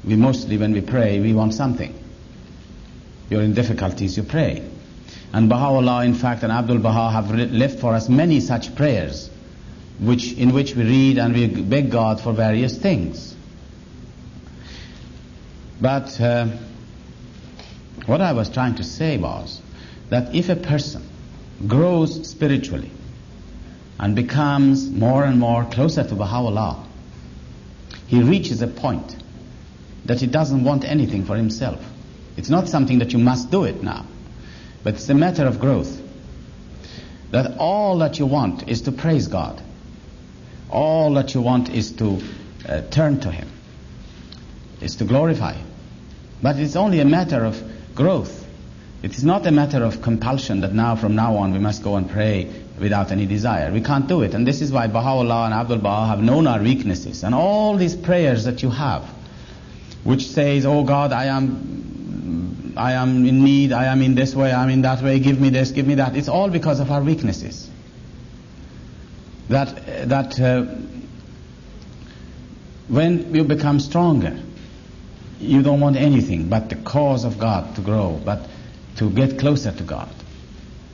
We mostly, when we pray, we want something. You're in difficulties, you pray. And Baha'u'llah, in fact, and Abdul Baha have left for us many such prayers, in which we read and we beg God for various things. But what I was trying to say was that if a person grows spiritually and becomes more and more closer to Baha'u'llah, he reaches a point that he doesn't want anything for himself. It's not something that you must do it now, but it's a matter of growth. That all that you want is to praise God. All that you want is to turn to Him, is to glorify Him. But it's only a matter of growth. It is not a matter of compulsion that now, from now on, we must go and pray without any desire. We can't do it. And this is why Baha'u'llah and Abdul Baha have known our weaknesses. And all these prayers that you have, which says, oh God, I am in need, I am in this way, I am in that way, give me this, give me that. It's all because of our weaknesses. That when you become stronger, you don't want anything but the cause of God to grow, but to get closer to God.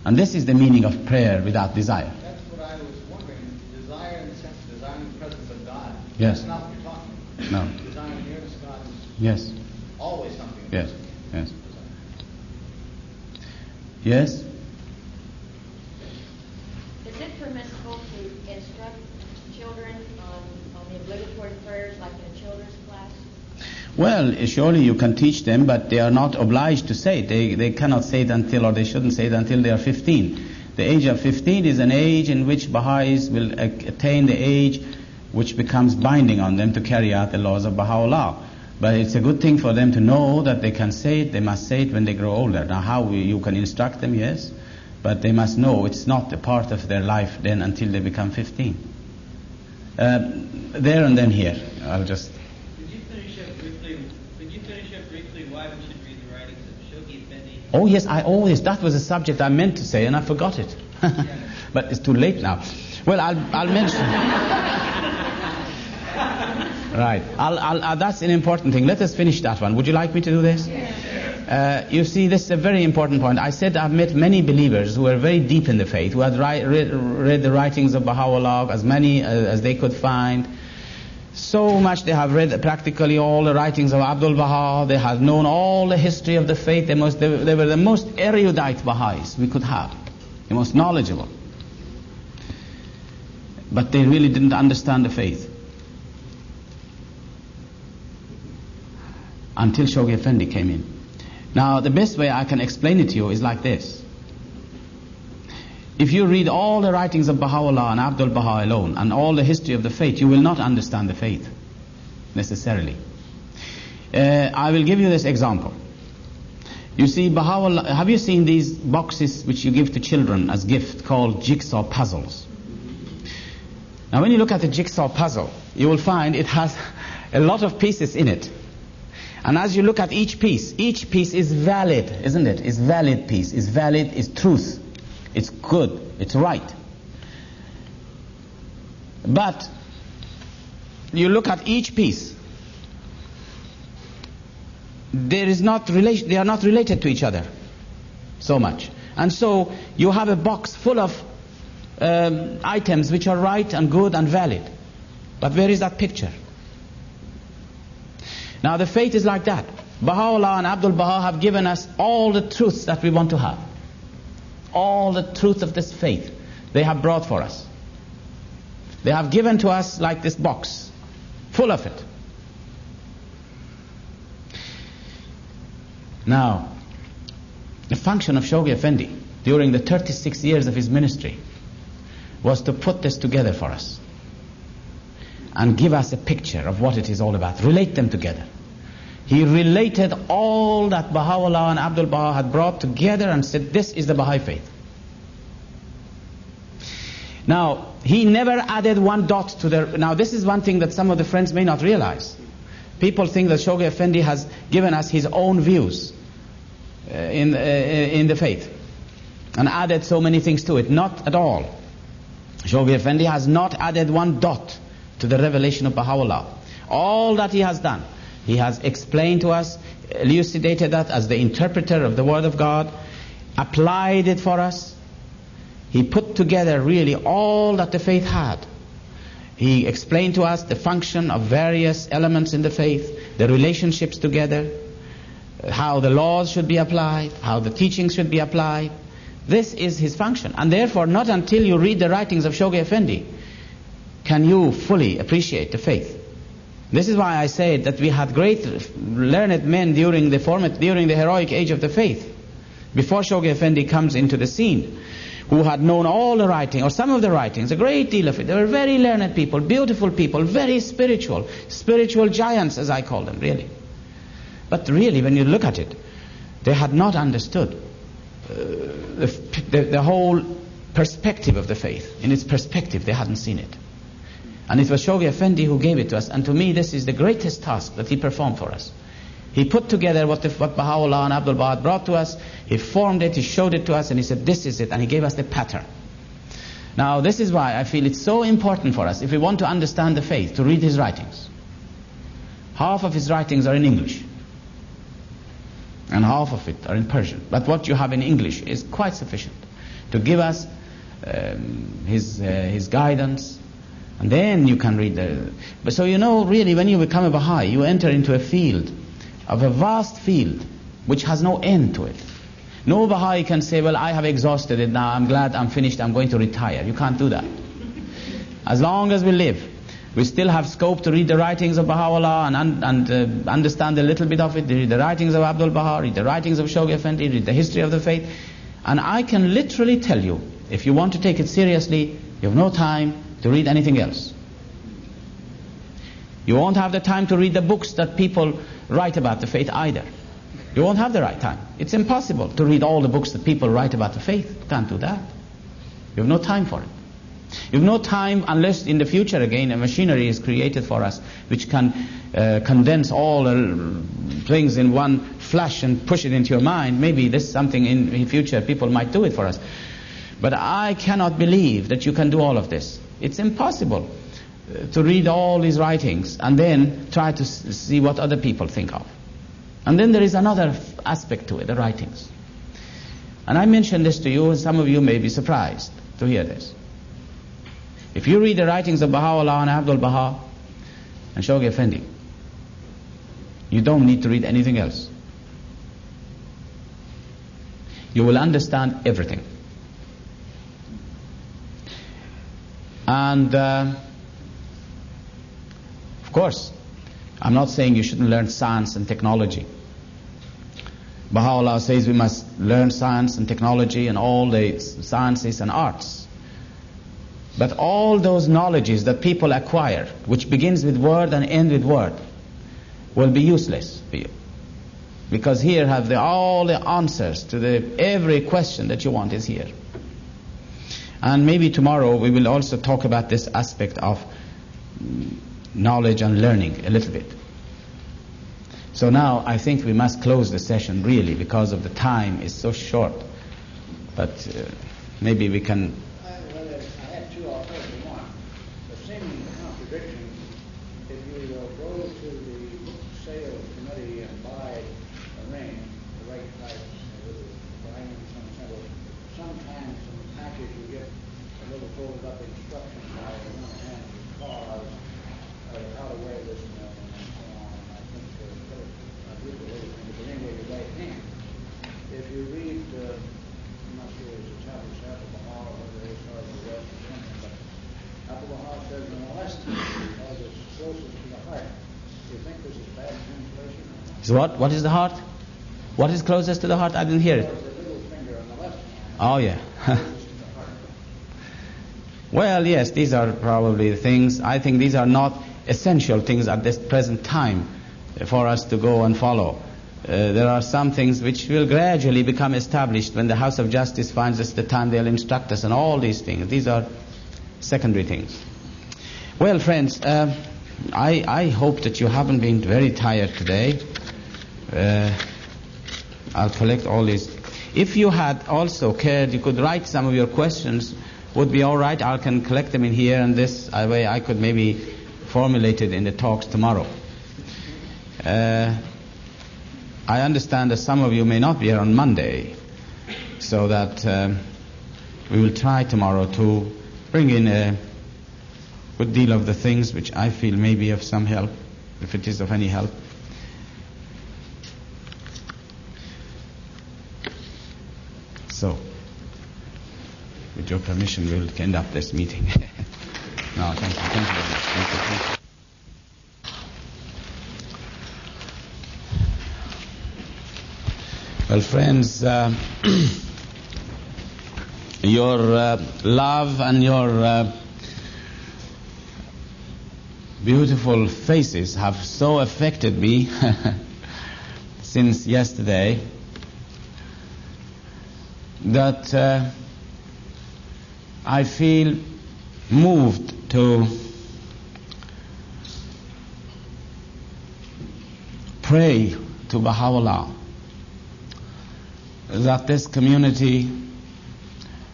And this is the meaning of prayer without desire. That's what I was wondering. Desire in the sense of desiring the presence of God. Yes. That's not what you're talking about. No. Desiring nearness to God is Yes. always something. Yes. Yes. Yes. Is it permissible to instruct children on the obligatory prayers like in a children's class? Well, surely you can teach them, but they are not obliged to say it. They cannot say it until, or they shouldn't say it until they are 15. The age of 15 is an age in which Baha'is will attain the age which becomes binding on them to carry out the laws of Baha'u'llah. But it's a good thing for them to know that they can say it, they must say it when they grow older. Now how you can instruct them, yes, but they must know it's not a part of their life then until they become 15. There and then here. I'll just... Could you finish up briefly why we should read the writings of Shoghi Effendi? Oh yes, that was a subject I meant to say and I forgot it. But it's too late now. Well, I'll mention... Right. That's an important thing. Let us finish that one. Would you like me to do this? Yes. You see, this is a very important point. I said I've met many believers who are very deep in the faith, who had read the writings of Baha'u'llah, as many as they could find. So much they have read practically all the writings of Abdul Baha. They have known all the history of the faith. They were the most erudite Baha'is we could have, the most knowledgeable. But they really didn't understand the faith. Until Shoghi Effendi came in. Now, the best way I can explain it to you is like this. If you read all the writings of Baha'u'llah and Abdul Baha alone, and all the history of the faith, you will not understand the faith, necessarily. I will give you this example. You see, Baha'u'llah, have you seen these boxes which you give to children as gift called jigsaw puzzles? Now, when you look at the jigsaw puzzle, you will find it has a lot of pieces in it. And as you look at each piece is valid, isn't it? It's valid piece. It's valid, it's truth. It's good, it's right. But you look at each piece, they are not related to each other so much. And so you have a box full of items which are right and good and valid. But where is that picture? Now the faith is like that. Baha'u'llah and Abdul Baha have given us all the truths that we want to have. All the truth of this faith they have brought for us. They have given to us like this box, full of it. Now, the function of Shoghi Effendi during the 36 years of his ministry was to put this together for us and give us a picture of what it is all about. Relate them together. He related all that Baha'u'llah and Abdul Baha had brought together and said, this is the Baha'i faith. Now, he never added one dot to the... Now, this is one thing that some of the friends may not realize. People think that Shoghi Effendi has given us his own views in the faith and added so many things to it. Not at all. Shoghi Effendi has not added one dot to the revelation of Baha'u'llah. All that he has done, He has explained to us, elucidated that as the interpreter of the Word of God, applied it for us. He put together really all that the faith had. He explained to us the function of various elements in the faith, the relationships together, how the laws should be applied, how the teachings should be applied. This is his function. And therefore, not until you read the writings of Shoghi Effendi can you fully appreciate the faith. This is why I said that we had great learned men during the heroic age of the faith, before Shoghi Effendi comes into the scene, who had known all the writing, or some of the writings, a great deal of it. They were very learned people, beautiful people, very spiritual giants, as I call them, really. But really, when you look at it, they had not understood the whole perspective of the faith. In its perspective, they hadn't seen it. And it was Shoghi Effendi who gave it to us. And to me, this is the greatest task that he performed for us. He put together what Baha'u'llah and Abdul Baha brought to us. He formed it, he showed it to us, and he said, this is it. And he gave us the pattern. Now, this is why I feel it's so important for us, if we want to understand the faith, to read his writings. Half of his writings are in English, and half of it are in Persian. But what you have in English is quite sufficient to give us his guidance, and then you can read But so really, when you become a Baha'i, you enter into a field, of a vast field, which has no end to it. No Baha'i can say, well, I have exhausted it now, I'm glad I'm finished, I'm going to retire. You can't do that. As long as we live, we still have scope to read the writings of Baha'u'llah and understand a little bit of it, read the writings of Abdul Baha, read the writings of Shoghi Effendi, read the history of the faith. And I can literally tell you, if you want to take it seriously, you have no time to read anything else. You won't have the time to read the books that people write about the faith either. You won't have the right time. It's impossible to read all the books that people write about the faith. You can't do that. You have no time for it. You have no time unless in the future again a machinery is created for us which can condense all the things in one flash and push it into your mind. Maybe this is something in the future people might do it for us. But I cannot believe that you can do all of this. It's impossible to read all these writings and then try to see what other people think of. And then there is another aspect to it, the writings. And I mention this to you, and some of you may be surprised to hear this. If you read the writings of Baha'u'llah and Abdul Baha and Shoghi Effendi, you don't need to read anything else. You will understand everything. And of course, I'm not saying you shouldn't learn science and technology. Baha'u'llah says we must learn science and technology and all the sciences and arts. But all those knowledges that people acquire, which begins with word and ends with word, will be useless for you. Because here have all the answers to every question that you want is here. And maybe tomorrow we will also talk about this aspect of knowledge and learning a little bit. So now I think we must close the session really because of the time is so short. But maybe we can... I have two alternatives. One, the seeming contradiction, if you go to the book sales committee and buy a ring, the right price, buying some symbols, sometimes in the package you get a little folded up instruction by one hand cause how to wear this and so on. I think I do believe it, but anyway, your right hand. If you read, I'm not sure it's a Tablet Abdul Baha or whether it's hard to read or something, but Abdul Baha says in the last time, because it's closest to the heart. Do you think this is bad translation or not? So what is the heart? What is closest to the heart? I didn't hear it. The little finger on the left hand. Oh yeah. Closest to the heart. Well, yes, these are probably things. I think these are not essential things at this present time for us to go and follow. There are some things which will gradually become established when the House of Justice finds us the time they'll instruct us and all these things. These are secondary things. Well, friends, I hope that you haven't been very tired today. I'll collect all these. If you had also cared, you could write some of your questions. Would be all right. I can collect them in here, and this way I could maybe formulate it in the talks tomorrow. I understand that some of you may not be here on Monday, so that we will try tomorrow to bring in a good deal of the things which I feel may be of some help, if it is of any help. So, with your permission, we will end up this meeting. No, thank you. Thank you very much. Thank you. Well, friends, your love and your beautiful faces have so affected me since yesterday that I feel moved to pray to Baha'u'llah that this community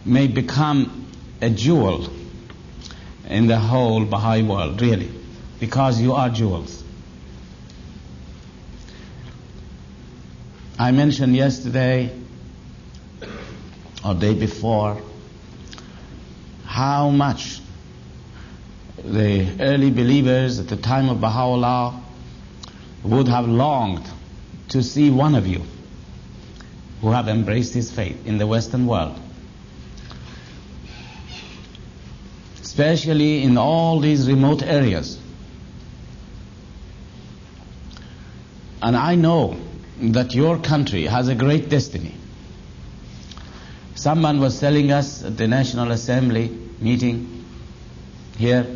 may become a jewel in the whole Baha'i world, really, because you are jewels. I mentioned yesterday or day before how much the early believers at the time of Baha'u'llah would have longed to see one of you who have embraced his faith in the Western world, especially in all these remote areas. And I know that your country has a great destiny. Someone was telling us at the National Assembly meeting here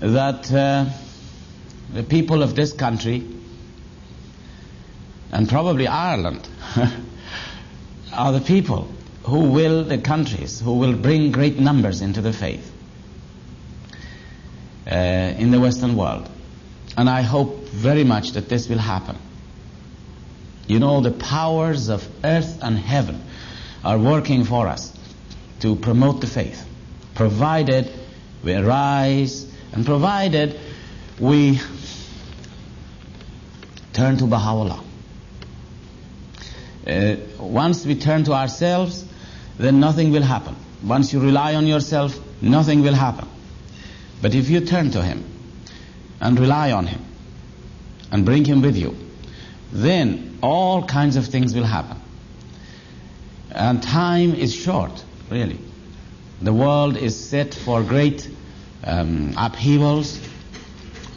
that the people of this country, and probably Ireland, are the people who will, the countries who will bring great numbers into the faith in the Western world. And I hope very much that this will happen. You know, the powers of earth and heaven are working for us to promote the faith, provided we arise and provided we turn to Baha'u'llah. Once we turn to ourselves, then nothing will happen. Once you rely on yourself, nothing will happen. But if you turn to him and rely on him and bring him with you, then all kinds of things will happen. And time is short, really. The world is set for great upheavals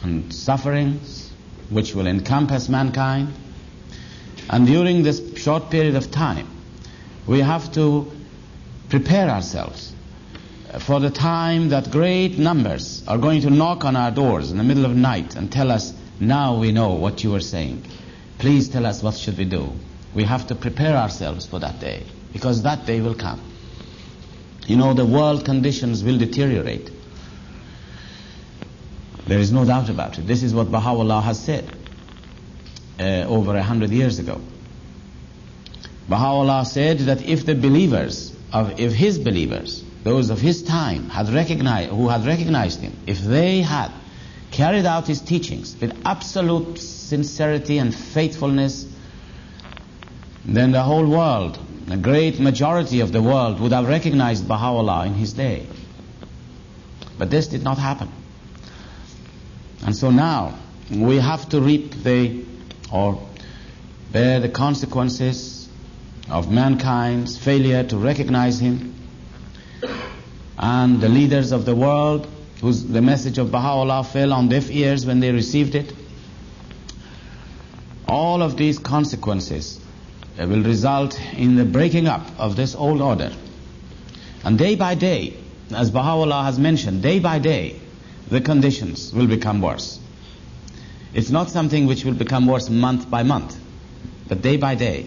and sufferings which will encompass mankind. And during this short period of time, we have to prepare ourselves for the time that great numbers are going to knock on our doors in the middle of the night and tell us, now we know what you were saying. Please tell us what should we do. We have to prepare ourselves for that day, because that day will come. You know, the world conditions will deteriorate. There is no doubt about it. This is what Baha'u'llah has said over 100 years ago. Baha'u'llah said that if the believers, if his believers, those of his time who had recognized him, if they had carried out his teachings with absolute sincerity and faithfulness, then the whole world, the great majority of the world, would have recognized Baha'u'llah in his day. But this did not happen. And so now we have to bear the consequences of mankind's failure to recognize him, and the leaders of the world the message of Baha'u'llah fell on deaf ears when they received it. All of these consequences will result in the breaking up of this old order. And day by day, as Baha'u'llah has mentioned, day by day, the conditions will become worse. It's not something which will become worse month by month, but day by day.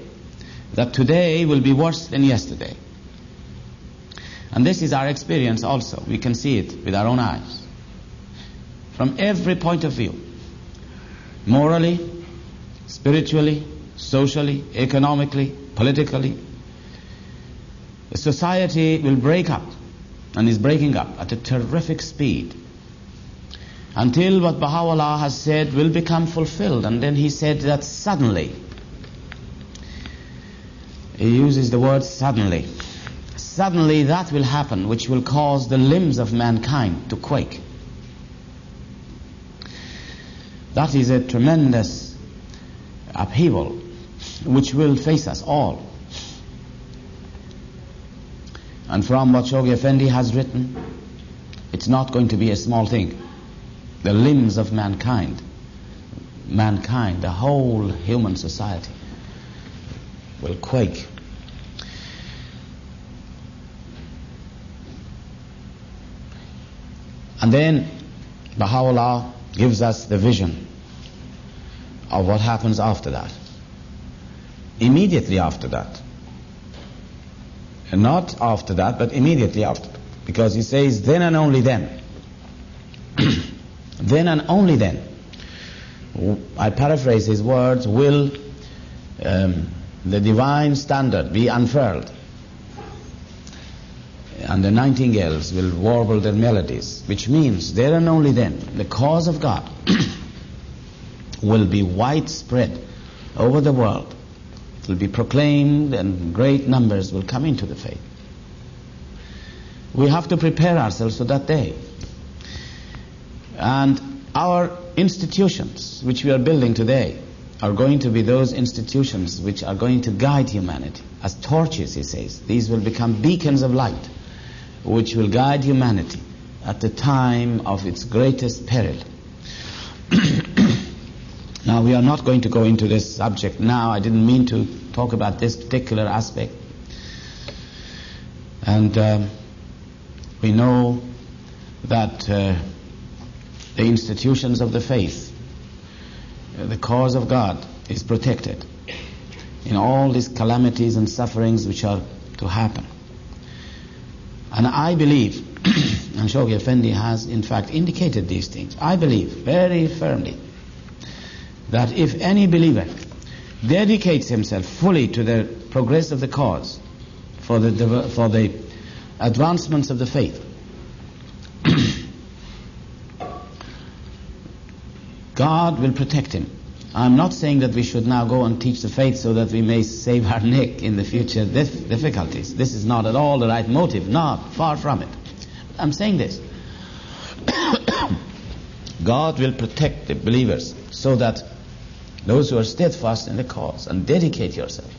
That today will be worse than yesterday. And this is our experience also. We can see it with our own eyes. From every point of view. Morally, spiritually, socially, economically, politically. The society will break up, and is breaking up at a terrific speed. until what Baha'u'llah has said will become fulfilled. And then he said that suddenly, he uses the word suddenly. Suddenly that will happen which will cause the limbs of mankind to quake. That is a tremendous upheaval which will face us all. And from what Shoghi Effendi has written, it's not going to be a small thing. The limbs of mankind, the whole human society will quake. And then Baha'u'llah gives us the vision of what happens after that. Immediately after that. And not after that, but immediately after. Because he says, then and only then. Then and only then. I paraphrase his words, will the divine standard be unfurled. And the nightingales will warble their melodies, which means there and only then the cause of God will be widespread over the world. It will be proclaimed and great numbers will come into the faith. We have to prepare ourselves for that day. And our institutions which we are building today are going to be those institutions which are going to guide humanity. As torches, he says, these will become beacons of light which will guide humanity at the time of its greatest peril. Now, we are not going to go into this subject now. I didn't mean to talk about this particular aspect. And we know that the institutions of the faith, the cause of God, is protected in all these calamities and sufferings which are to happen. And I believe, and Shoghi Effendi has in fact indicated these things, I believe very firmly that if any believer dedicates himself fully to the progress of the cause, for the advancements of the faith, God will protect him. I'm not saying that we should now go and teach the faith so that we may save our neck in the future difficulties. This is not at all the right motive. Not, far from it. I'm saying this. God will protect the believers so that those who are steadfast in the cause and dedicate yourself.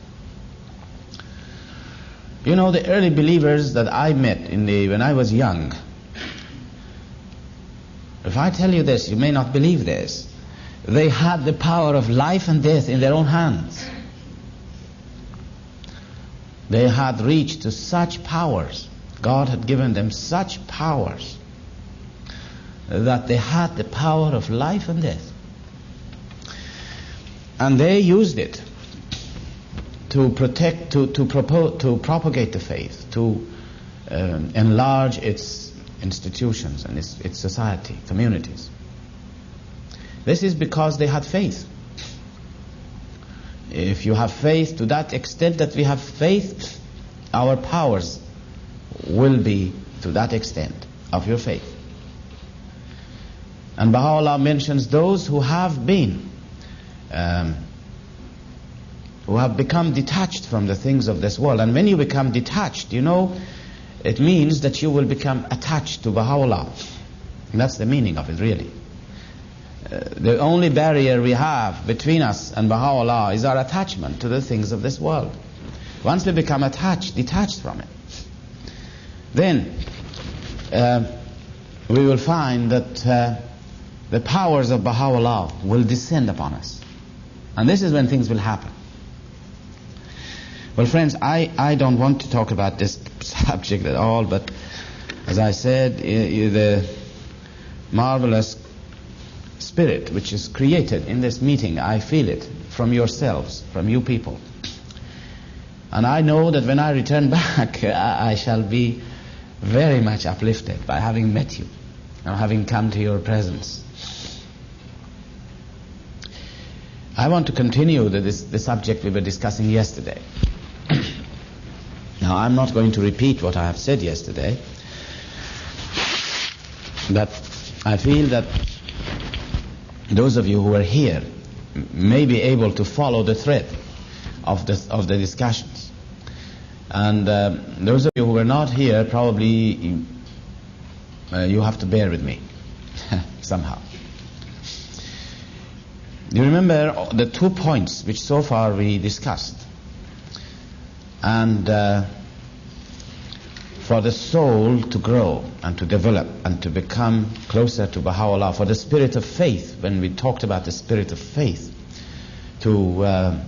You know, the early believers that I met when I was young, if I tell you this, you may not believe this. They had the power of life and death in their own hands. They had reached to such powers. God had given them such powers that they had the power of life and death. And they used it to protect, to propagate the faith, to enlarge its institutions and its society, communities. This is because they had faith. If you have faith to that extent that we have faith, our powers will be to that extent of your faith. And Baha'u'llah mentions those who have been, who have become detached from the things of this world. And when you become detached, you know, it means that you will become attached to Baha'u'llah. And that's the meaning of it, really. The only barrier we have between us and Baha'u'llah is our attachment to the things of this world. Once we become detached from it, then we will find that the powers of Baha'u'llah will descend upon us. And this is when things will happen. Well, friends, I don't want to talk about this subject at all, but as I said, the marvelous spirit which is created in this meeting, I feel it from yourselves, from you people. And I know that when I return back, I shall be very much uplifted by having met you and having come to your presence. I want to continue the subject we were discussing yesterday. Now, I'm not going to repeat what I have said yesterday, but I feel that those of you who are here may be able to follow the thread of the discussions. And those of you who are not here, probably you have to bear with me somehow. You remember the 2 points which so far we discussed. And for the soul to grow and to develop and to become closer to Baha'u'llah, for the spirit of faith, when we talked about the spirit of faith, to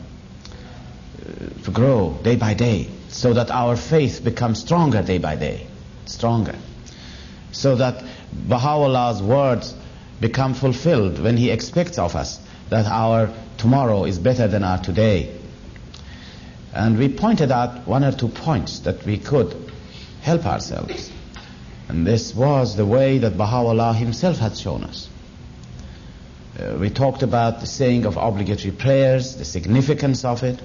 grow day by day, so that our faith becomes stronger day by day, stronger, so that Baha'u'llah's words become fulfilled when he expects of us that our tomorrow is better than our today. And we pointed out 1 or 2 points that we could help ourselves. And this was the way that Baha'u'llah himself had shown us. We talked about the saying of obligatory prayers, the significance of it.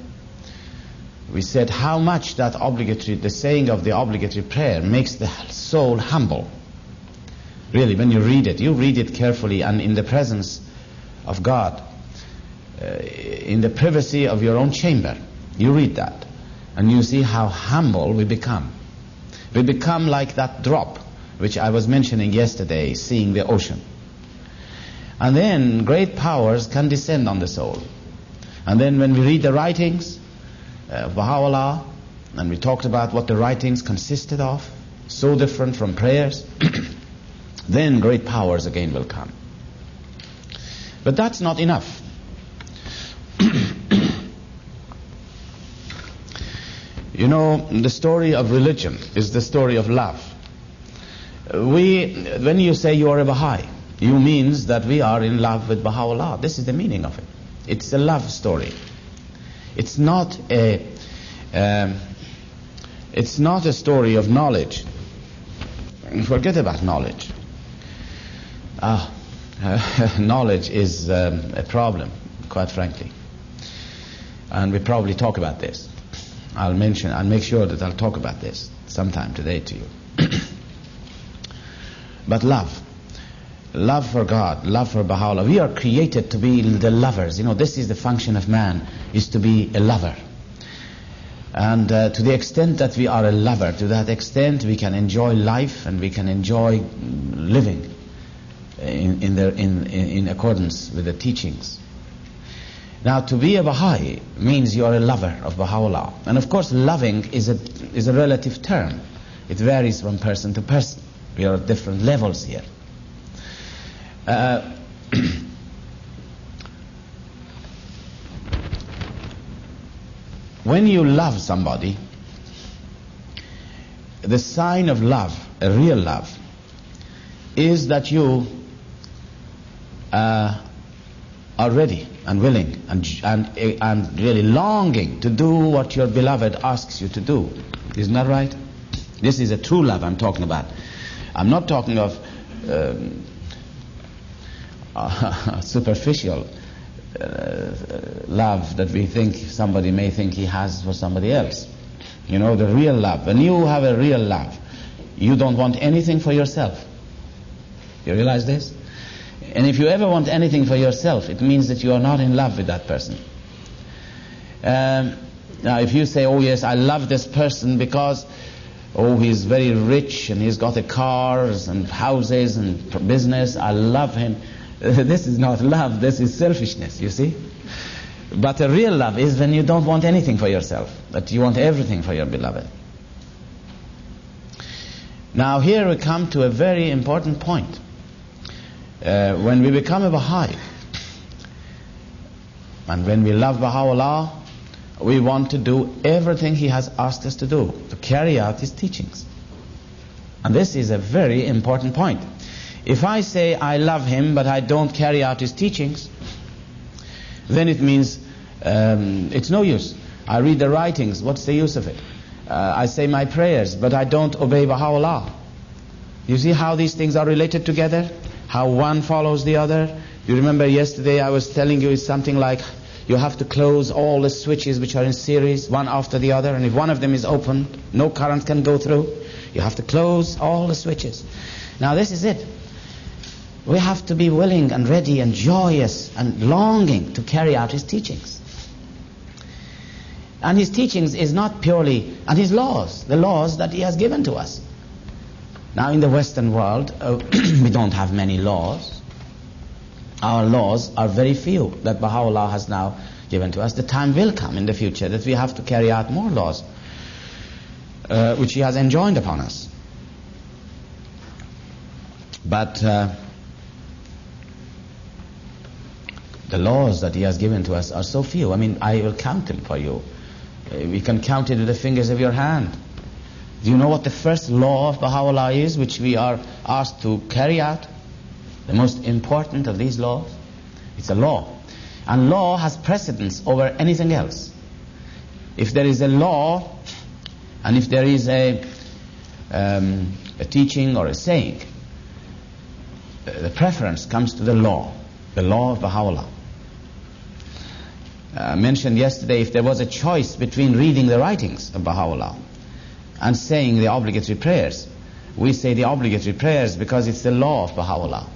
We said how much the saying of the obligatory prayer makes the soul humble. Really, when you read it carefully and in the presence of God, in the privacy of your own chamber, you read that and you see how humble we become. We become like that drop which I was mentioning yesterday, seeing the ocean. And then great powers can descend on the soul. And then when we read the writings of Baha'u'llah, and we talked about what the writings consisted of, so different from prayers, then great powers again will come. But that's not enough. You know, the story of religion is the story of love. When you say you are a Baha'i, you means that we are in love with Baha'u'llah. This is the meaning of it. It's a love story. It's not a story of knowledge. Forget about knowledge. Knowledge is a problem, quite frankly. And we probably talk about this. I'll make sure that I'll talk about this sometime today to you. But love for God, love for Baha'u'llah. We are created to be the lovers. You know, this is the function of man, is to be a lover. And to the extent that we are a lover, to that extent we can enjoy life and we can enjoy living in accordance with the teachings. Now, to be a Baha'i means you are a lover of Baha'u'llah. And of course, loving is a relative term. It varies from person to person. We are at different levels here. When you love somebody, the sign of love, a real love, is that you are ready and willing and really longing to do what your beloved asks you to do. Isn't that right? This is a true love I'm talking about. I'm not talking of superficial love that we think somebody may think he has for somebody else. You know, the real love. When you have a real love, you don't want anything for yourself. You realize this? And if you ever want anything for yourself, it means that you are not in love with that person. Now, if you say, oh yes, I love this person because, oh, he's very rich and he's got cars and houses and business, I love him. This is not love, this is selfishness, you see. But a real love is when you don't want anything for yourself, that you want everything for your beloved. Now here we come to a very important point. When we become a Baha'i, and when we love Baha'u'llah, we want to do everything he has asked us to do, to carry out his teachings. And this is a very important point. If I say I love him but I don't carry out his teachings, then it means it's no use. I read the writings, what's the use of it? I say my prayers but I don't obey Baha'u'llah. You see how these things are related together? How one follows the other? You remember yesterday I was telling you it's something like you have to close all the switches which are in series, one after the other, and if one of them is open, no current can go through. You have to close all the switches. Now this is it. we have to be willing and ready and joyous and longing to carry out his teachings. And his teachings is not purely, and his laws, the laws that he has given to us. Now in the Western world, we don't have many laws. Our laws are very few that Baha'u'llah has now given to us. The time will come in the future that we have to carry out more laws, which he has enjoined upon us. But the laws that he has given to us are so few. I mean, I will count them for you. We can count it with the fingers of your hand. Do you know what the first law of Baha'u'llah is, which we are asked to carry out? The most important of these laws? It's a law. And law has precedence over anything else. If there is a law, and if there is a teaching or a saying, the preference comes to the law of Baha'u'llah. I mentioned yesterday, if there was a choice between reading the writings of Baha'u'llah and saying the obligatory prayers, we say the obligatory prayers because it's the law of Baha'u'llah.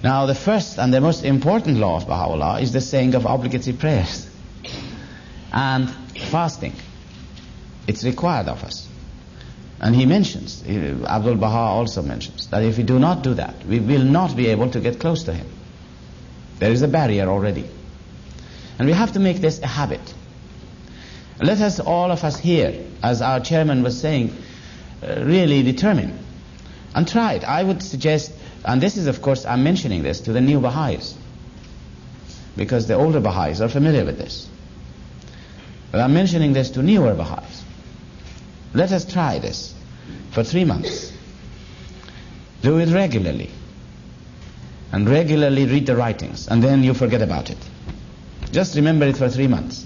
Now the first and the most important law of Baha'u'llah is the saying of obligatory prayers and fasting. It's required of us. And he mentions, Abdul Baha also mentions, that if we do not do that, we will not be able to get close to him. There is a barrier already. And we have to make this a habit. Let us, all of us here, as our chairman was saying, really determine and try it. I would suggest, and this is of course, I'm mentioning this to the new Baha'is, because the older Baha'is are familiar with this. But I'm mentioning this to newer Baha'is. Let us try this for 3 months. Do it regularly. And regularly read the writings, and then you forget about it. Just remember it for 3 months.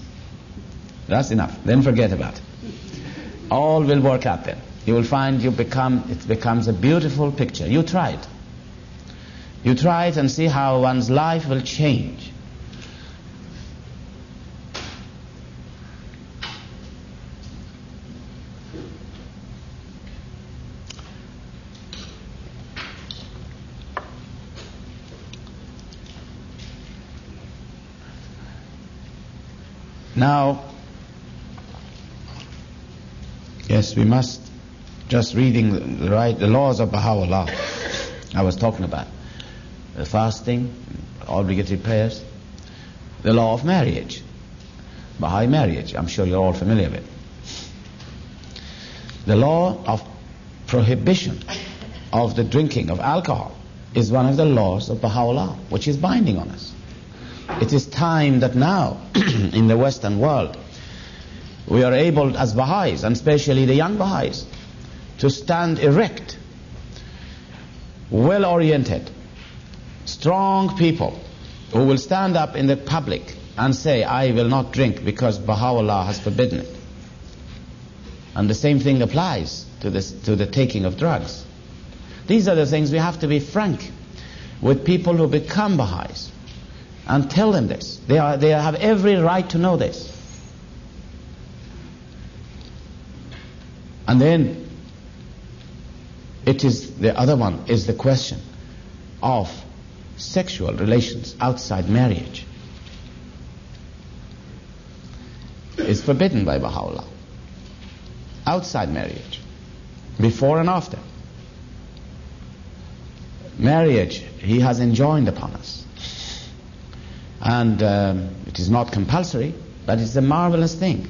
That's enough. Then forget about it. All will work out then. You will find it becomes a beautiful picture. You try it. You try it and see how one's life will change. Now, yes, we must, just reading the laws of Baha'u'llah, I was talking about, the fasting, obligatory prayers, the law of marriage, Bahá'í marriage, I'm sure you're all familiar with. The law of prohibition of the drinking of alcohol is one of the laws of Baha'u'llah, which is binding on us. It is time that now, in the Western world, we are able, as Baha'is, and especially the young Baha'is, to stand erect, well-oriented, strong people who will stand up in the public and say, I will not drink because Baha'u'llah has forbidden it. And the same thing applies to the taking of drugs. These are the things we have to be frank with people who become Baha'is and tell them this. They have every right to know this. And then the other one is the question of sexual relations outside marriage. It's forbidden by Baha'u'llah. Outside marriage, before and after. Marriage, he has enjoined upon us. And it is not compulsory, but it's a marvelous thing.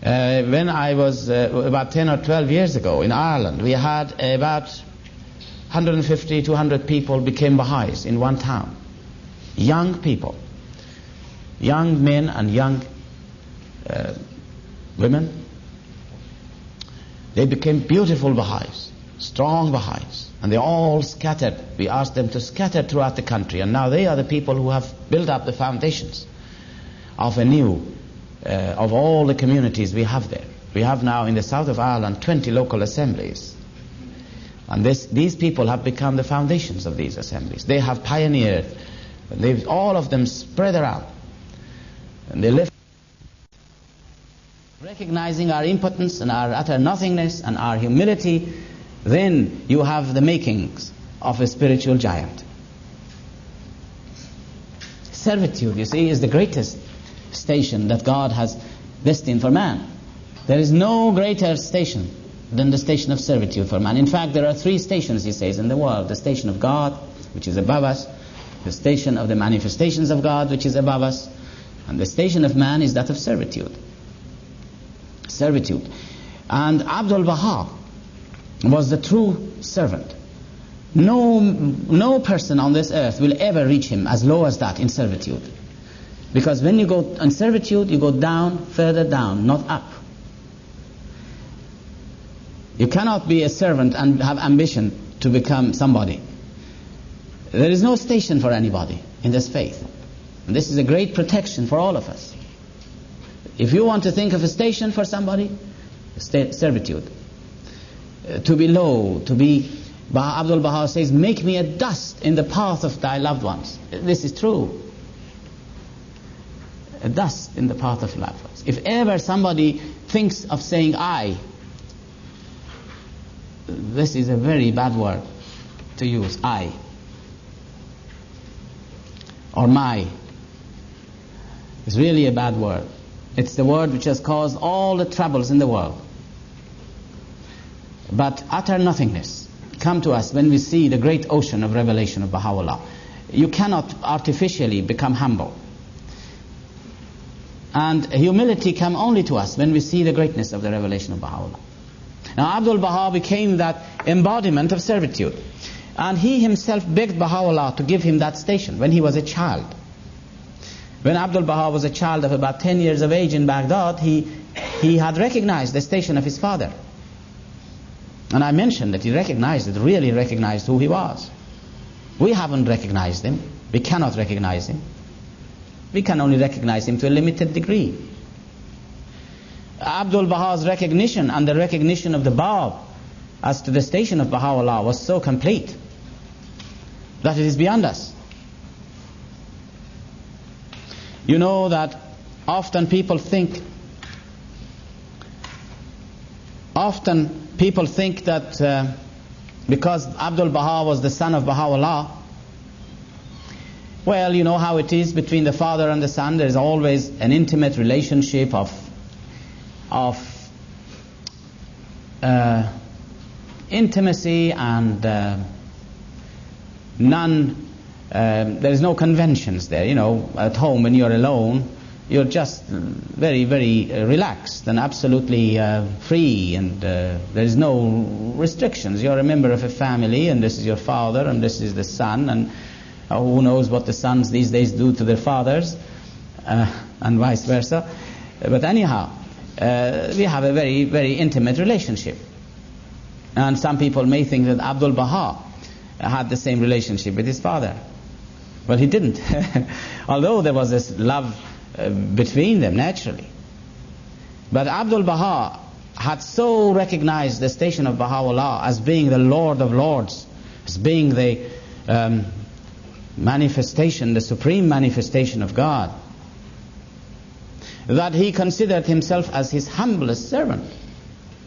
When I was about 10 or 12 years ago in Ireland, we had about 150, 200 people became Baha'is in one town. Young people. Young men and young women. They became beautiful Baha'is, strong Baha'is. And they all scattered. We asked them to scatter throughout the country. And now they are the people who have built up the foundations of of all the communities we have there. We have now in the south of Ireland 20 local assemblies. And these people have become the foundations of these assemblies. They have pioneered. All of them spread around. And they live recognizing our impotence and our utter nothingness and our humility then you have the makings of a spiritual giant. Servitude, you see, is the greatest station that God has destined for man. There is no greater station than the station of servitude for man. In fact, there are 3 stations, he says, in the world. The station of God, which is above us, the station of the manifestations of God, which is above us, and the station of man is that of servitude. Servitude. And Abdul Baha was the true servant. No person on this earth will ever reach him as low as that in servitude. Because when you go in servitude, you go down, further down, not up. You cannot be a servant and have ambition to become somebody. There is no station for anybody in this faith. And this is a great protection for all of us. If you want to think of a station for somebody, servitude. To be low, to be... Abdul Baha says, make me a dust in the path of thy loved ones. This is true. A dust in the path of loved ones. If ever somebody thinks of saying I, this is a very bad word to use, I. Or my. It's really a bad word. It's the word which has caused all the troubles in the world. But utter nothingness come to us when we see the great ocean of revelation of Baha'u'llah. You cannot artificially become humble. And humility come only to us when we see the greatness of the revelation of Baha'u'llah. Now Abdul Baha became that embodiment of servitude. And he himself begged Baha'u'llah to give him that station when he was a child. When Abdul Baha was a child of about 10 years of age in Baghdad, he had recognized the station of his father. And I mentioned that he recognized it, really recognized who he was. We haven't recognized him. We cannot recognize him. We can only recognize him to a limited degree. Abdul Baha's recognition and the recognition of the Bab as to the station of Baha'u'llah was so complete that it is beyond us. You know that often people think that because Abdul Baha was the son of Baha'u'llah, well, you know how it is between the father and the son. There is always an intimate relationship of intimacy and there is no conventions there. You know, at home when you're alone, you're just very, very relaxed and absolutely free, and there is no restrictions. You're a member of a family, and this is your father, and this is the son, and who knows what the sons these days do to their fathers, and vice versa. But anyhow, we have a very, very intimate relationship. And some people may think that Abdul Baha had the same relationship with his father. Well, he didn't. Although there was this love between them, naturally. But Abdul Baha had so recognized the station of Baha'u'llah as being the Lord of Lords, as being the manifestation, the supreme manifestation of God, that he considered himself as his humblest servant.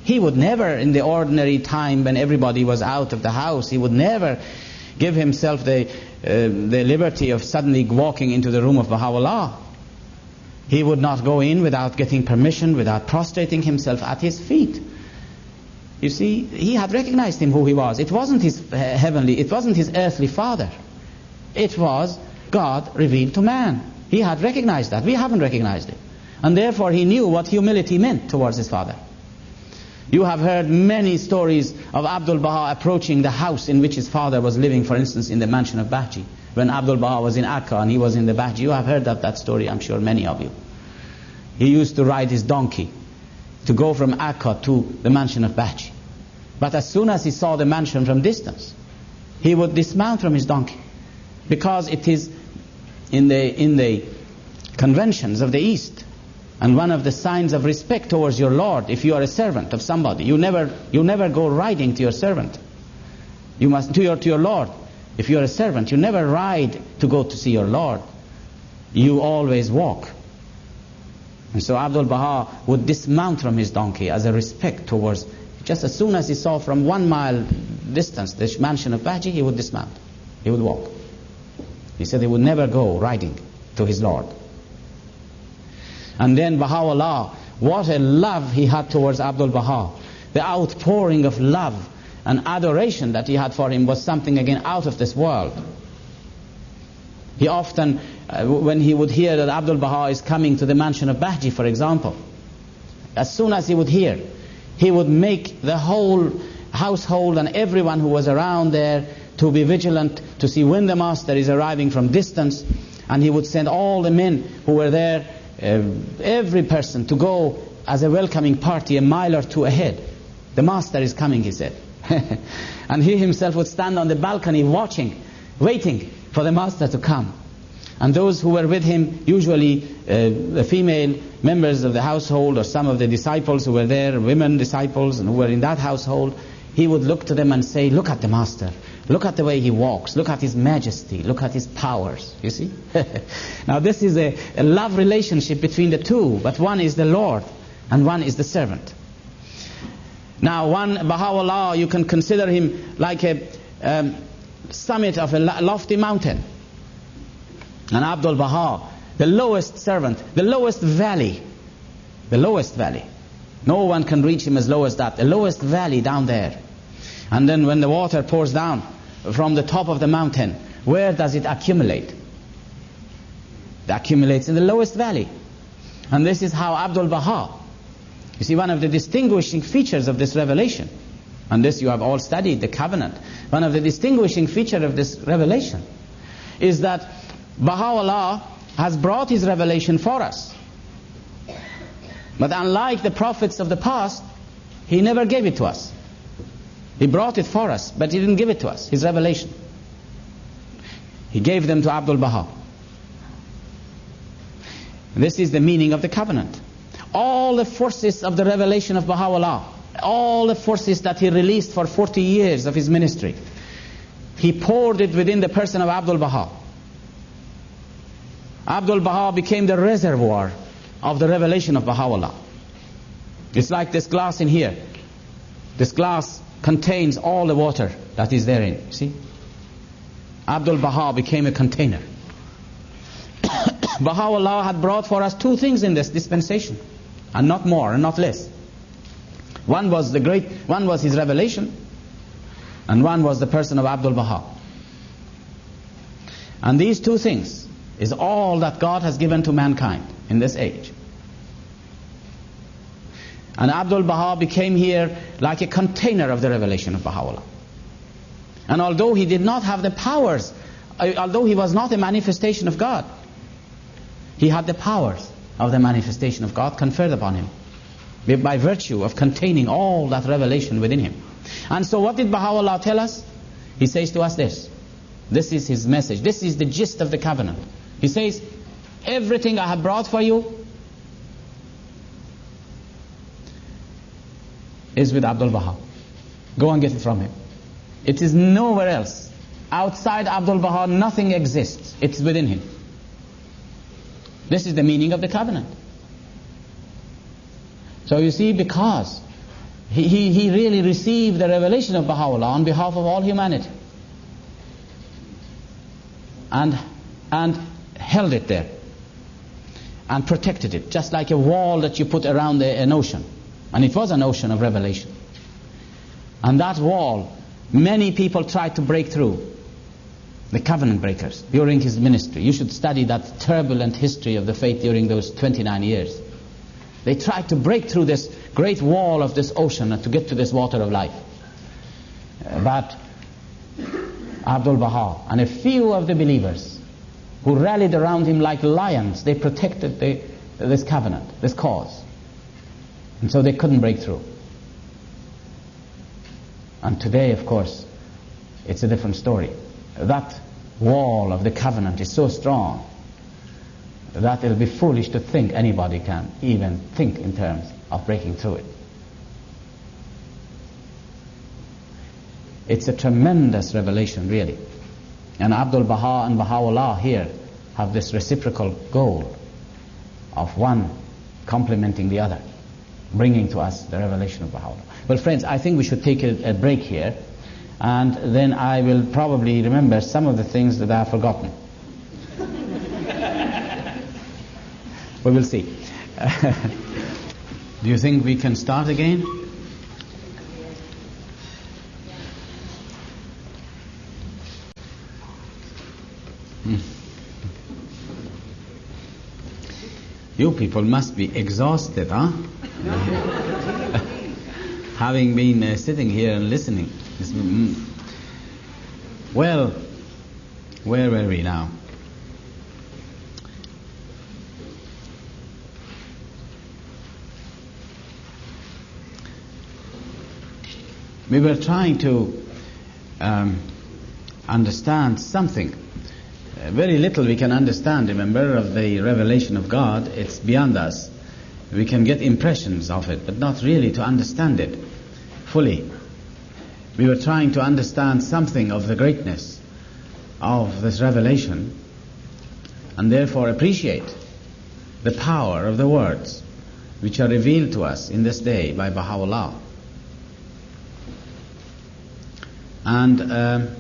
He would never, in the ordinary time when everybody was out of the house, he would never give himself the liberty of suddenly walking into the room of Baha'u'llah. He would not go in without getting permission, without prostrating himself at his feet. You see, he had recognized him who he was. It wasn't his it wasn't his earthly father. It was God revealed to man. He had recognized that. We haven't recognized it. And therefore he knew what humility meant towards his father. You have heard many stories of Abdul Baha approaching the house in which his father was living, for instance, in the mansion of Bahá'í. When Abdul Baha was in Akka and he was in the Bahá'í, you have heard of that story, I'm sure many of you. He used to ride his donkey to go from Akka to the mansion of Bahá'í. But as soon as he saw the mansion from distance, he would dismount from his donkey, because it is in the conventions of the East, and one of the signs of respect towards your Lord, if you are a servant of somebody, you never go riding to your servant. You must to your Lord. If you are a servant, you never ride to go to see your Lord. You always walk. And so Abdul Baha would dismount from his donkey as a respect towards Just as soon as he saw from 1 mile distance the mansion of Bahji, he would dismount. He would walk. He said he would never go riding to his Lord. And then Baha'u'llah, what a love he had towards Abdul Baha. The outpouring of love and adoration that he had for him was something again out of this world. He often, when he would hear that Abdul Baha is coming to the mansion of Bahji, for example, as soon as he would hear, he would make the whole household and everyone who was around there to be vigilant to see when the master is arriving from distance, and he would send all the men who were there, every person, to go as a welcoming party a mile or two ahead. The master is coming, he said. And he himself would stand on the balcony watching, waiting for the master to come. And those who were with him, usually the female members of the household or some of the disciples who were there, women disciples and who were in that household, he would look to them and say, look at the master, look at the way he walks, look at his majesty, look at his powers, you see. Now this is a love relationship between the two, but one is the Lord and one is the servant. Now one, Baha'u'llah, you can consider him like a summit of a lofty mountain. And Abdul Baha, the lowest servant, the lowest valley. The lowest valley. No one can reach him as low as that. The lowest valley down there. And then when the water pours down from the top of the mountain, where does it accumulate? It accumulates in the lowest valley. And this is how Abdul Baha, you see, one of the distinguishing features of this revelation, and this you have all studied, the covenant, one of the distinguishing features of this revelation is that Baha'u'llah has brought his revelation for us. But unlike the prophets of the past, he never gave it to us. He brought it for us, but he didn't give it to us, his revelation. He gave them to Abdul Baha. This is the meaning of the covenant. All the forces of the revelation of Baha'u'llah, all the forces that he released for 40 years of his ministry, he poured it within the person of Abdul Baha. Abdul Baha became the reservoir of the revelation of Baha'u'llah. It's like this glass in here. This glass contains all the water that is therein. See? Abdul Baha became a container. Baha'u'llah had brought for us two things in this dispensation, and not more and not less. One was his revelation, and one was the person of Abdul Baha. And these two things is all that God has given to mankind in this age. And Abdul Baha became here like a container of the revelation of Baha'u'llah. And although he did not have the powers, although he was not a manifestation of God, he had the powers of the manifestation of God conferred upon him by virtue of containing all that revelation within him. And so what did Baha'u'llah tell us? He says to us this. This is his message. This is the gist of the covenant. He says, everything I have brought for you is with Abdul Baha. Go and get it from him. It is nowhere else. Outside Abdul Baha, nothing exists. It's within him. This is the meaning of the covenant. So you see, because he really received the revelation of Baha'u'llah on behalf of all humanity, and held it there and protected it, just like a wall that you put around an ocean. And it was an ocean of revelation. And that wall, many people tried to break through. The covenant breakers during his ministry. You should study that turbulent history of the faith during those 29 years. They tried to break through this great wall of this ocean and to get to this water of life. But Abdul Baha and a few of the believers who rallied around him like lions, they protected this covenant, this cause. And so they couldn't break through. And today, of course, it's a different story. That wall of the covenant is so strong that it'll be foolish to think anybody can even think in terms of breaking through it. It's a tremendous revelation, really. And Abdul Baha and Baha'u'llah here have this reciprocal goal of one complementing the other. bringing to us the revelation of Baha'u'llah. Well, friends, I think we should take a break here, and then I will probably remember some of the things that I have forgotten. We will see. Do you think we can start again? You people must be exhausted, huh? Having been sitting here and listening. Well, where were we now? We were trying to understand something. Very little we can understand, remember, of the revelation of God. It's beyond us. We can get impressions of it, but not really to understand it fully. We were trying to understand something of the greatness of this revelation, and therefore appreciate the power of the words which are revealed to us in this day by Baha'u'llah. And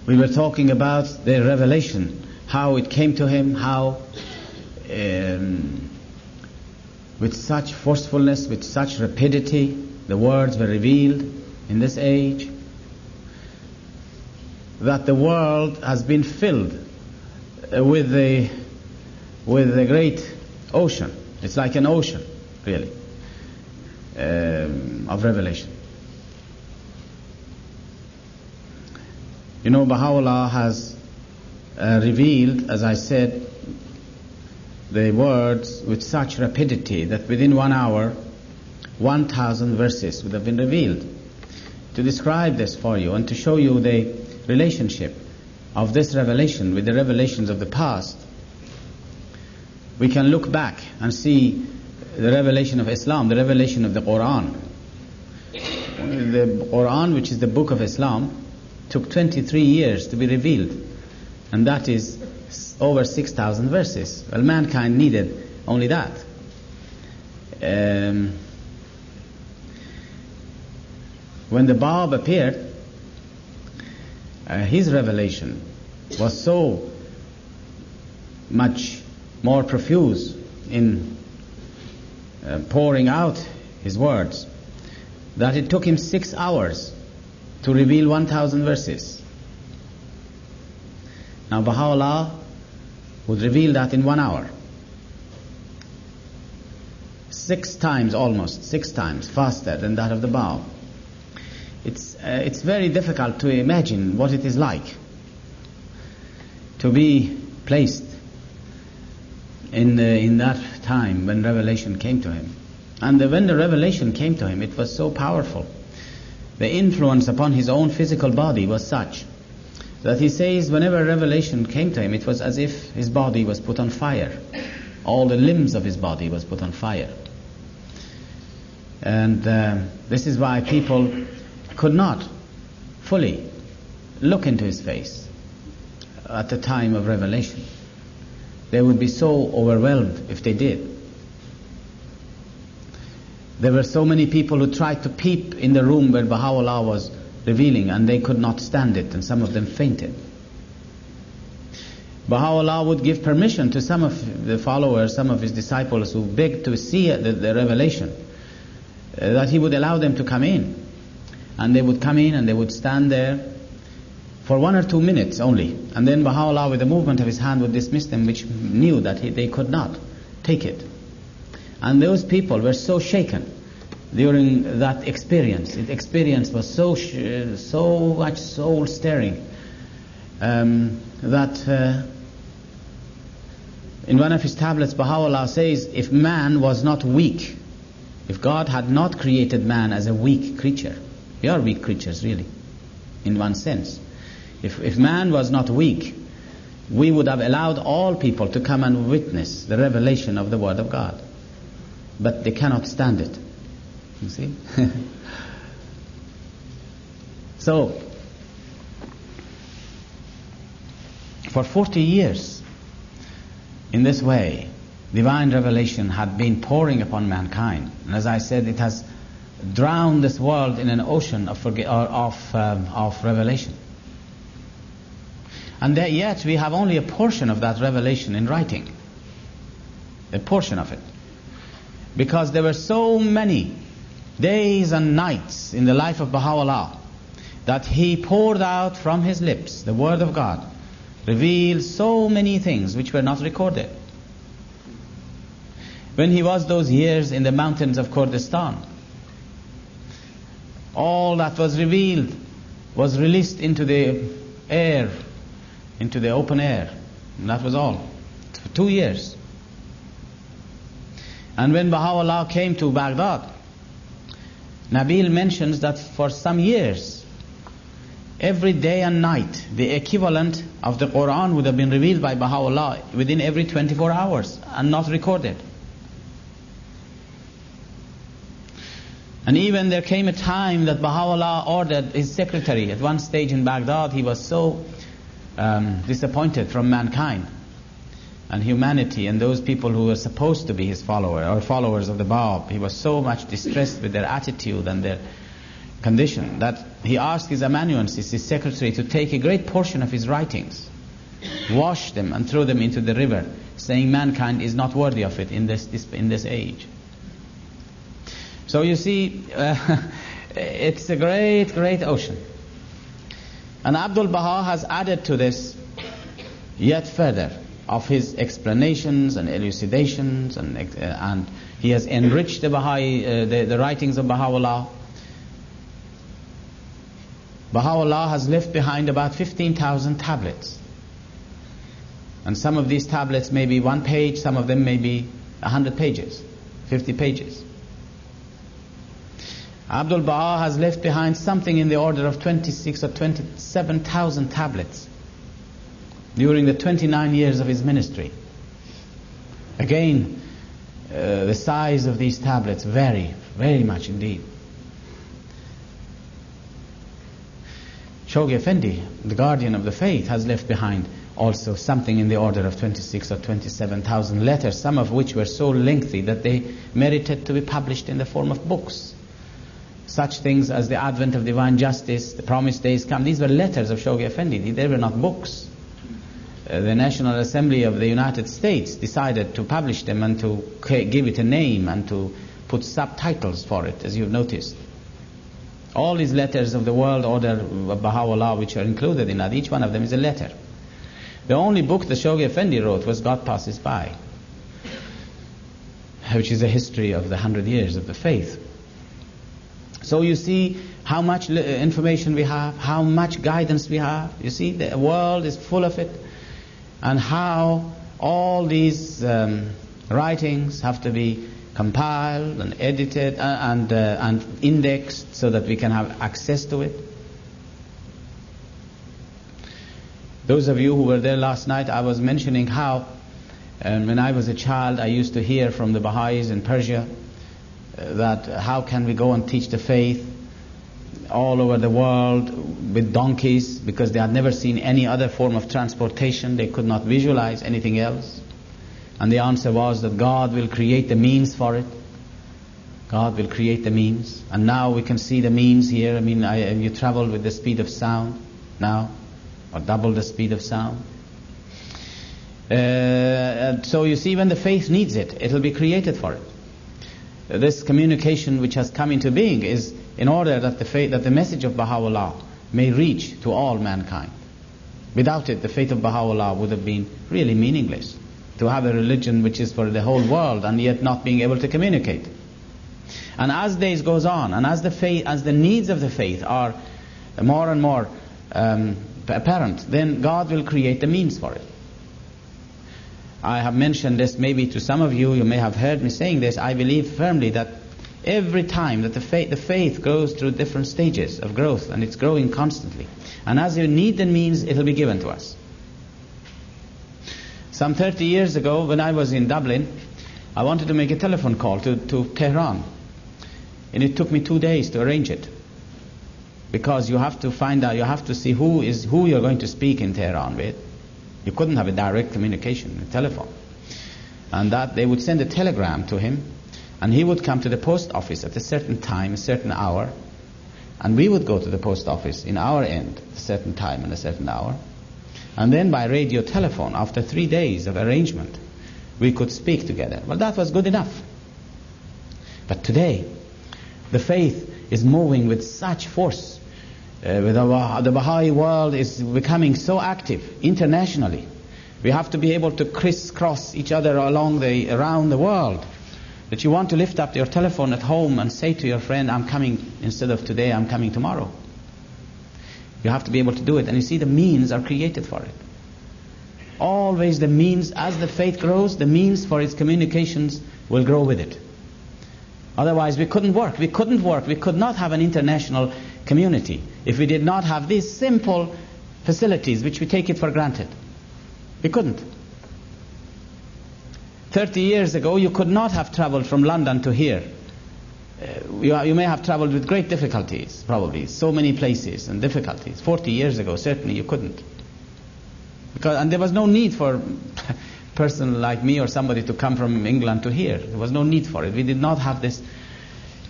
we were talking about the revelation, how it came to him, how with such forcefulness, with such rapidity, the words were revealed in this age, that the world has been filled with the great ocean. It's like an ocean, really, of revelation. You know, Baha'u'llah has revealed, as I said, the words with such rapidity that within 1 hour, 1,000 verses would have been revealed. To describe this for you and to show you the relationship of this revelation with the revelations of the past, we can look back and see the revelation of Islam, the revelation of the Quran. The Quran, which is the book of Islam, took 23 years to be revealed, and that is over 6,000 verses. Well, mankind needed only that. When the Bab appeared, his revelation was so much more profuse in pouring out his words that it took him 6 hours to reveal 1,000 verses. Now Baha'u'llah would reveal that in 1 hour. 6 times, almost 6 times faster than that of the Bab. It's very difficult to imagine what it is like to be placed in that time when revelation came to him. And when the revelation came to him, it was so powerful. The influence upon his own physical body was such that he says whenever revelation came to him, it was as if his body was put on fire. All the limbs of his body was put on fire. And this is why people could not fully look into his face at the time of revelation. They would be so overwhelmed if they did. There were so many people who tried to peep in the room where Baha'u'llah was revealing, and they could not stand it, and some of them fainted. Baha'u'llah would give permission to some of the followers, some of his disciples who begged to see the revelation, that he would allow them to come in. And they would come in and they would stand there for 1 or 2 minutes only. And then Baha'u'llah, with a movement of his hand, would dismiss them, which knew that they could not take it. And those people were so shaken during that experience. The experience was so much soul stirring that in one of his tablets, Baha'u'llah says, if man was not weak, if God had not created man as a weak creature, we are weak creatures really, in one sense. If man was not weak, we would have allowed all people to come and witness the revelation of the Word of God. But they cannot stand it. You see? So, for 40 years, in this way, divine revelation had been pouring upon mankind. And as I said, it has drowned this world in an ocean of revelation. And yet we have only a portion of that revelation in writing. A portion of it. Because there were so many days and nights in the life of Baha'u'llah that he poured out from his lips, the Word of God, revealed so many things which were not recorded. When he was those years in the mountains of Kurdistan, all that was revealed was released into the air, into the open air. And that was all. For 2 years. And when Baha'u'llah came to Baghdad, Nabil mentions that for some years, every day and night, the equivalent of the Quran would have been revealed by Baha'u'llah within every 24 hours and not recorded. And even there came a time that Baha'u'llah ordered his secretary, at one stage in Baghdad, he was so disappointed from mankind and humanity and those people who were supposed to be his follower or followers of the Bab. He was so much distressed with their attitude and their condition that he asked his amanuensis, his secretary, to take a great portion of his writings, wash them and throw them into the river, saying mankind is not worthy of it in this age. So you see, it's a great, great ocean. And Abdul Baha has added to this yet further of his explanations and elucidations, and he has enriched the Baha'i, the writings of Baha'u'llah. Baha'u'llah has left behind about 15,000 tablets. And some of these tablets may be 1 page, some of them may be 100 pages, 50 pages. Abdul Baha has left behind something in the order of 26 or 27,000 tablets during the 29 years of his ministry. Again, the size of these tablets vary very much indeed. Shoghi Effendi, the guardian of the faith, has left behind also something in the order of 26 or 27,000 letters, some of which were so lengthy that they merited to be published in the form of books. Such things as the advent of divine justice, the promised days come, these were letters of Shoghi Effendi, they were not books. The National Assembly of the United States decided to publish them and to give it a name and to put subtitles for it, as you've noticed. All these letters of the world order of Baha'u'llah which are included in that, each one of them is a letter. The only book that Shoghi Effendi wrote was God Passes By, which is a history of the 100 years of the faith. So you see how much information we have, how much guidance we have. You see, the world is full of it. And how all these writings have to be compiled and edited and indexed so that we can have access to it. Those of you who were there last night, I was mentioning how when I was a child I used to hear from the Baha'is in Persia that how can we go and teach the faith all over the world with donkeys, because they had never seen any other form of transportation. They could not visualize anything else. And the answer was that God will create the means for it. God will create the means. And now we can see the means here. I mean, you travel with the speed of sound now, or double the speed of sound. So you see, when the faith needs it, it will be created for it. This communication which has come into being is in order that the message of Baha'u'llah may reach to all mankind. Without it, the faith of Baha'u'llah would have been really meaningless. To have a religion which is for the whole world and yet not being able to communicate. And as days goes on, and as the needs of the faith are more and more apparent, then God will create the means for it. I have mentioned this maybe to some of you. You may have heard me saying this. I believe firmly that every time that the faith goes through different stages of growth, and it's growing constantly. And as you need the means, it will be given to us. Some 30 years ago, when I was in Dublin, I wanted to make a telephone call to Tehran. And it took me 2 days to arrange it. Because you have to find out, you have to see who you're going to speak in Tehran with. You couldn't have a direct communication, a telephone. and that they would send a telegram to him, and he would come to the post office at a certain time, a certain hour, and we would go to the post office in our end at a certain time and a certain hour, and then by radio telephone, after 3 days of arrangement, we could speak together. Well, that was good enough. But today, the faith is moving with such force. The Baha'i world is becoming so active internationally. We have to be able to crisscross each other around the world. That you want to lift up your telephone at home and say to your friend, I'm coming, instead of today, I'm coming tomorrow. You have to be able to do it. And you see, the means are created for it. Always the means, as the faith grows, the means for its communications will grow with it. Otherwise we couldn't work. We could not have an international community if we did not have these simple facilities which we take it for granted. We couldn't. 30 years ago you could not have traveled from London to here. You may have traveled with great difficulties, probably. So many places and difficulties. 40 years ago certainly you couldn't. And there was no need for a person like me or somebody to come from England to here. There was no need for it. We did not have this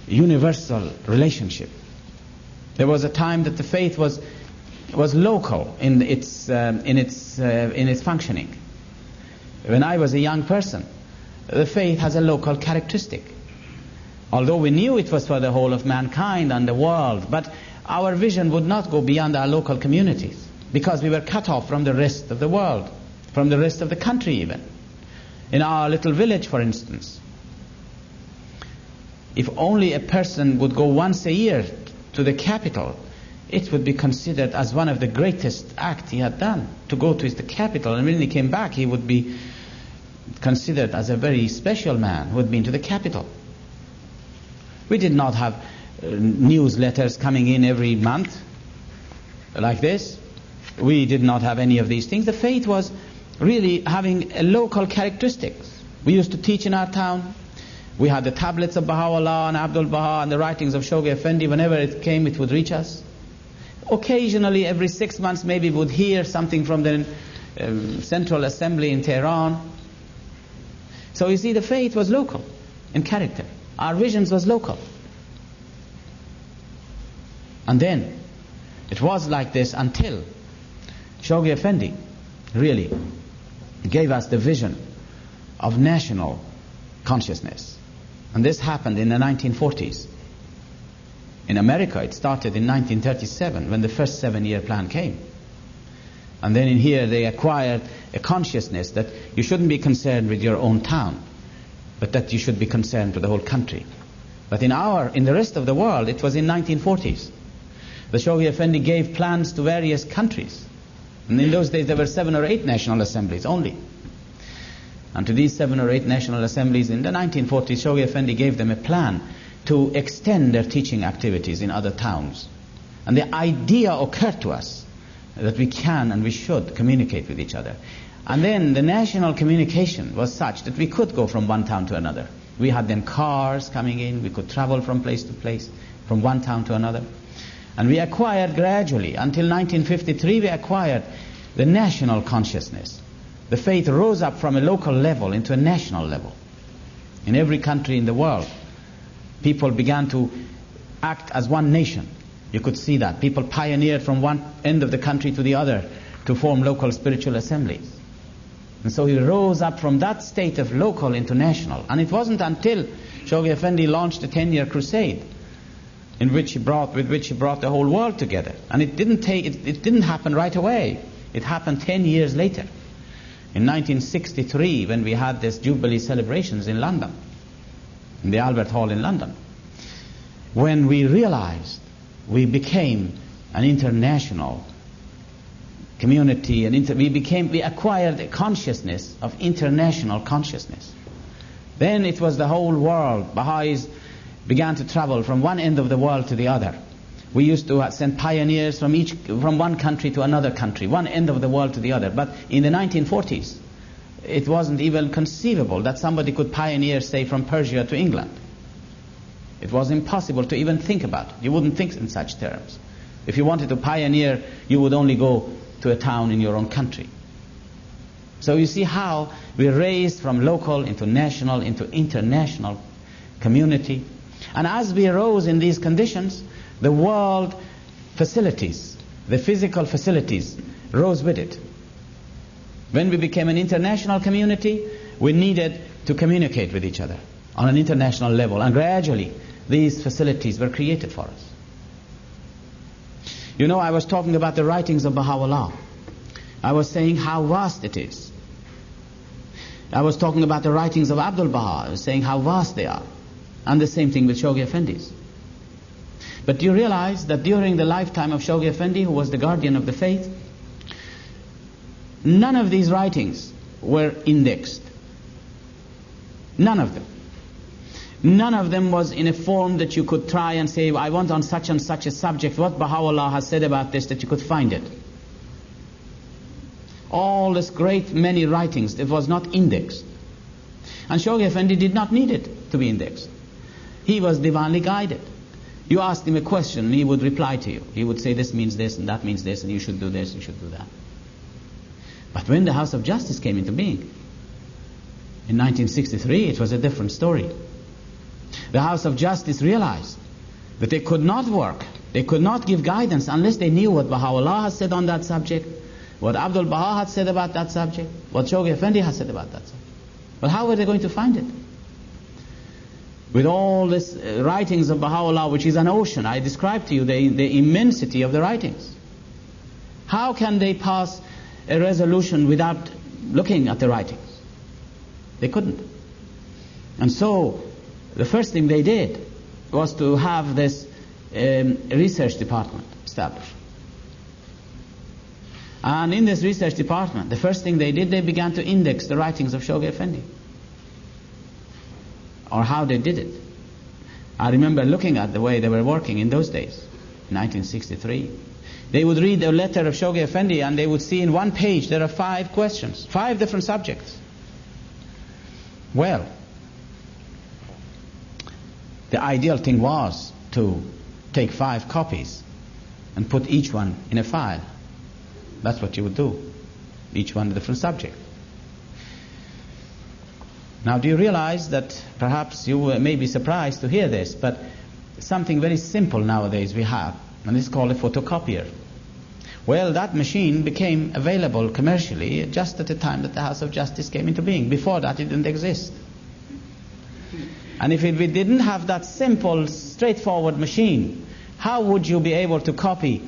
universal relationship. There was a time that the faith was local in its functioning. When I was a young person, the faith has a local characteristic. Although we knew it was for the whole of mankind and the world, but our vision would not go beyond our local communities, because we were cut off from the rest of the world, from the rest of the country even. In our little village, for instance, if only a person would go once a year to the capital, it would be considered as one of the greatest acts he had done, to go to the capital. And when he came back, he would be considered as a very special man who had been to the capital. We did not have newsletters coming in every month like this. We did not have any of these things. The faith was really having a local characteristics. We used to teach in our town. We had the tablets of Baha'u'llah and Abdul Baha and the writings of Shoghi Effendi. Whenever it came, it would reach us. Occasionally, every 6 months, maybe we would hear something from the Central Assembly in Tehran. So you see, the faith was local in character. Our visions was local. And then, it was like this until Shoghi Effendi really gave us the vision of national consciousness. And this happened in the 1940s. In America, it started in 1937 when the first 7-year plan came. And then in here they acquired a consciousness that you shouldn't be concerned with your own town, but that you should be concerned with the whole country. But in the rest of the world, it was in 1940s. The Shoghi Effendi gave plans to various countries. And in those days there were 7 or 8 national assemblies only. And to these 7 or 8 national assemblies in the 1940s, Shoghi Effendi gave them a plan to extend their teaching activities in other towns. And the idea occurred to us that we can and we should communicate with each other. And then the national communication was such that we could go from one town to another. We had then cars coming in, we could travel from place to place, from one town to another. And we acquired gradually, until 1953, we acquired the national consciousness. The faith rose up from a local level into a national level. In every country in the world, people began to act as one nation. You could see that. People pioneered from one end of the country to the other to form local spiritual assemblies. And so he rose up from that state of local into national. And it wasn't until Shoghi Effendi launched the 10-year crusade with which he brought the whole world together. And it didn't happen right away. It happened 10 years later. In 1963, when we had this Jubilee celebrations in London, in the Albert Hall in London, when we realized we became an international community, we acquired a consciousness of international consciousness. Then it was the whole world. Baha'is began to travel from one end of the world to the other. We used to send pioneers from one country to another country, one end of the world to the other. But in the 1940s, it wasn't even conceivable that somebody could pioneer, say, from Persia to England. It was impossible to even think about it. You wouldn't think in such terms. If you wanted to pioneer, you would only go to a town in your own country. So you see how we raised from local into national into international community. And as we rose in these conditions, the world facilities, the physical facilities, rose with it. When we became an international community, we needed to communicate with each other on an international level. And gradually, these facilities were created for us. You know, I was talking about the writings of Baha'u'llah. I was saying how vast it is. I was talking about the writings of Abdul Baha. I was saying how vast they are. And the same thing with Shoghi Effendi's. But do you realize that during the lifetime of Shoghi Effendi, who was the guardian of the faith, none of these writings were indexed. None of them. None of them was in a form that you could try and say, I want on such and such a subject, what Baha'u'llah has said about this, that you could find it. All this great many writings, it was not indexed. And Shoghi Effendi did not need it to be indexed. He was divinely guided. You asked him a question and he would reply to you. He would say this means this and that means this and you should do this, you should do that. But when the House of Justice came into being, in 1963, it was a different story. The House of Justice realized that they could not work, they could not give guidance unless they knew what Baha'u'llah has said on that subject, what Abdul Baha had said about that subject, what Shoghi Effendi has said about that subject. But how were they going to find it? With all this writings of Baha'u'llah, which is an ocean, I described to you the immensity of the writings. How can they pass a resolution without looking at the writings? They couldn't. And so, the first thing they did was to have this research department established. And in this research department, the first thing they did, they began to index the writings of Shoghi Effendi. Or how they did it. I remember looking at the way they were working in those days, 1963. They would read a letter of Shoghi Effendi and they would see in one page there are 5 questions, 5 different subjects. Well, the ideal thing was to take 5 copies and put each one in a file. That's what you would do. Each one a different subject. Now, do you realize that perhaps you may be surprised to hear this, but something very simple nowadays we have, and it's called a photocopier. Well, that machine became available commercially just at the time that the House of Justice came into being. Before that, it didn't exist. And if we didn't have that simple, straightforward machine, how would you be able to copy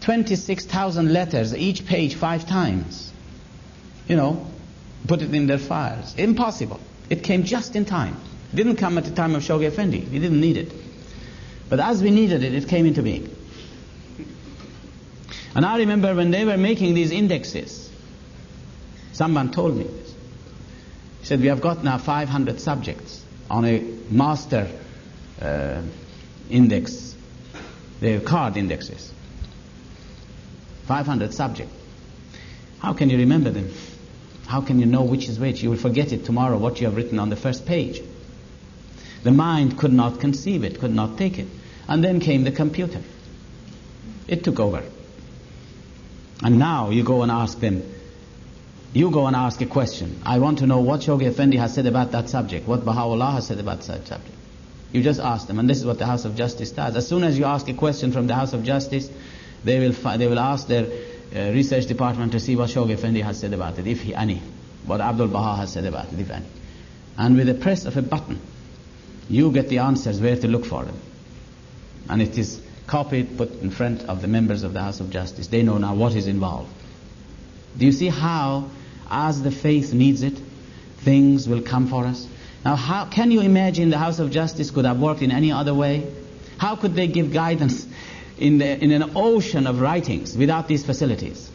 26,000 letters, each page 5 times? You know, put it in their files. Impossible. It came just in time. It didn't come at the time of Shoghi Effendi. We didn't need it. But as we needed it, it came into being. And I remember when they were making these indexes, someone told me this. He said, we have got now 500 subjects on a master index. They're card indexes. 500 subjects. How can you remember them? How can you know which is which? You will forget it tomorrow, what you have written on the first page. The mind could not conceive it, could not take it. And then came the computer. It took over. And now you go and ask them, you go and ask a question. I want to know what Shoghi Effendi has said about that subject, what Baha'u'llah has said about that subject. You just ask them, and this is what the House of Justice does. As soon as you ask a question from the House of Justice, they will ask their research department to see what Shoghi Effendi has said about it, if any. What Abdul Baha has said about it, if any. And with the press of a button, you get the answers where to look for them. And it is copied, put in front of the members of the House of Justice. They know now what is involved. Do you see how, as the faith needs it, things will come for us? Now, how can you imagine the House of Justice could have worked in any other way? How could they give guidance in an ocean of writings without these facilities?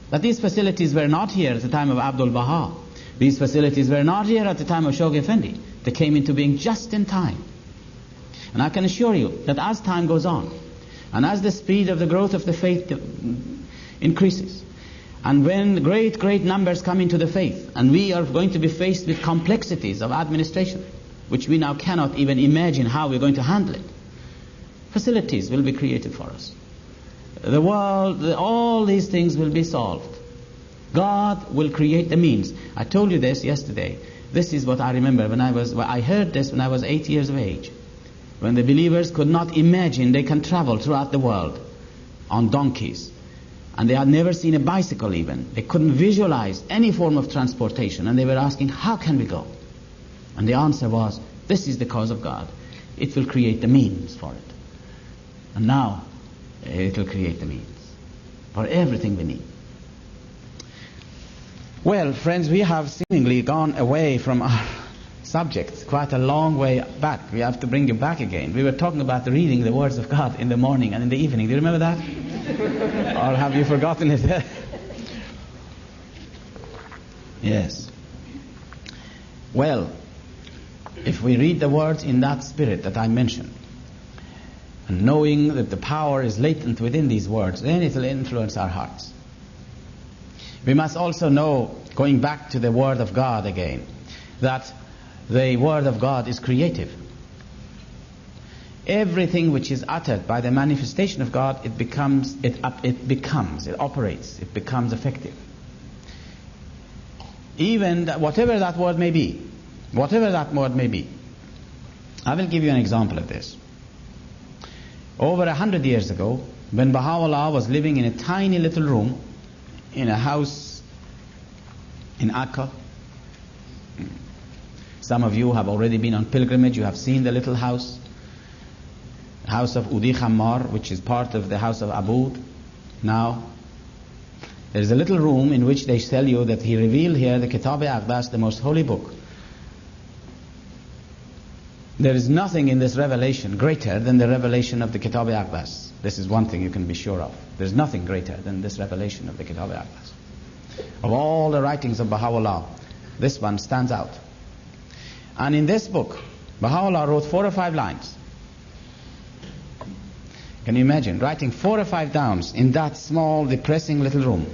But these facilities were not here at the time of Abdul Baha. These facilities were not here at the time of Shoghi Effendi. They came into being just in time. And I can assure you that as time goes on, and as the speed of the growth of the faith increases, and when great numbers come into the faith, and we are going to be faced with complexities of administration, which we now cannot even imagine how we're going to handle it, facilities will be created for us. The world, all these things will be solved. God will create the means. I told you this yesterday. This is what I remember I heard this when I was 8 years of age. When the believers could not imagine they can travel throughout the world on donkeys. And they had never seen a bicycle even. They couldn't visualize any form of transportation. And they were asking, how can we go? And the answer was, this is the cause of God. It will create the means for it. And now, it will create the means for everything we need. Well, friends, we have seemingly gone away from our subject quite a long way back. We have to bring you back again. We were talking about reading the words of God in the morning and in the evening. Do you remember that? Or have you forgotten it? Yes. Well, if we read the words in that spirit that I mentioned, and knowing that the power is latent within these words, then it will influence our hearts. We must also know, going back to the Word of God again, that the Word of God is creative. Everything which is uttered by the manifestation of God, it operates, it becomes effective. Even whatever that word may be, I will give you an example of this. Over 100 years ago, when Baha'u'llah was living in a tiny little room in a house in Akka. Some of you have already been on pilgrimage. You have seen the little house of Udi Khammar, which is part of the house of Abud. Now, there is a little room in which they tell you that he revealed here the Kitab-i-Aqdas, the most holy book. There is nothing in this revelation greater than the revelation of the Kitab-i-Aqdas. This is one thing you can be sure of. There's nothing greater than this revelation of the Kitab-i-Aqdas. Of all the writings of Baha'u'llah, this one stands out. And in this book, Baha'u'llah wrote 4 or 5 lines. Can you imagine writing 4 or 5 downs in that small, depressing little room?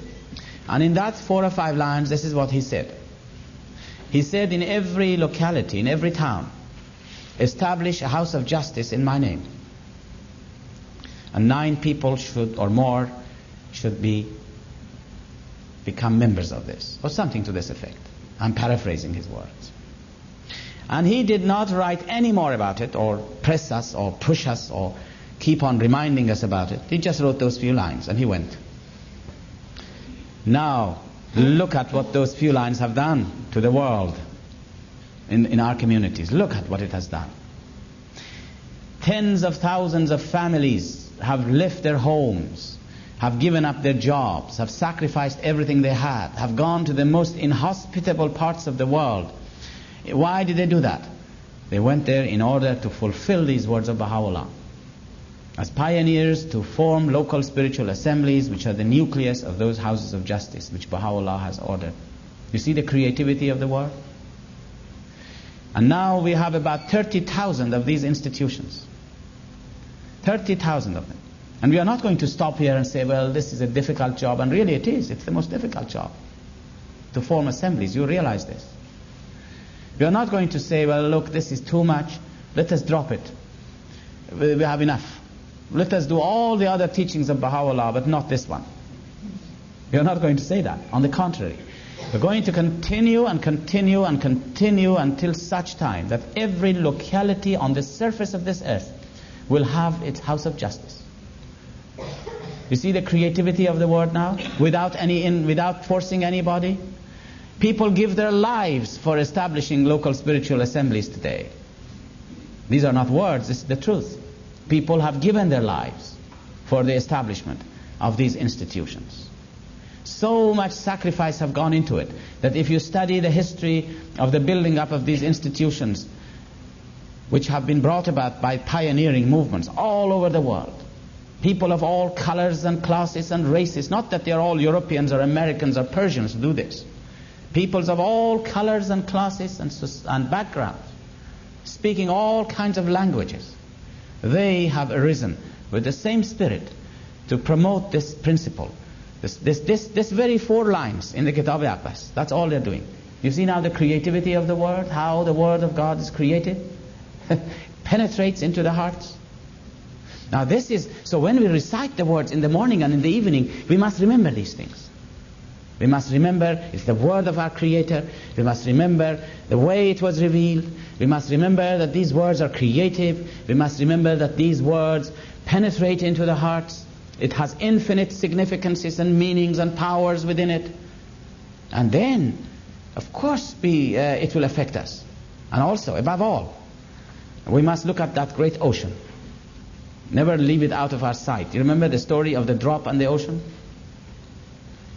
And in that 4 or 5 lines, this is what he said. He said, in every locality, in every town, establish a house of justice in my name. And 9 people should become members of this, or something to this effect. I'm paraphrasing his words. And he did not write any more about it, or press us, or push us, or keep on reminding us about it. He just wrote those few lines, and he went. Now, look at what those few lines have done to the world in our communities. Look at what it has done. Tens of thousands of families have left their homes, have given up their jobs, have sacrificed everything they had, have gone to the most inhospitable parts of the world. Why did they do that? They went there in order to fulfill these words of Baha'u'llah. As pioneers to form local spiritual assemblies, which are the nucleus of those houses of justice which Baha'u'llah has ordered. You see the creativity of the word? And now we have about 30,000 of these institutions. 30,000 of them. And we are not going to stop here and say, well, this is a difficult job. And really it is. It's the most difficult job to form assemblies. You realize this. We are not going to say, well, look, this is too much. Let us drop it. We have enough. Let us do all the other teachings of Baha'u'llah, but not this one. We are not going to say that. On the contrary. We're going to continue and continue and continue until such time that every locality on the surface of this earth will have its house of justice. You see the creativity of the word now? Without forcing anybody? People give their lives for establishing local spiritual assemblies today. These are not words, this is the truth. People have given their lives for the establishment of these institutions. So much sacrifice have gone into it that if you study the history of the building up of these institutions, which have been brought about by pioneering movements all over the world, people of all colors and classes and races, not that they are all Europeans or Americans or Persians who do this, peoples of all colors and classes and backgrounds, speaking all kinds of languages, they have arisen with the same spirit to promote this principle. This very 4 lines in the Kitab-i-Aqdas, that's all they're doing. You see now the creativity of the word, how the word of God is created, penetrates into the hearts. Now so when we recite the words in the morning and in the evening, we must remember these things. We must remember it's the word of our Creator. We must remember the way it was revealed. We must remember that these words are creative. We must remember that these words penetrate into the hearts. It has infinite significances and meanings and powers within it. And then, of course, it will affect us. And also, above all, we must look at that great ocean. Never leave it out of our sight. You remember the story of the drop on the ocean?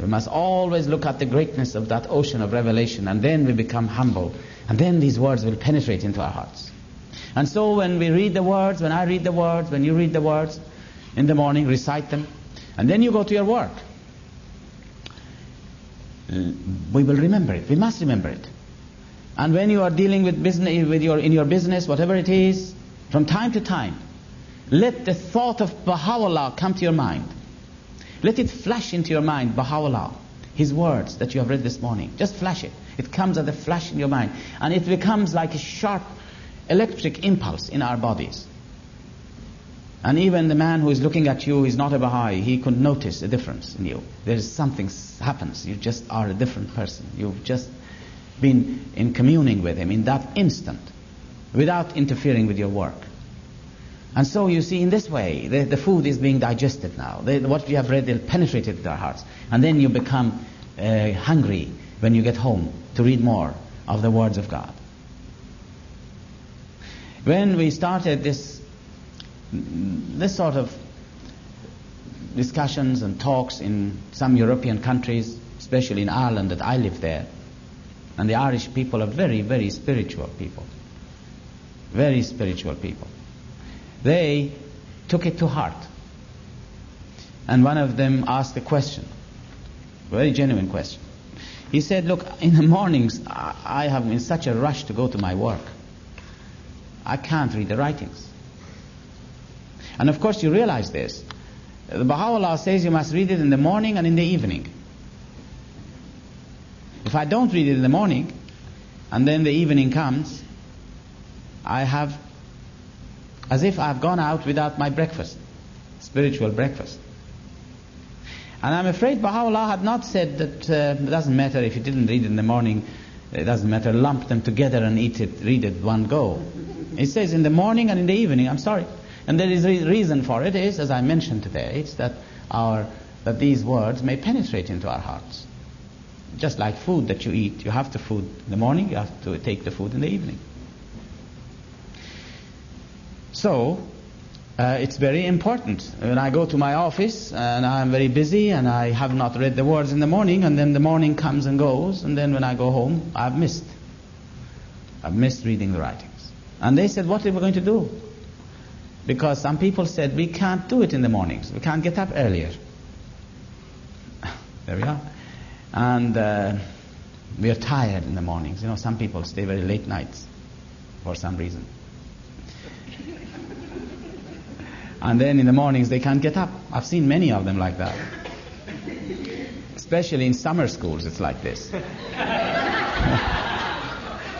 We must always look at the greatness of that ocean of revelation, and then we become humble, and then these words will penetrate into our hearts. And so when we read the words, when I read the words, when you read the words in the morning, recite them, and then you go to your work, we will remember it. We must remember it. And when you are dealing with business, in your business, whatever it is, from time to time, let the thought of Baha'u'llah come to your mind. Let it flash into your mind, Baha'u'llah, his words that you have read this morning. Just flash it. It comes as a flash in your mind. And it becomes like a sharp electric impulse in our bodies. And even the man who is looking at you is not a Baha'i. He could notice a difference in you. There is something happens. You just are a different person. You've just been in communing with him in that instant, without interfering with your work. And so you see, in this way, the food is being digested now. What we have read, they'll penetrate into our hearts. And then you become hungry when you get home to read more of the words of God. When we started this sort of discussions and talks in some European countries, especially in Ireland that I live there, and the Irish people are very, very spiritual people. Very spiritual people. They took it to heart. And one of them asked a question, a very genuine question. He said, look, in the mornings I have in such a rush to go to my work. I can't read the writings. And of course you realize this. The Baha'u'llah says you must read it in the morning and in the evening. If I don't read it in the morning, and then the evening comes, I have, as if I've gone out without my breakfast, spiritual breakfast. And I'm afraid Baha'u'llah had not said that it doesn't matter if you didn't read it in the morning, it doesn't matter, lump them together and read it one go. It says in the morning and in the evening. I'm sorry. And there is a reason for it, is, as I mentioned today, it's that these words may penetrate into our hearts. Just like food that you eat, you have the food in the morning, you have to take the food in the evening. So, it's very important. When I go to my office and I'm very busy and I have not read the words in the morning, and then the morning comes and goes, and then when I go home, I've missed reading the writings. And they said, what are we going to do? Because some people said, we can't do it in the mornings. We can't get up earlier. There we are. And we are tired in the mornings. You know, some people stay very late nights for some reason. And then in the mornings they can't get up. I've seen many of them like that. Especially in summer schools it's like this.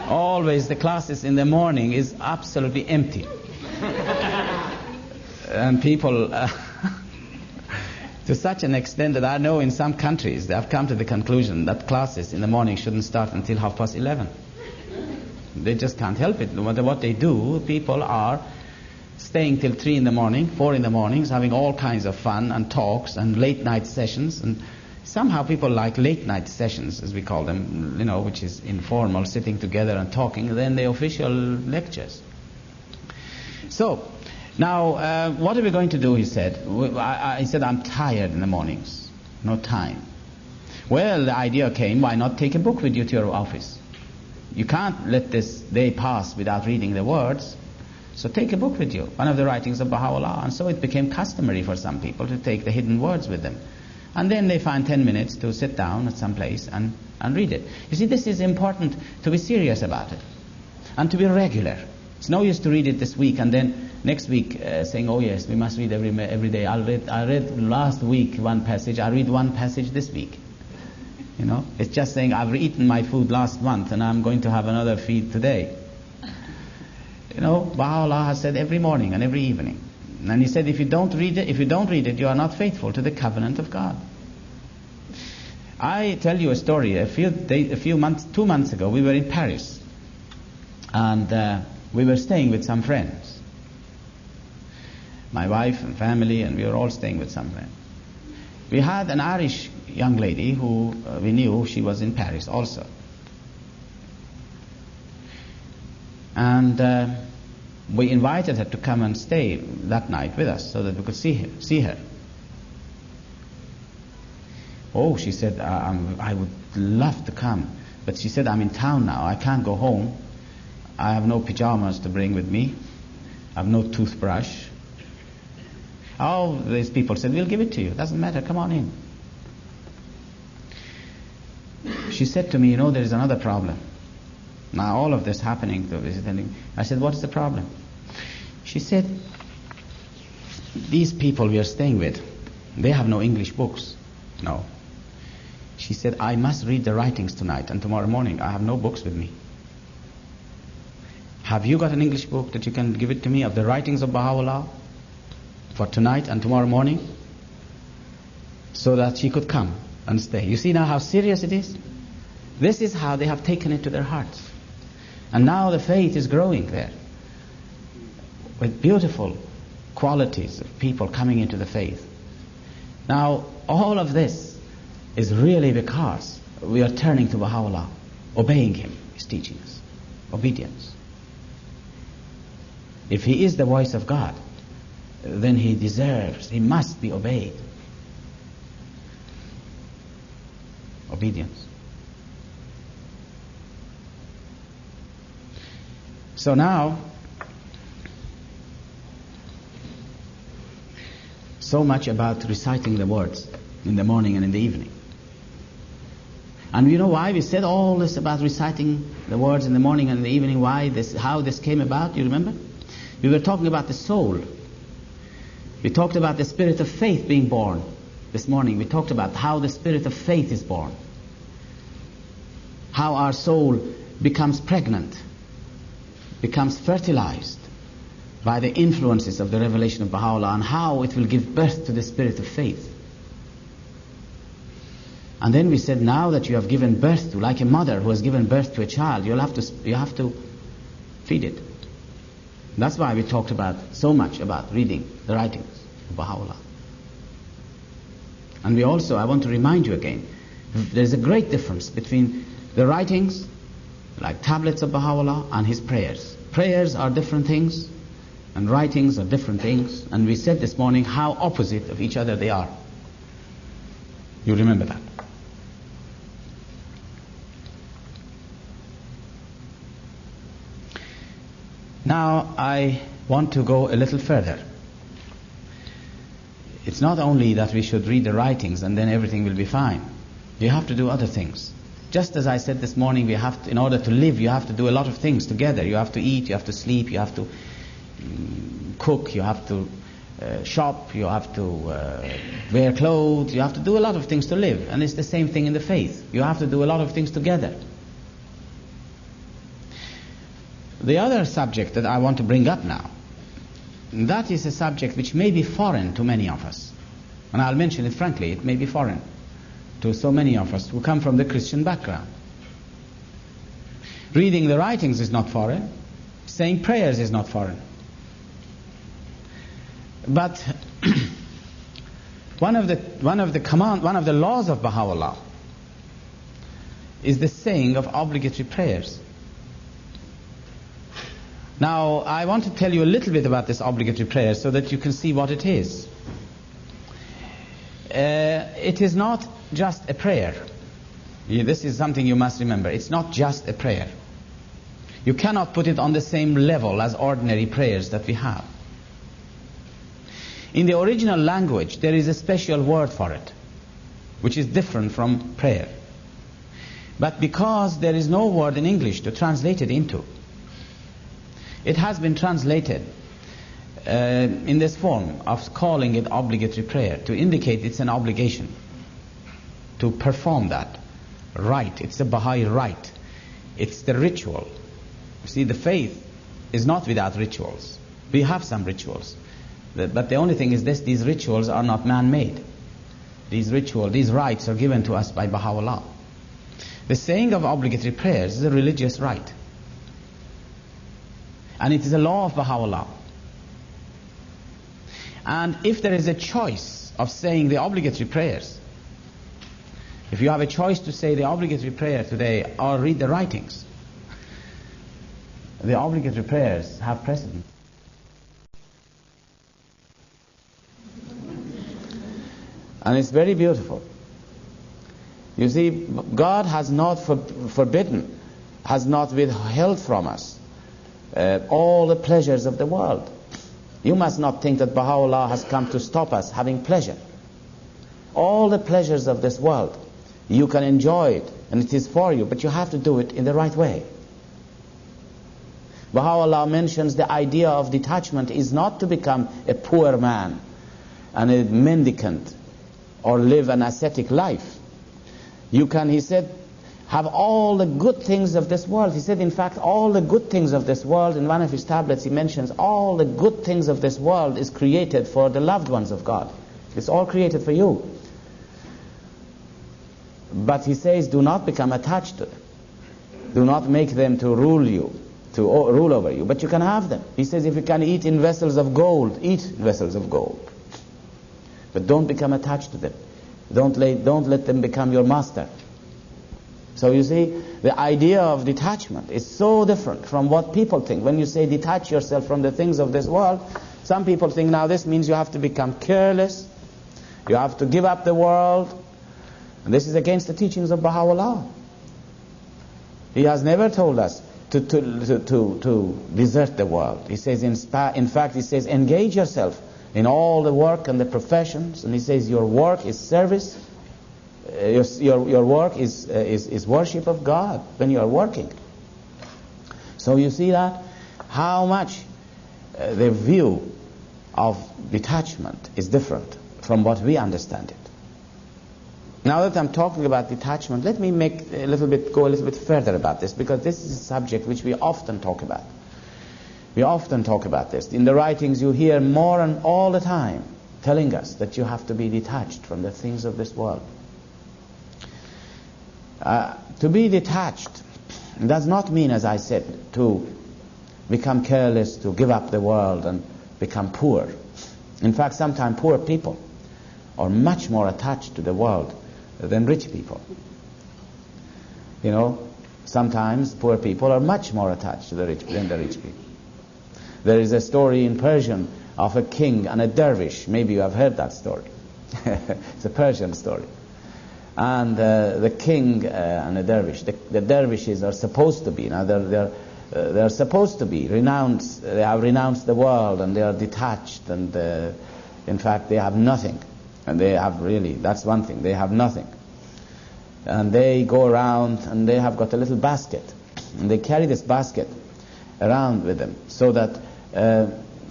Always the classes in the morning is absolutely empty. And people, to such an extent that I know in some countries they have come to the conclusion that classes in the morning shouldn't start until 11:30. They just can't help it. No matter what they do, people are staying till 3 in the morning, 4 in the mornings, having all kinds of fun and talks and late night sessions. And somehow people like late night sessions, as we call them, you know, which is informal, sitting together and talking, than the official lectures. So, now, what are we going to do, he said. I said, I'm tired in the mornings. No time. Well, the idea came, why not take a book with you to your office? You can't let this day pass without reading the words. So take a book with you, one of the writings of Baha'u'llah. And so it became customary for some people to take the hidden words with them. And then they find 10 minutes to sit down at some place and read it. You see, this is important, to be serious about it. And to be regular. It's no use to read it this week and then next week saying, oh yes, we must read every day. I read last week one passage, I read one passage this week. You know, it's just saying I've eaten my food last month and I'm going to have another feed today. You know, Baha'u'llah has said every morning and every evening. And he said, if you don't read it, you are not faithful to the covenant of God. I tell you a story. 2 months ago, we were in Paris, and we were staying with some friends. My wife and family, and we were all staying with some friends. We had an Irish young lady who we knew she was in Paris also. And we invited her to come and stay that night with us so that we could see her. Oh, she said, I would love to come. But she said, I'm in town now. I can't go home. I have no pajamas to bring with me. I have no toothbrush. Oh, these people said, we'll give it to you. Doesn't matter. Come on in. She said to me, there is another problem. Now all of this happening to visiting. I said, what is the problem? She said, these people we are staying with, they have no English books. No. She said, I must read the writings tonight and tomorrow morning. I have no books with me. Have you got an English book that you can give it to me of the writings of Baha'u'llah for tonight and tomorrow morning? So that she could come and stay. You see now how serious it is? This is how they have taken it to their hearts. And now the faith is growing there with beautiful qualities of people coming into the faith. Now all of this is really because we are turning to Baha'u'llah, obeying him, his teachings, obedience. If he is the voice of God, then he must be obeyed. Obedience. So now, so much about reciting the words in the morning and in the evening. And you know why we said all this about reciting the words in the morning and in the evening, how this came about, you remember? We were talking about the soul. We talked about the spirit of faith being born. This morning we talked about how the spirit of faith is born. How our soul becomes pregnant, becomes fertilized by the influences of the revelation of Baha'u'llah, and how it will give birth to the spirit of faith. And then we said, now that you have given birth to, like a mother who has given birth to a child, you have to feed it. That's why we talked so much about reading the writings of Baha'u'llah. And I want to remind you again, there's a great difference between the writings, like tablets of Baha'u'llah, and his prayers. Prayers are different things, and writings are different things. And we said this morning how opposite of each other they are. You remember that. Now I want to go a little further. It's not only that we should read the writings and then everything will be fine. You have to do other things. Just as I said this morning, in order to live, you have to do a lot of things together. You have to eat, you have to sleep, you have to cook, you have to shop, you have to wear clothes, you have to do a lot of things to live. And it's the same thing in the faith. You have to do a lot of things together. The other subject that I want to bring up now, that is a subject which may be foreign to many of us. And I'll mention it frankly, it may be foreign to so many of us who come from the Christian background. Reading the writings is not foreign. Saying prayers is not foreign. But one of the laws of Baha'u'llah is the saying of obligatory prayers. Now, I want to tell you a little bit about this obligatory prayer so that you can see what it is. It is not just a prayer. This is something you must remember. It's not just a prayer. You cannot put it on the same level as ordinary prayers that we have. In the original language, there is a special word for it, which is different from prayer. But because there is no word in English to translate it into, it has been translated in this form of calling it obligatory prayer, to indicate it's an obligation to perform that rite. It's the Bahá'í rite. It's the ritual. You see, the faith is not without rituals. We have some rituals. But the only thing is this: these rituals are not man-made. these rituals, these rites are given to us by Baha'u'llah. The saying of obligatory prayers is a religious rite. And it is a law of Baha'u'llah. And if there is a choice of saying the obligatory prayers, if you have a choice to say the obligatory prayer today or read the writings, the obligatory prayers have precedence. And it's very beautiful. You see, God has not forbidden, has not withheld from us all the pleasures of the world. You must not think that Baha'u'llah has come to stop us having pleasure. All the pleasures of this world, you can enjoy it, and it is for you, but you have to do it in the right way. Baha'u'llah mentions the idea of detachment is not to become a poor man and a mendicant or live an ascetic life. You can, he said, have all the good things of this world. He said, in fact, all the good things of this world, in one of his tablets he mentions, all the good things of this world is created for the loved ones of God. It's all created for you. But he says, do not become attached to them. Do not make them to rule you, to rule over you. But you can have them. He says, if you can eat in vessels of gold, eat in vessels of gold. But don't become attached to them. Don't let them become your master. So you see, the idea of detachment is so different from what people think. When you say detach yourself from the things of this world, some people think now this means you have to become careless, you have to give up the world. And this is against the teachings of Baha'u'llah. He has never told us to desert the world. He says, in fact, he says, engage yourself in all the work and the professions. And he says, your work is service. Your work is worship of God when you are working. So you see that how much the view of detachment is different from what we understand it. Now that I'm talking about detachment, let me go a little bit further about this, because this is a subject which we often talk about. We often talk about this. In the writings you hear more and all the time telling us that you have to be detached from the things of this world. To be detached does not mean, as I said, to become careless, to give up the world and become poor. In fact, sometimes poor people are much more attached to the world than rich people. You know, sometimes poor people are much more attached to than the rich people. There is a story in Persian of a king and a dervish. Maybe you have heard that story. It's a Persian story. And the king and the dervish. The dervishes are supposed to be. Now they're supposed to be renounced. They have renounced the world and they are detached. And in fact, they have nothing. And they have really, that's one thing. They have nothing. And they go around and they have got a little basket. And they carry this basket around with them, so that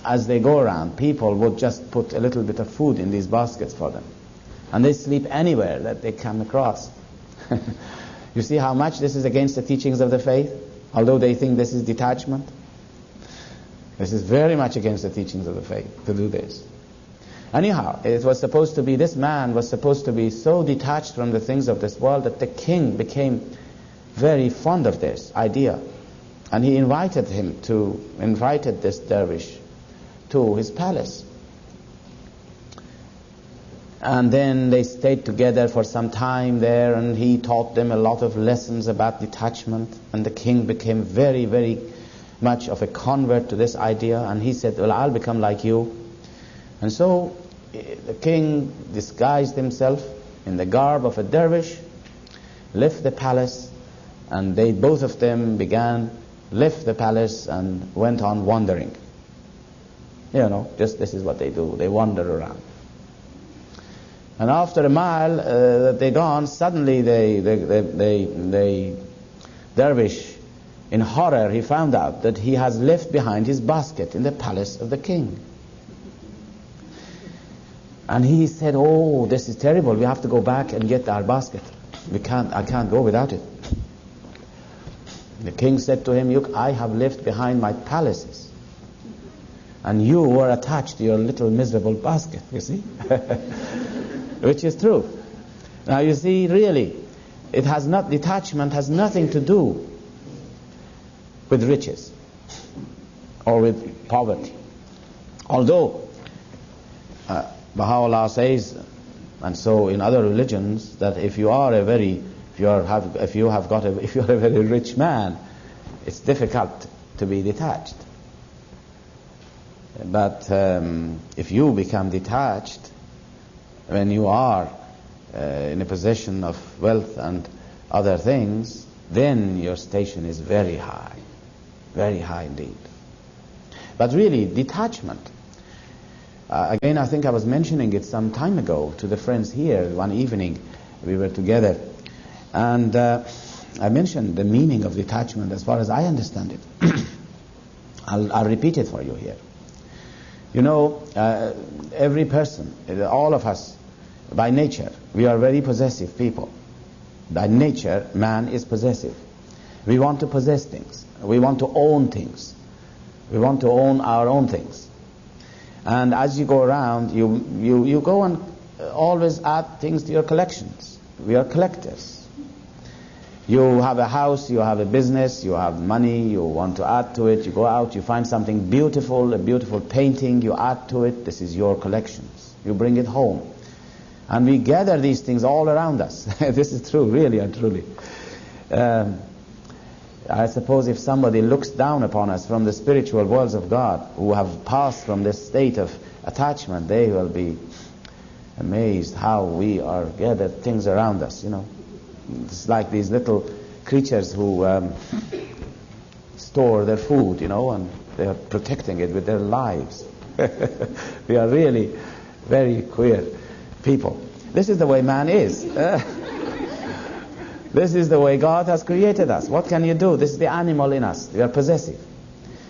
as they go around, people would just put a little bit of food in these baskets for them. And they sleep anywhere that they come across. You see how much this is against the teachings of the faith? Although they think this is detachment. This is very much against the teachings of the faith to do this. Anyhow, it was supposed to be, this man was supposed to be so detached from the things of this world that the king became very fond of this idea. And he invited this dervish to his palace. And then they stayed together for some time there, and he taught them a lot of lessons about detachment. And the king became very, very much of a convert to this idea. And he said, well, I'll become like you. And so the king disguised himself in the garb of a dervish, left the palace, and they both of them left the palace and went on wandering. You know, just this is what they do. They wander around. And after a mile that they'd gone, suddenly the dervish, in horror, he found out that he has left behind his basket in the palace of the king. And he said, oh, this is terrible. We have to go back and get our basket. I can't go without it. The king said to him, look, I have left behind my palaces. And you were attached to your little miserable basket, you see. Which is true. Now you see, really, detachment has nothing to do with riches or with poverty. Although Baha'u'llah says, and so in other religions, that if you are a very rich man, it's difficult to be detached. But if you become detached when you are in a position of wealth and other things, then your station is very high indeed. But really, detachment, again, I think I was mentioning it some time ago to the friends here. One evening we were together, and I mentioned the meaning of detachment as far as I understand it. I'll repeat it for you here. You know, every person, all of us, by nature, we are very possessive people. By nature, man is possessive. We want to possess things. We want to own things. We want to own our own things. And as you go around, you go and always add things to your collections. We are collectors. You have a house, you have a business, you have money, you want to add to it, you go out, you find something beautiful, a beautiful painting, you add to it. This is your collections. You bring it home. And we gather these things all around us. This is true, really and truly. I suppose if somebody looks down upon us from the spiritual worlds of God, who have passed from this state of attachment, they will be amazed how we are gathered things around us, you know. It's like these little creatures who store their food, you know, and they are protecting it with their lives. We are really very queer people. This is the way man is. This is the way God has created us. What can you do? This is the animal in us. We are possessive.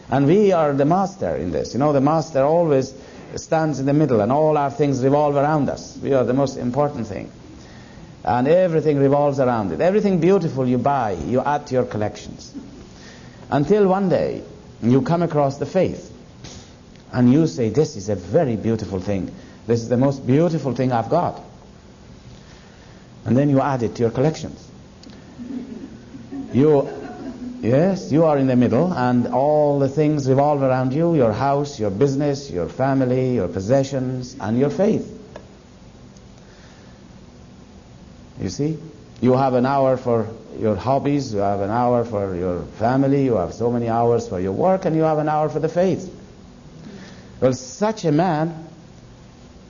And we are the master in this. You know, the master always stands in the middle and all our things revolve around us. We are the most important thing. And everything revolves around it. Everything beautiful you buy, you add to your collections. Until one day, you come across the faith. And you say, this is a very beautiful thing. This is the most beautiful thing I've got. And then you add it to your collections. Yes, you are in the middle, and all the things revolve around you, your house, your business, your family, your possessions, and your faith. You see? You have an hour for your hobbies, you have an hour for your family, you have so many hours for your work, and you have an hour for the faith. Well, such a man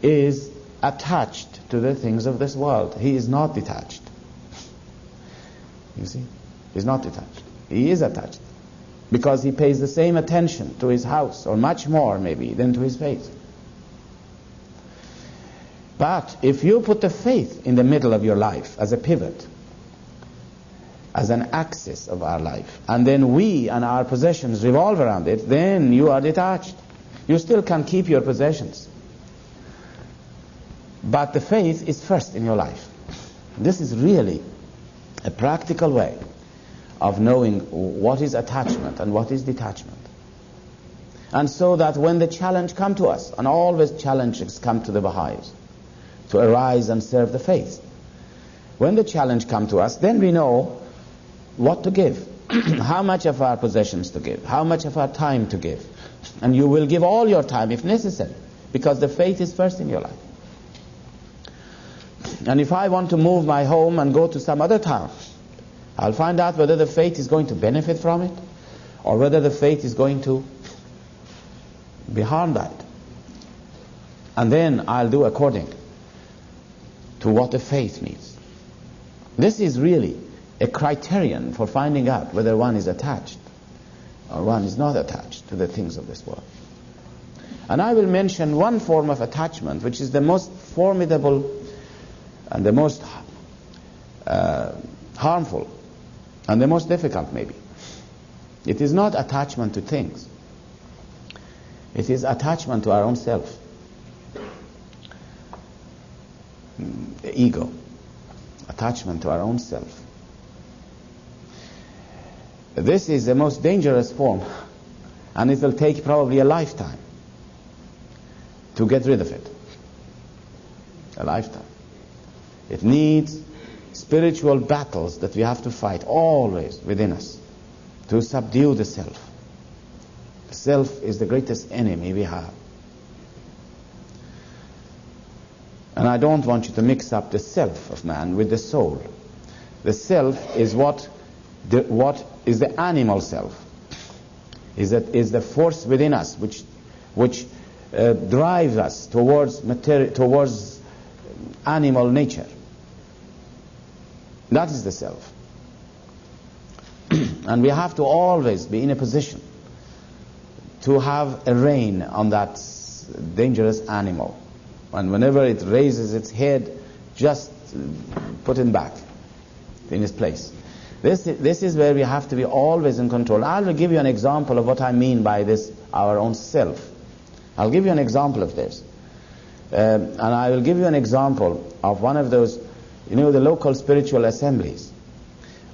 is attached to the things of this world. He is not detached. You see? He's not detached. He is attached. Because he pays the same attention to his house, or much more maybe, than to his faith. But if you put the faith in the middle of your life as a pivot, as an axis of our life, and then we and our possessions revolve around it, then you are detached. You still can keep your possessions. But the faith is first in your life. This is really a practical way of knowing what is attachment and what is detachment. And so that when the challenge comes to us, and always challenges come to the Baha'is, to arise and serve the faith. When the challenge comes to us, then we know what to give, how much of our possessions to give, how much of our time to give. And you will give all your time if necessary, because the faith is first in your life. And if I want to move my home and go to some other town, I'll find out whether the faith is going to benefit from it, or whether the faith is going to be harmed by it. And then I'll do according to what the faith needs. This is really a criterion for finding out whether one is attached or one is not attached to the things of this world. And I will mention one form of attachment which is the most formidable and the most harmful and the most difficult maybe. It is not attachment to things. It is attachment to our own self. The ego. Attachment to our own self. This is the most dangerous form, and it will take probably a lifetime to get rid of it. A lifetime. It needs spiritual battles that we have to fight always within us to subdue the self. The self is the greatest enemy we have. And I don't want you to mix up the self of man with the soul. The self is what is the animal self. Is the force within us which drives us towards animal nature. That is the self. And we have to always be in a position to have a rein on that dangerous animal. And whenever it raises its head, just put it back in its place. This is where we have to be always in control. I will give you an example of what I mean by this, our own self. I'll give you an example of this. And I will give you an example of one of those, the local spiritual assemblies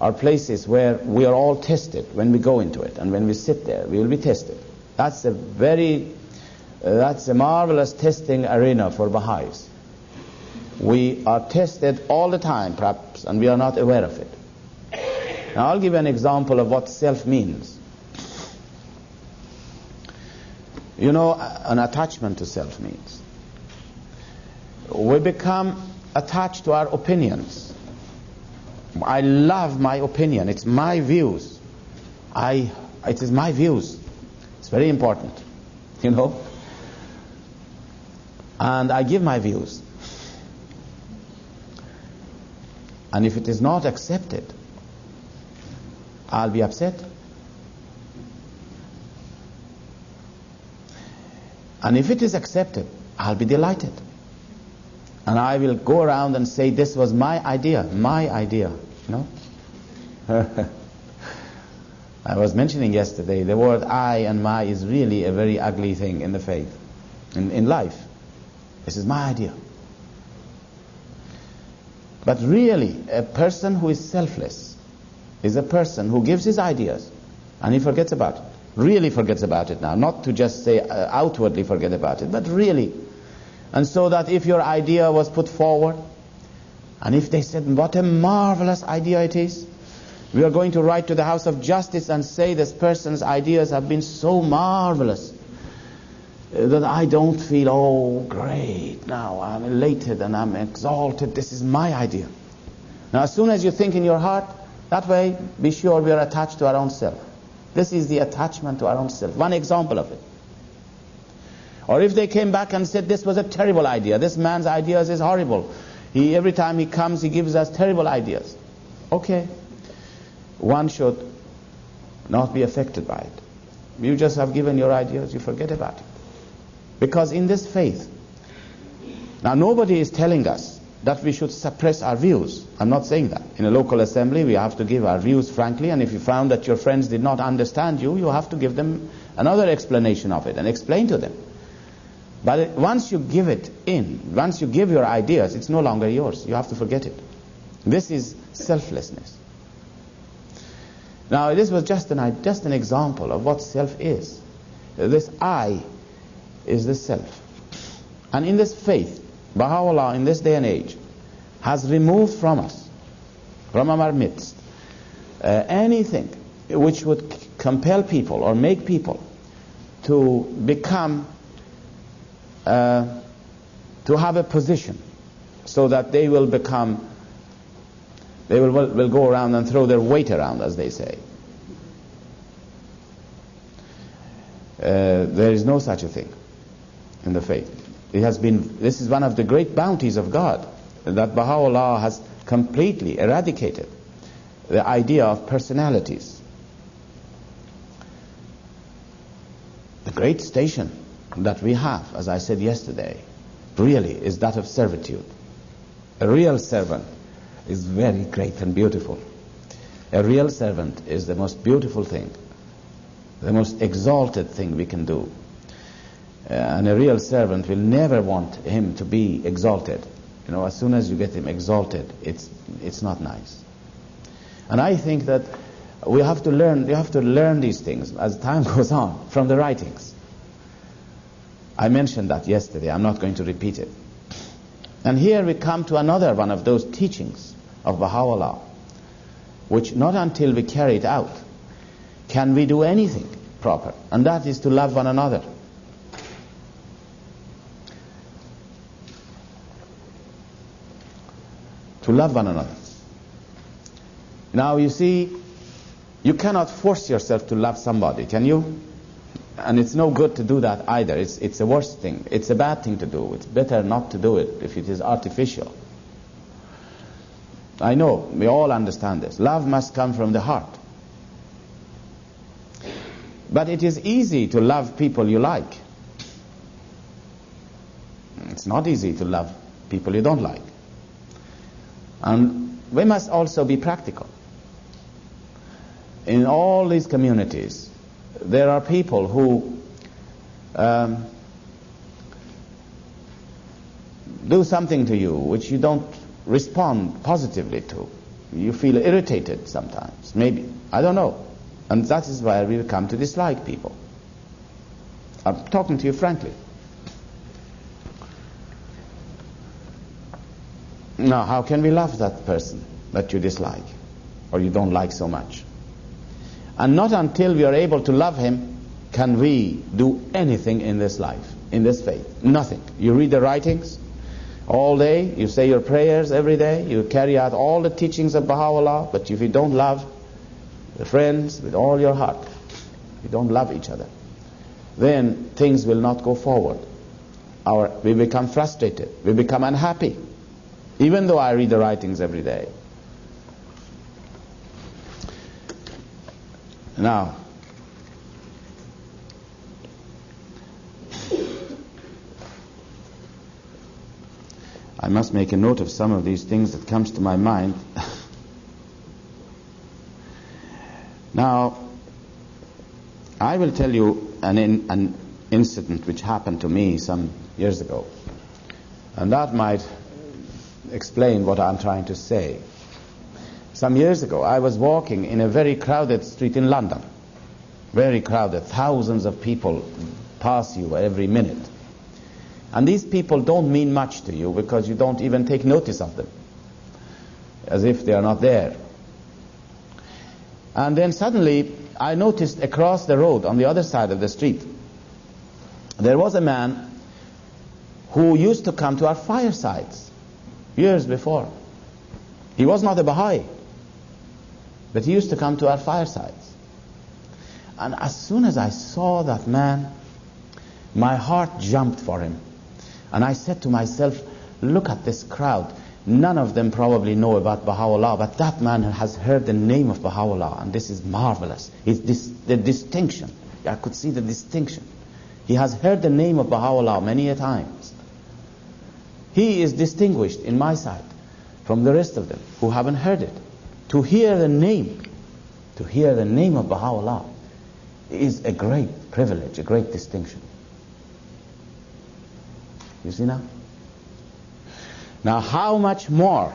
are places where we are all tested when we go into it. And when we sit there, we will be tested. That's a marvelous testing arena for Baha'is. We are tested all the time, perhaps, and we are not aware of it. Now, I'll give you an example of what self means. An attachment to self means we become attached to our opinions. I love my opinion. It's my views. It is my views. It's very important, And I give my views. And if it is not accepted, I'll be upset. And if it is accepted, I'll be delighted. And I will go around and say, this was my idea. I was mentioning yesterday, the word I and my is really a very ugly thing in the faith, in life. This is my idea. But really, a person who is selfless is a person who gives his ideas and he forgets about it. Really forgets about it now. Not to just say outwardly forget about it, but really. And so that if your idea was put forward, and if they said, what a marvelous idea it is, we are going to write to the House of Justice and say this person's ideas have been so marvelous that I don't feel, oh great, now I'm elated and I'm exalted, this is my idea. Now as soon as you think in your heart, that way, be sure we are attached to our own self. This is the attachment to our own self. One example of it. Or if they came back and said this was a terrible idea, this man's ideas is horrible. Every time he comes, he gives us terrible ideas. Okay. One should not be affected by it. You just have given your ideas, you forget about it. Because in this faith, now nobody is telling us that we should suppress our views. I'm not saying that. In a local assembly, we have to give our views frankly, and if you found that your friends did not understand you, you have to give them another explanation of it and explain to them. But once you give it in, once you give your ideas, it's no longer yours. You have to forget it. This is selflessness. Now, this was just an example of what self is. This I is the self. And in this faith, Baha'u'llah in this day and age has removed from us, from our midst, anything which would compel people or make people to become, to have a position so that they will become, they will go around and throw their weight around, as they say. There is no such a thing in the faith. This is one of the great bounties of God, that Baha'u'llah has completely eradicated the idea of personalities. The great station that we have, as I said yesterday, really is that of servitude. A real servant is very great and beautiful. A real servant is the most beautiful thing, the most exalted thing we can do. And a real servant will never want him to be exalted. As soon as you get him exalted, it's not nice. And I think that we have to learn these things as time goes on from the writings. I mentioned that yesterday. I'm not going to repeat it. And here we come to another one of those teachings of Baha'u'llah, which not until we carry it out can we do anything proper, and that is to love one another. To love one another. Now you see, you cannot force yourself to love somebody, can you? And it's no good to do that either. It's a worse thing. It's a bad thing to do. It's better not to do it if it is artificial. I know, we all understand this. Love must come from the heart. But it is easy to love people you like. It's not easy to love people you don't like. And we must also be practical. In all these communities, there are people who do something to you which you don't respond positively to. You feel irritated sometimes, maybe. I don't know. And that is why we come to dislike people. I'm talking to you frankly. Now, how can we love that person that you dislike or you don't like so much? And not until we are able to love him can we do anything in this life, in this faith. Nothing. You read the writings all day, you say your prayers every day, you carry out all the teachings of Baha'u'llah, but if you don't love the friends with all your heart, you don't love each other, then things will not go forward. We become frustrated, we become unhappy, even though I read the writings every day. Now, I must make a note of some of these things that comes to my mind. Now, I will tell you an incident which happened to me some years ago, and that might explain what I'm trying to say. Some years ago, I was walking in a very crowded street in London. Very crowded. Thousands of people pass you every minute. And these people don't mean much to you because you don't even take notice of them, as if they are not there. And then suddenly, I noticed across the road, on the other side of the street, there was a man who used to come to our firesides years before. He was not a Baha'i, but he used to come to our firesides. And as soon as I saw that man, my heart jumped for him. And I said to myself, look at this crowd. None of them probably know about Baha'u'llah, but that man has heard the name of Baha'u'llah, and this is marvelous. The distinction. I could see the distinction. He has heard the name of Baha'u'llah many a times. He is distinguished in my sight from the rest of them who haven't heard it. To hear the name of Baha'u'llah is a great privilege, a great distinction. You see now? Now how much more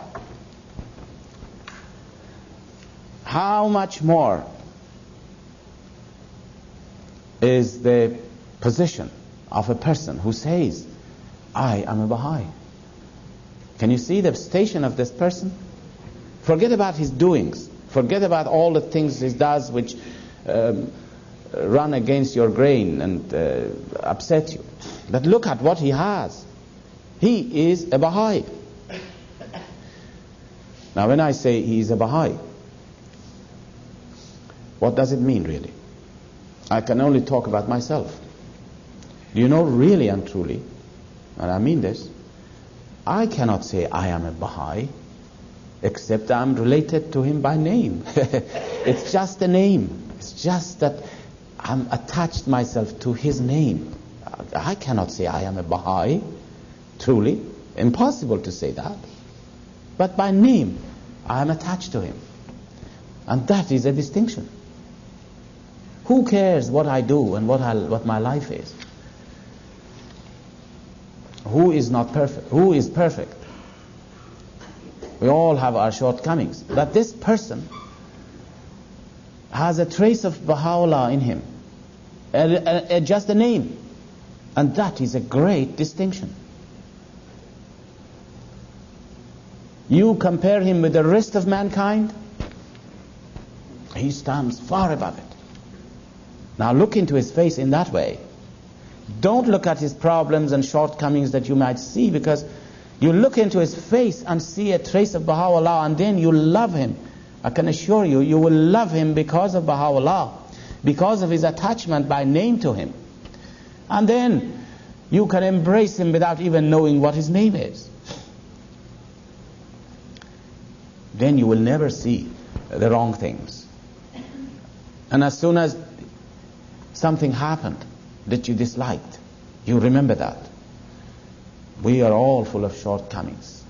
is the position of a person who says, I am a Baha'i? Can you see the station of this person? Forget about his doings. Forget about all the things he does which run against your grain and upset you. But look at what he has. He is a Baha'i. Now when I say he is a Baha'i, what does it mean really? I can only talk about myself. Do you know really and truly, and I mean this, I cannot say I am a Baha'i except I'm related to him by name. It's just a name. It's just that I'm attached myself to his name. I cannot say I am a Baha'i, truly. Impossible to say that. But by name, I am attached to him. And that is a distinction. Who cares what I do and what my life is? Who is not perfect? Who is perfect? We all have our shortcomings. But this person has a trace of Baha'u'llah in him. Just a name. And that is a great distinction. You compare him with the rest of mankind, he stands far above it. Now look into his face in that way. Don't look at his problems and shortcomings that you might see, because you look into his face and see a trace of Baha'u'llah, and then you love him. I can assure you, you will love him because of Baha'u'llah, because of his attachment by name to him. And then you can embrace him without even knowing what his name is. Then you will never see the wrong things. And as soon as something happened that you disliked, you remember that. We are all full of shortcomings.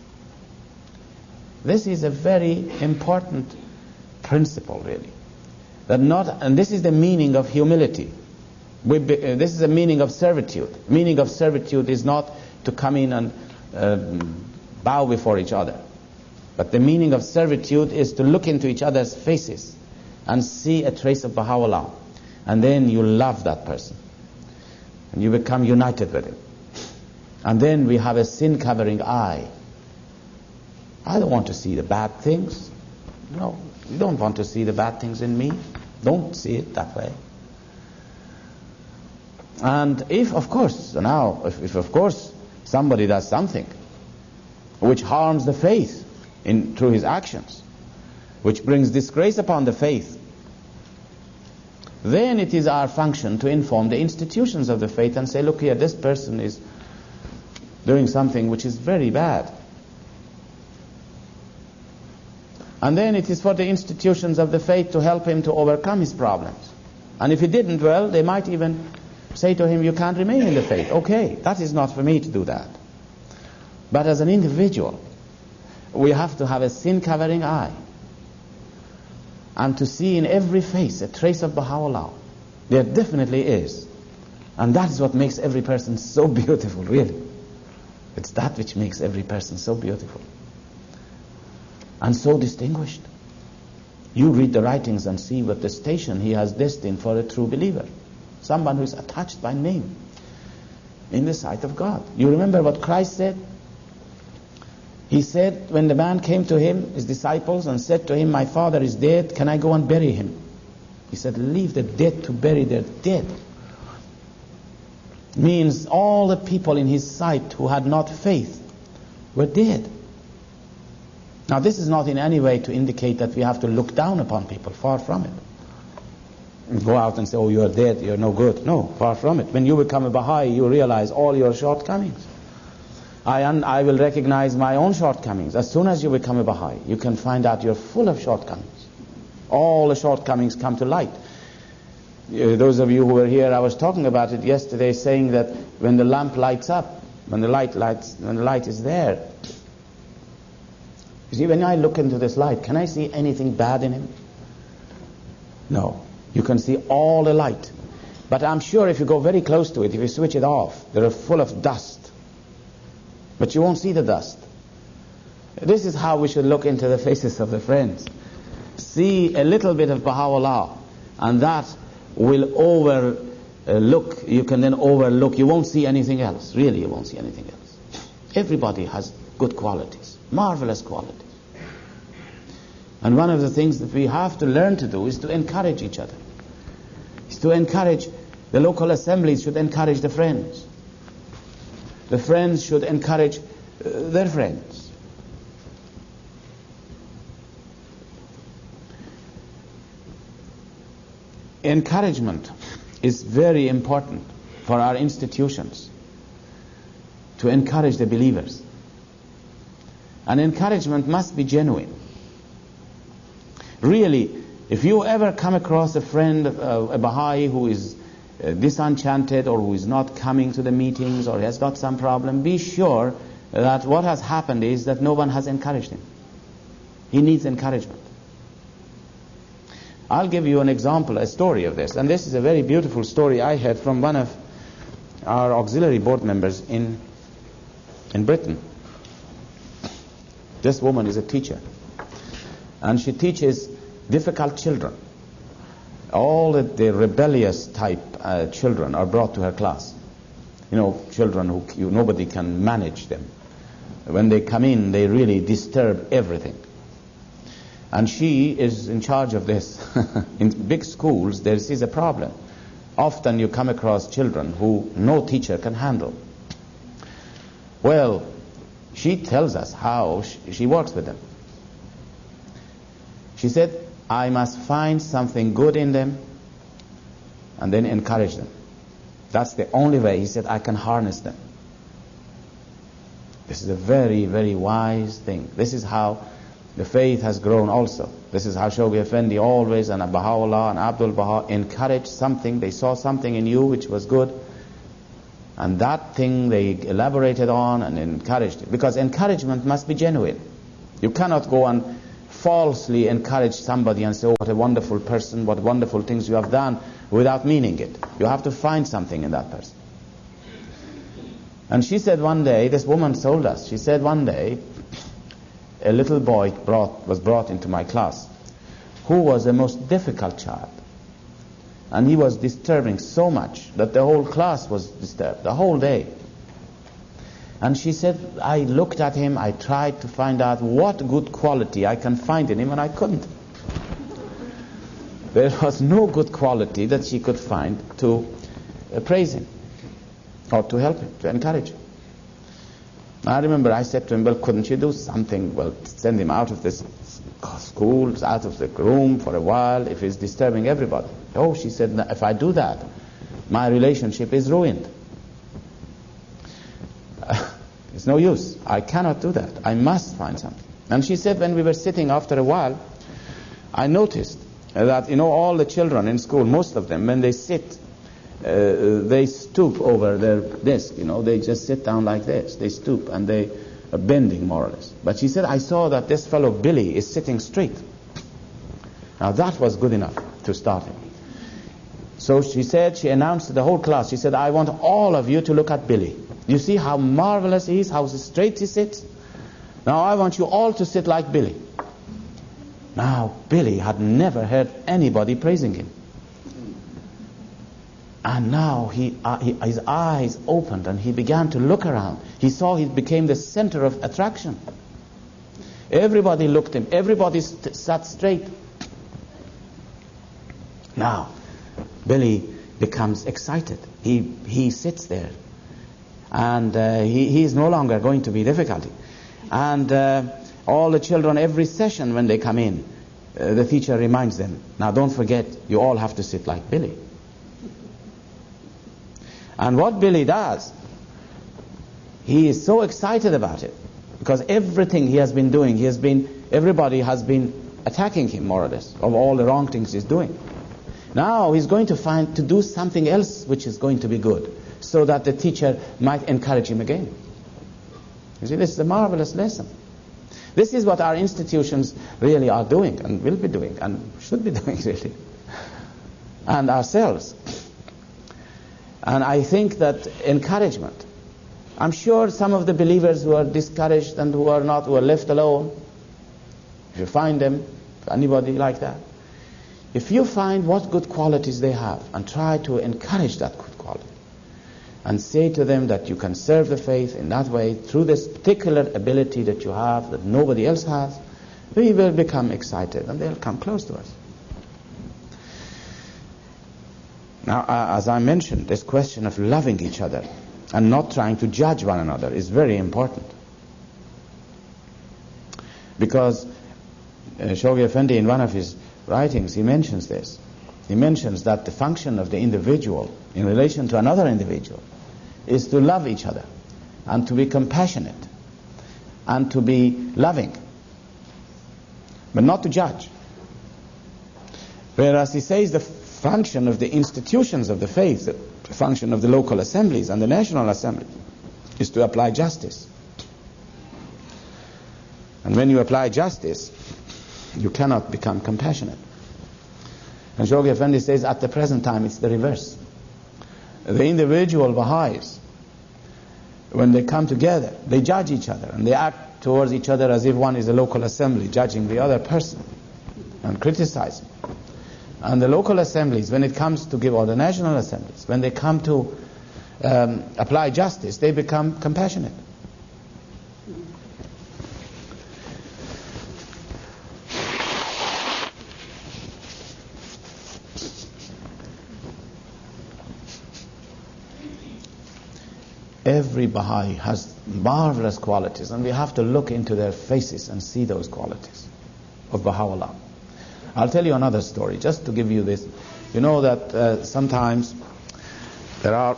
This is a very important principle, really. And this is the meaning of humility. This is the meaning of servitude. Meaning of servitude is not to come in and bow before each other. But the meaning of servitude is to look into each other's faces and see a trace of Baha'u'llah. And then you love that person. And you become united with him. And then we have a sin-covering eye. I don't want to see the bad things. No, you don't want to see the bad things in me. Don't see it that way. And if of course somebody does something which harms the faith through his actions, which brings disgrace upon the faith, then it is our function to inform the institutions of the faith and say, look here, this person is doing something which is very bad. And then it is for the institutions of the faith to help him to overcome his problems. And if he didn't, well, they might even say to him, you can't remain in the faith. Okay, that is not for me to do that. But as an individual, we have to have a sin-covering eye, and to see in every face a trace of Baha'u'llah. There definitely is. And that is what makes every person so beautiful, really. It's that which makes every person so beautiful and so distinguished. You read the writings and see what the station he has destined for a true believer. Someone who is attached by name in the sight of God. You remember what Christ said? He said, when the man came to him, his disciples, and said to him, my father is dead, can I go and bury him? He said, leave the dead to bury their dead. Means all the people in his sight who had not faith were dead. Now this is not in any way to indicate that we have to look down upon people, far from it. And go out and say, oh, you're dead, you're no good. No, far from it. When you become a Baha'i, you realize all your shortcomings. I will recognize my own shortcomings. As soon as you become a Baha'i, you can find out you're full of shortcomings. All the shortcomings come to light. Those of you who were here, I was talking about it yesterday, saying that when the lamp lights up, when the light is there, you see, when I look into this light, can I see anything bad in him? No. You can see all the light. But I'm sure if you go very close to it, if you switch it off, they're full of dust. But you won't see the dust. This is how we should look into the faces of the friends. See a little bit of Baha'u'llah, and that will overlook. You can then overlook. You won't see anything else. Really, you won't see anything else. Everybody has good qualities, marvelous qualities. And one of the things that we have to learn to do is to encourage each other. Is to encourage, the local assemblies should encourage the friends. The friends should encourage their friends. Encouragement is very important for our institutions, to encourage the believers. And encouragement must be genuine. Really, if you ever come across a friend, a Baha'i who is disenchanted or who is not coming to the meetings or has got some problem, be sure that what has happened is that no one has encouraged him. He needs encouragement. I'll give you an example, a story of this. And this is a very beautiful story I heard from one of our auxiliary board members in Britain. This woman is a teacher. And she teaches difficult children. All the rebellious type children are brought to her class. You know, children who nobody can manage them. when they come in, they really disturb everything. And she is in charge of this. In big schools, there is a problem. Often you come across children who no teacher can handle. Well, she tells us how she works with them. She said, I must find something good in them and then encourage them. That's the only way, he said, I can harness them. This is a very, very wise thing. This is how the faith has grown also. This is how Shoghi Effendi always, and Baha'u'llah and Abdul Baha encouraged something. They saw something in you which was good, and that thing they elaborated on and encouraged it. Because encouragement must be genuine. You cannot go and falsely encourage somebody and say, oh, what a wonderful person, what wonderful things you have done, without meaning it. You have to find something in that person. And she said one day, this woman told us, she said one day, a little boy was brought into my class who was the most difficult child. And he was disturbing so much that the whole class was disturbed, the whole day. And she said, I looked at him, I tried to find out what good quality I can find in him, and I couldn't. There was no good quality that she could find to praise him, or to help him, to encourage him. I remember I said to him, well, couldn't you do something? Well, send him out of this school, out of the room for a while, if he's disturbing everybody. Oh, she said, if I do that, my relationship is ruined. It's no use. I cannot do that. I must find something. And she said, when we were sitting after a while, I noticed that, all the children in school, most of them, when they sit, they stoop over their desk, they just sit down like this. They stoop and they are bending more or less. But she said, I saw that this fellow Billy is sitting straight. Now that was good enough to start him. So she said, she announced to the whole class, she said, I want all of you to look at Billy. You see how marvelous he is, how straight he sits? Now I want you all to sit like Billy. Now Billy had never heard anybody praising him. And now his eyes opened and he began to look around. He saw he became the center of attraction. Everybody looked at him. Everybody sat straight. Now, Billy becomes excited. He sits there. And he is no longer going to be difficulty. And all the children, every session when they come in, the teacher reminds them, now don't forget, you all have to sit like Billy. And what Billy does, he is so excited about it, because everything he has been doing, everybody has been attacking him more or less of all the wrong things he's doing. Now he's going to do something else which is going to be good, so that the teacher might encourage him again. You see, this is a marvelous lesson. This is what our institutions really are doing, and will be doing, and should be doing really, and ourselves. And I think that encouragement, I'm sure some of the believers who are discouraged and who are left alone, if you find them, anybody like that, if you find what good qualities they have and try to encourage that good quality and say to them that you can serve the faith in that way through this particular ability that you have that nobody else has, we will become excited and they'll come close to us. Now, as I mentioned, this question of loving each other and not trying to judge one another is very important. Because Shoghi Effendi, in one of his writings, he mentions this. He mentions that the function of the individual in relation to another individual is to love each other and to be compassionate and to be loving, but not to judge. Whereas he says the function of the institutions of the faith, the function of the local assemblies and the national assembly, is to apply justice. And when you apply justice, you cannot become compassionate. And Shoghi Effendi says at the present time it's the reverse. The individual Baha'is, when they come together, they judge each other and they act towards each other as if one is a local assembly judging the other person and criticizing. And the local assemblies, when it comes to give, or the national assemblies, when they come to apply justice, they become compassionate. Every Baha'i has marvelous qualities, and we have to look into their faces and see those qualities of Baha'u'llah. I'll tell you another story, just to give you this. You know that sometimes there are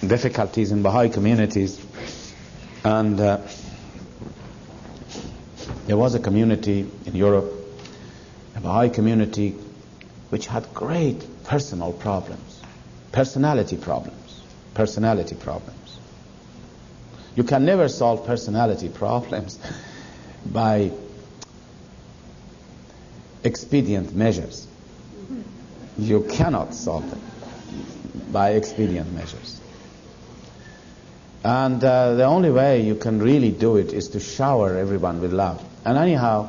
difficulties in Baha'i communities, and there was a community in Europe, a Baha'i community, which had great personal problems, personality problems. You can never solve personality problems by expedient measures. You cannot solve them by expedient measures. And the only way you can really do it is to shower everyone with love. And anyhow,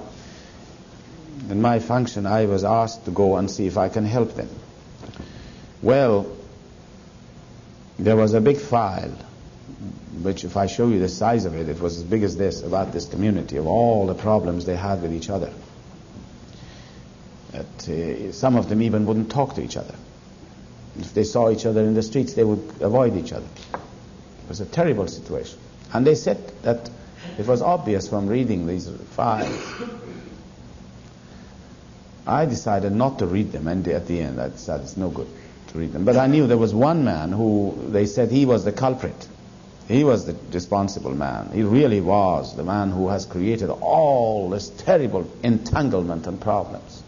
in my function, I was asked to go and see if I can help them. Well, there was a big file, which if I show you the size of it, it was as big as this, about this community, of all the problems they had with each other. Some of them even wouldn't talk to each other. If they saw each other in the streets, they would avoid each other. It was a terrible situation. And they said that it was obvious from reading these files. I decided not to read them, and at the end I decided it's no good to read them. But I knew there was one man who they said he was the culprit. He was the responsible man. He really was the man who has created all this terrible entanglement and problems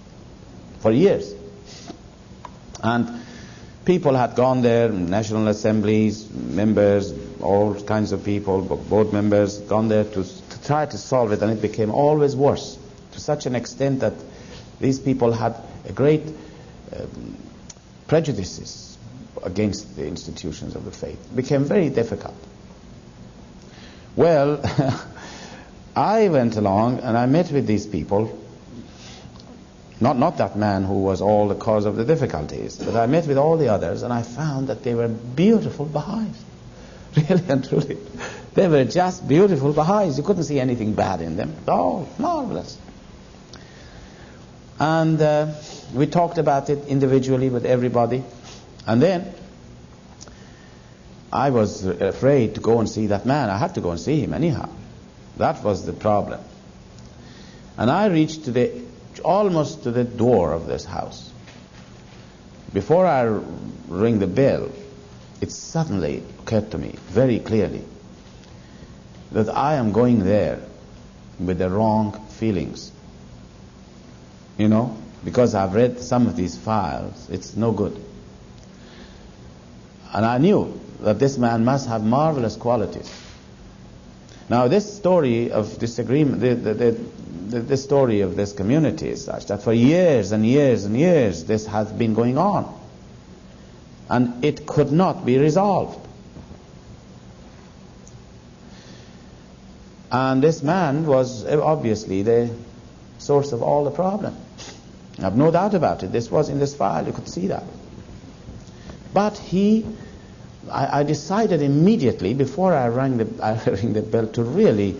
for years. And people had gone there, national assemblies, members, all kinds of people, board members, gone there to try to solve it, and it became always worse, to such an extent that these people had a great prejudices against the institutions of the faith. It became very difficult. Well, I went along and I met with these people, not that man who was all the cause of the difficulties, but I met with all the others, and I found that they were beautiful Baha'is. Really and truly. They were just beautiful Baha'is. You couldn't see anything bad in them. Oh, marvelous. And we talked about it individually with everybody. And then I was afraid to go and see that man. I had to go and see him anyhow. That was the problem. And I reached almost to the door of this house. Before I ring the bell, it suddenly occurred to me very clearly that I am going there with the wrong feelings. You know, because I've read some of these files, it's no good. And I knew that this man must have marvelous qualities. Now, this story of disagreement, the story of this community is such that for years and years and years this has been going on. And it could not be resolved. And this man was obviously the source of all the problem. I have no doubt about it. This was in this file. You could see that. But I decided immediately, before I rang the bell, to really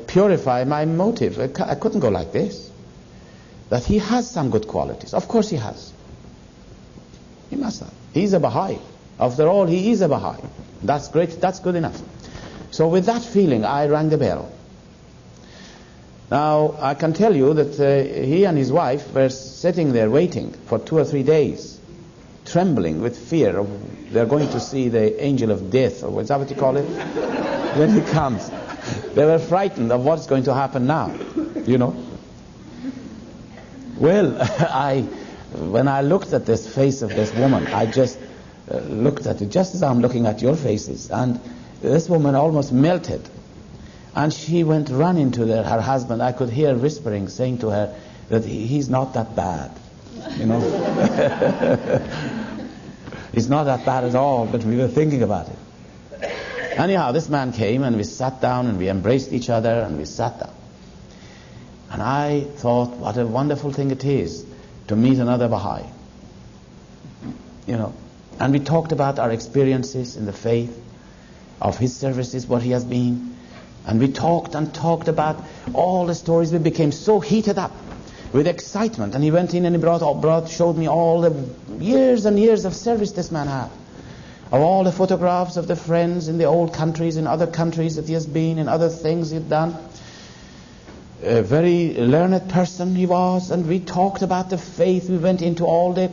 purify my motive. I couldn't go like this. That he has some good qualities. Of course he has. He must have. He's a Baha'i. After all, he is a Baha'i. That's great. That's good enough. So with that feeling, I rang the bell. Now, I can tell you that he and his wife were sitting there waiting for 2 or 3 days, trembling with fear of they're going to see the angel of death, or is that what you call it? When he comes. They were frightened of what's going to happen now, you know. Well, when I looked at this face of this woman, I just looked at it just as I'm looking at your faces, and this woman almost melted. And she went running to her husband. I could hear whispering, saying to her that he's not that bad, you know. He's not that bad at all, but we were thinking about it. Anyhow, this man came and we sat down and we embraced each other and we sat down. And I thought, what a wonderful thing it is to meet another Baha'i, you know. And we talked about our experiences in the faith, of his services, what he has been. And we talked and talked about all the stories. We became so heated up with excitement. And he went in and he showed me all the years and years of service this man had. of all the photographs of the friends in the old countries, in other countries that he has been, in other things he'd done. A very learned person he was, and we talked about the faith. We went into all some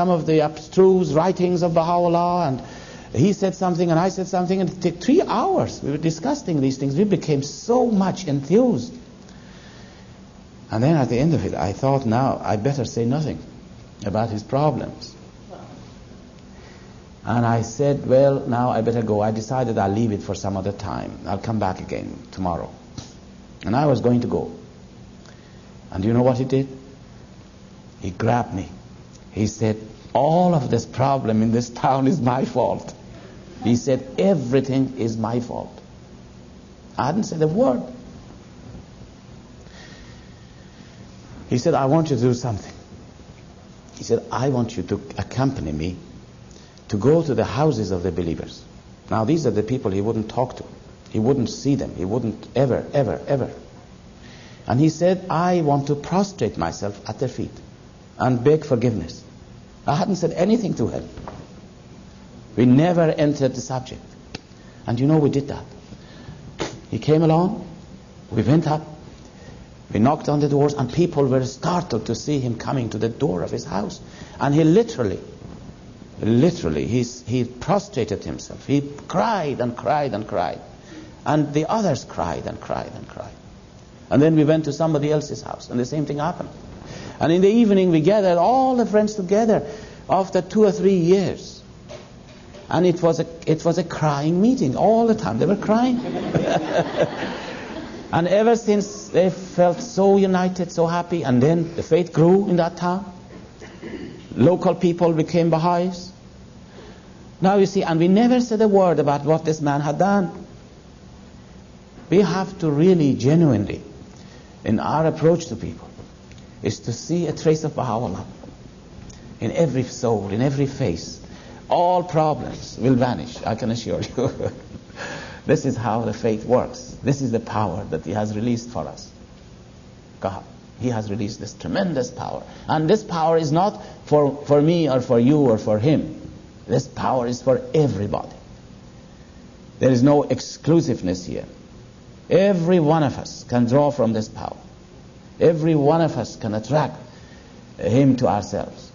of the abstruse writings of Baha'u'llah, and he said something and I said something, and it took 3 hours. We were discussing these things. We became so much enthused. And then at the end of it, I thought, now I better say nothing about his problems. And I said, well, now I better go. I decided I'll leave it for some other time. I'll come back again tomorrow. And I was going to go. And you know what he did? He grabbed me. He said, all of this problem in this town is my fault. He said, everything is my fault. I hadn't said a word. He said, I want you to do something. He said, I want you to accompany me to go to the houses of the believers. Now, these are the people he wouldn't talk to. He wouldn't see them. He wouldn't ever. And he said, I want to prostrate myself at their feet and beg forgiveness. I hadn't said anything to him. We never entered the subject. And you know, we did that. He came along, we went up, we knocked on the doors, and people were startled to see him coming to the door of his house. And he literally, he prostrated himself. He cried and cried and cried. And the others cried and cried and cried. And then we went to somebody else's house, and the same thing happened. And in the evening we gathered all the friends together after 2 or 3 years. And it was a crying meeting all the time. They were crying. And ever since, they felt so united, so happy. And then the faith grew in that town. Local people became Baha'is. Now you see, and we never said a word about what this man had done. We have to really, genuinely, in our approach to people, is to see a trace of Baha'u'llah in every soul, in every face. All problems will vanish, I can assure you. This is how the faith works. This is the power that he has released for us. God, he has released this tremendous power. And this power is not for me or for you or for him. This power is for everybody. There is no exclusiveness here. Every one of us can draw from this power. Every one of us can attract him to ourselves.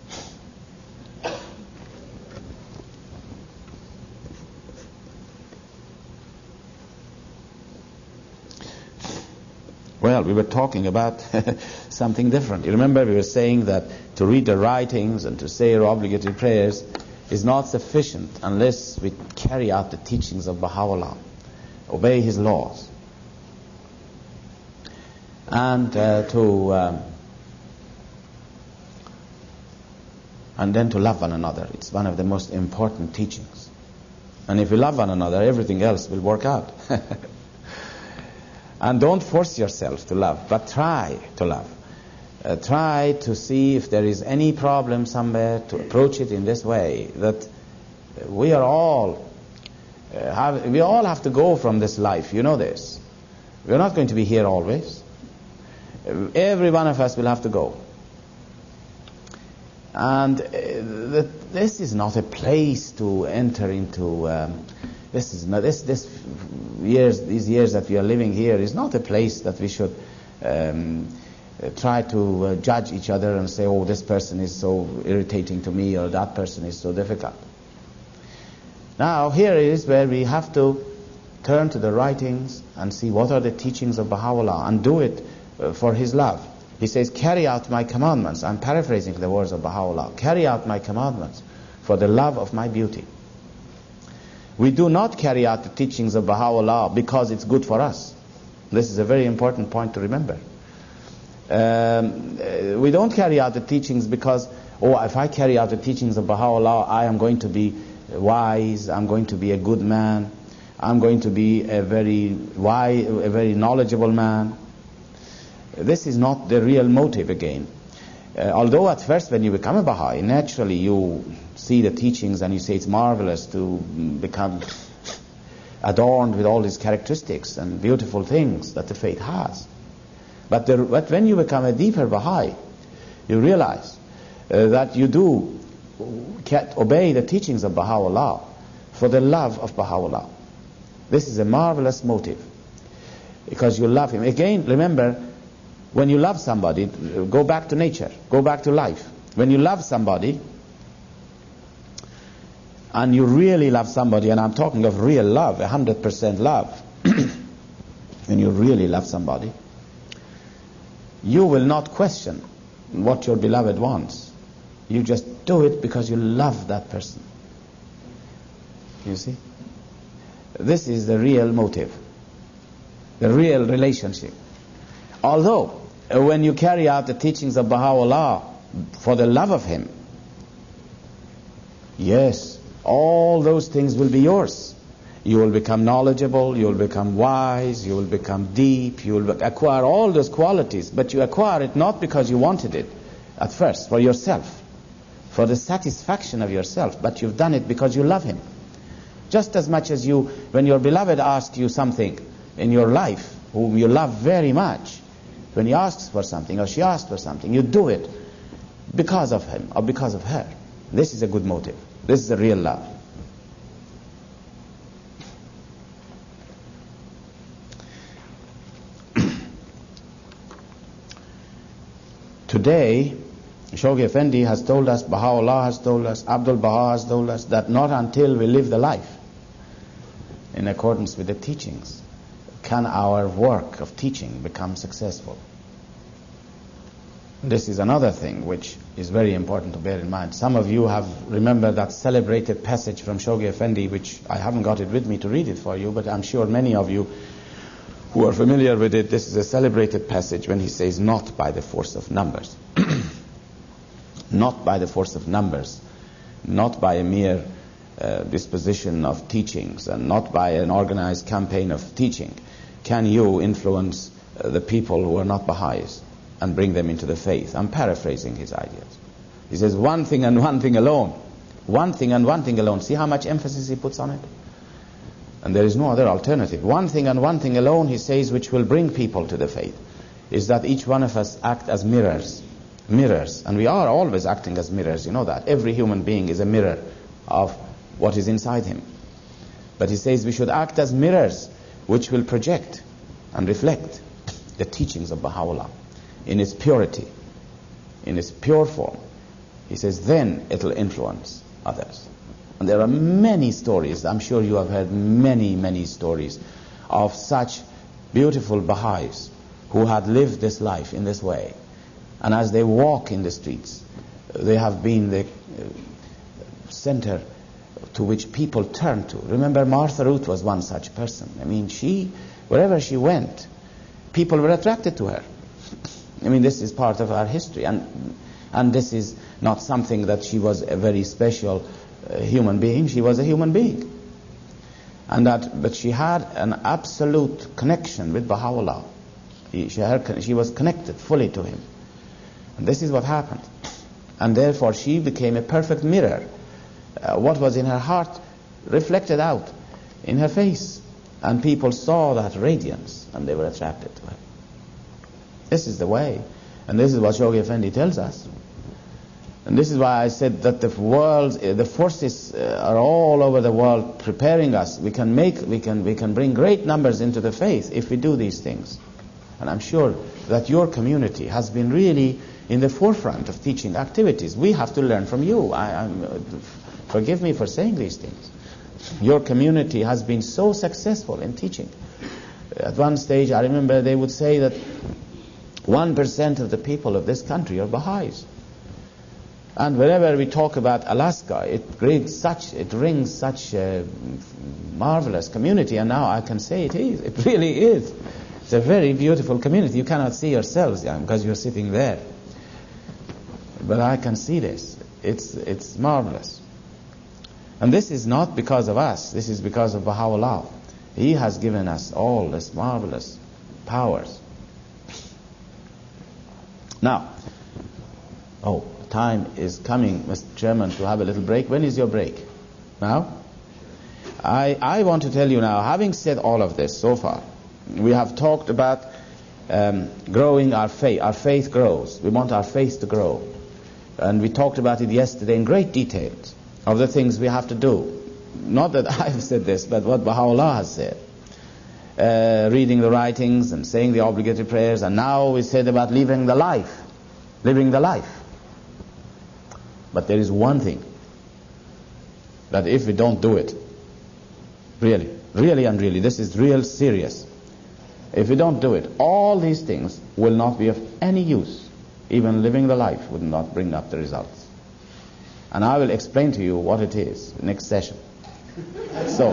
Well, we were talking about something different. You remember we were saying that to read the writings and to say our obligatory prayers is not sufficient unless we carry out the teachings of Baha'u'llah, obey his laws, and then to love one another. It's one of the most important teachings. And if we love one another, everything else will work out. And don't force yourself to love, but try to love. Try to see if there is any problem somewhere, to approach it in this way, that we are all we all have to go from this life. You know this. We're not going to be here always. Every one of us will have to go. And this is not a place to enter into. These years that we are living here is not a place that we should try to judge each other and say, oh, this person is so irritating to me, or that person is so difficult. Now, here is where we have to turn to the writings and see what are the teachings of Baha'u'llah and do it for his love. He says, carry out my commandments. I'm paraphrasing the words of Baha'u'llah. Carry out my commandments for the love of my beauty. We do not carry out the teachings of Baha'u'llah because it's good for us. This is a very important point to remember. We don't carry out the teachings because, if I carry out the teachings of Baha'u'llah, I am going to be wise, I'm going to be a good man, I'm going to be a very knowledgeable man. This is not the real motive again. Although at first when you become a Baha'i, naturally you see the teachings and you say it's marvelous to become adorned with all these characteristics and beautiful things that the faith has. But when you become a deeper Baha'i, you realize that you do obey the teachings of Baha'u'llah for the love of Baha'u'llah. This is a marvelous motive, because you love him. Again, remember, when you love somebody, go back to nature, go back to life. When you love somebody, and you really love somebody, and I'm talking of real love, 100% love, when you really love somebody, you will not question what your beloved wants. You just do it because you love that person. You see? This is the real motive, the real relationship. Although, when you carry out the teachings of Baha'u'llah for the love of him, yes, all those things will be yours. You will become knowledgeable, you will become wise, you will become deep, you will acquire all those qualities, but you acquire it not because you wanted it at first, for yourself, for the satisfaction of yourself, but you've done it because you love him. Just as much as you, when your beloved asks you something in your life, whom you love very much, when he asks for something or she asks for something, you do it because of him or because of her. This is a good motive. This is a real love. Today, Shoghi Effendi has told us, Baha'u'llah has told us, Abdul Baha has told us that not until we live the life in accordance with the teachings can our work of teaching become successful. This is another thing which is very important to bear in mind. Some of you have remembered that celebrated passage from Shoghi Effendi, which I haven't got it with me to read it for you, but I'm sure many of you who are familiar with it, this is a celebrated passage when he says, not by the force of numbers. Not by the force of numbers, not by a mere disposition of teachings, and not by an organized campaign of teaching can you influence the people who are not Baha'is and bring them into the faith. I'm paraphrasing his ideas. He says one thing and one thing alone. One thing and one thing alone. See how much emphasis he puts on it? And there is no other alternative. One thing and one thing alone, he says, which will bring people to the faith, is that each one of us act as mirrors. Mirrors. And we are always acting as mirrors, you know that. Every human being is a mirror of what is inside him. But he says we should act as mirrors which will project and reflect the teachings of Baha'u'llah in its purity, in its pure form. He says then it'll influence others. And there are many stories, I'm sure you have heard many stories of such beautiful Baha'is who had lived this life in this way. And as they walk in the streets, they have been the center to which people turn to. Remember, Martha Ruth was one such person. I mean, wherever she went, people were attracted to her. I mean, this is part of our history. And this is not something that she was a very special human being. She was a human being. But she had an absolute connection with Baha'u'llah. She was connected fully to him. And this is what happened. And therefore she became a perfect mirror. What was in her heart reflected out in her face. And people saw that radiance and they were attracted to her. This is the way. And this is what Shoghi Effendi tells us. And this is why I said that the forces are all over the world preparing us. We can bring great numbers into the faith if we do these things. And I'm sure that your community has been really in the forefront of teaching activities. We have to learn from you. Forgive me for saying these things. Your community has been so successful in teaching. At one stage, I remember they would say that 1% of the people of this country are Baha'is. And whenever we talk about Alaska, it rings such a marvelous community. And now I can say it is. It really is. It's a very beautiful community. You cannot see yourselves because you're sitting there. But I can see this. It's marvelous. And this is not because of us. This is because of Baha'u'llah. He has given us all these marvelous powers. Now, time is coming, Mr. Chairman, to have a little break. When is your break? Now? I want to tell you now, having said all of this so far, we have talked about growing our faith. Our faith grows. We want our faith to grow. And we talked about it yesterday in great detail, of the things we have to do. Not that I've said this, but what Baha'u'llah has said. Reading the writings and saying the obligatory prayers, and now we said about living the life. Living the life. But there is one thing, that if we don't do it, really and really, this is real serious. If we don't do it, all these things will not be of any use. Even living the life would not bring up the results. And I will explain to you what it is next session. So,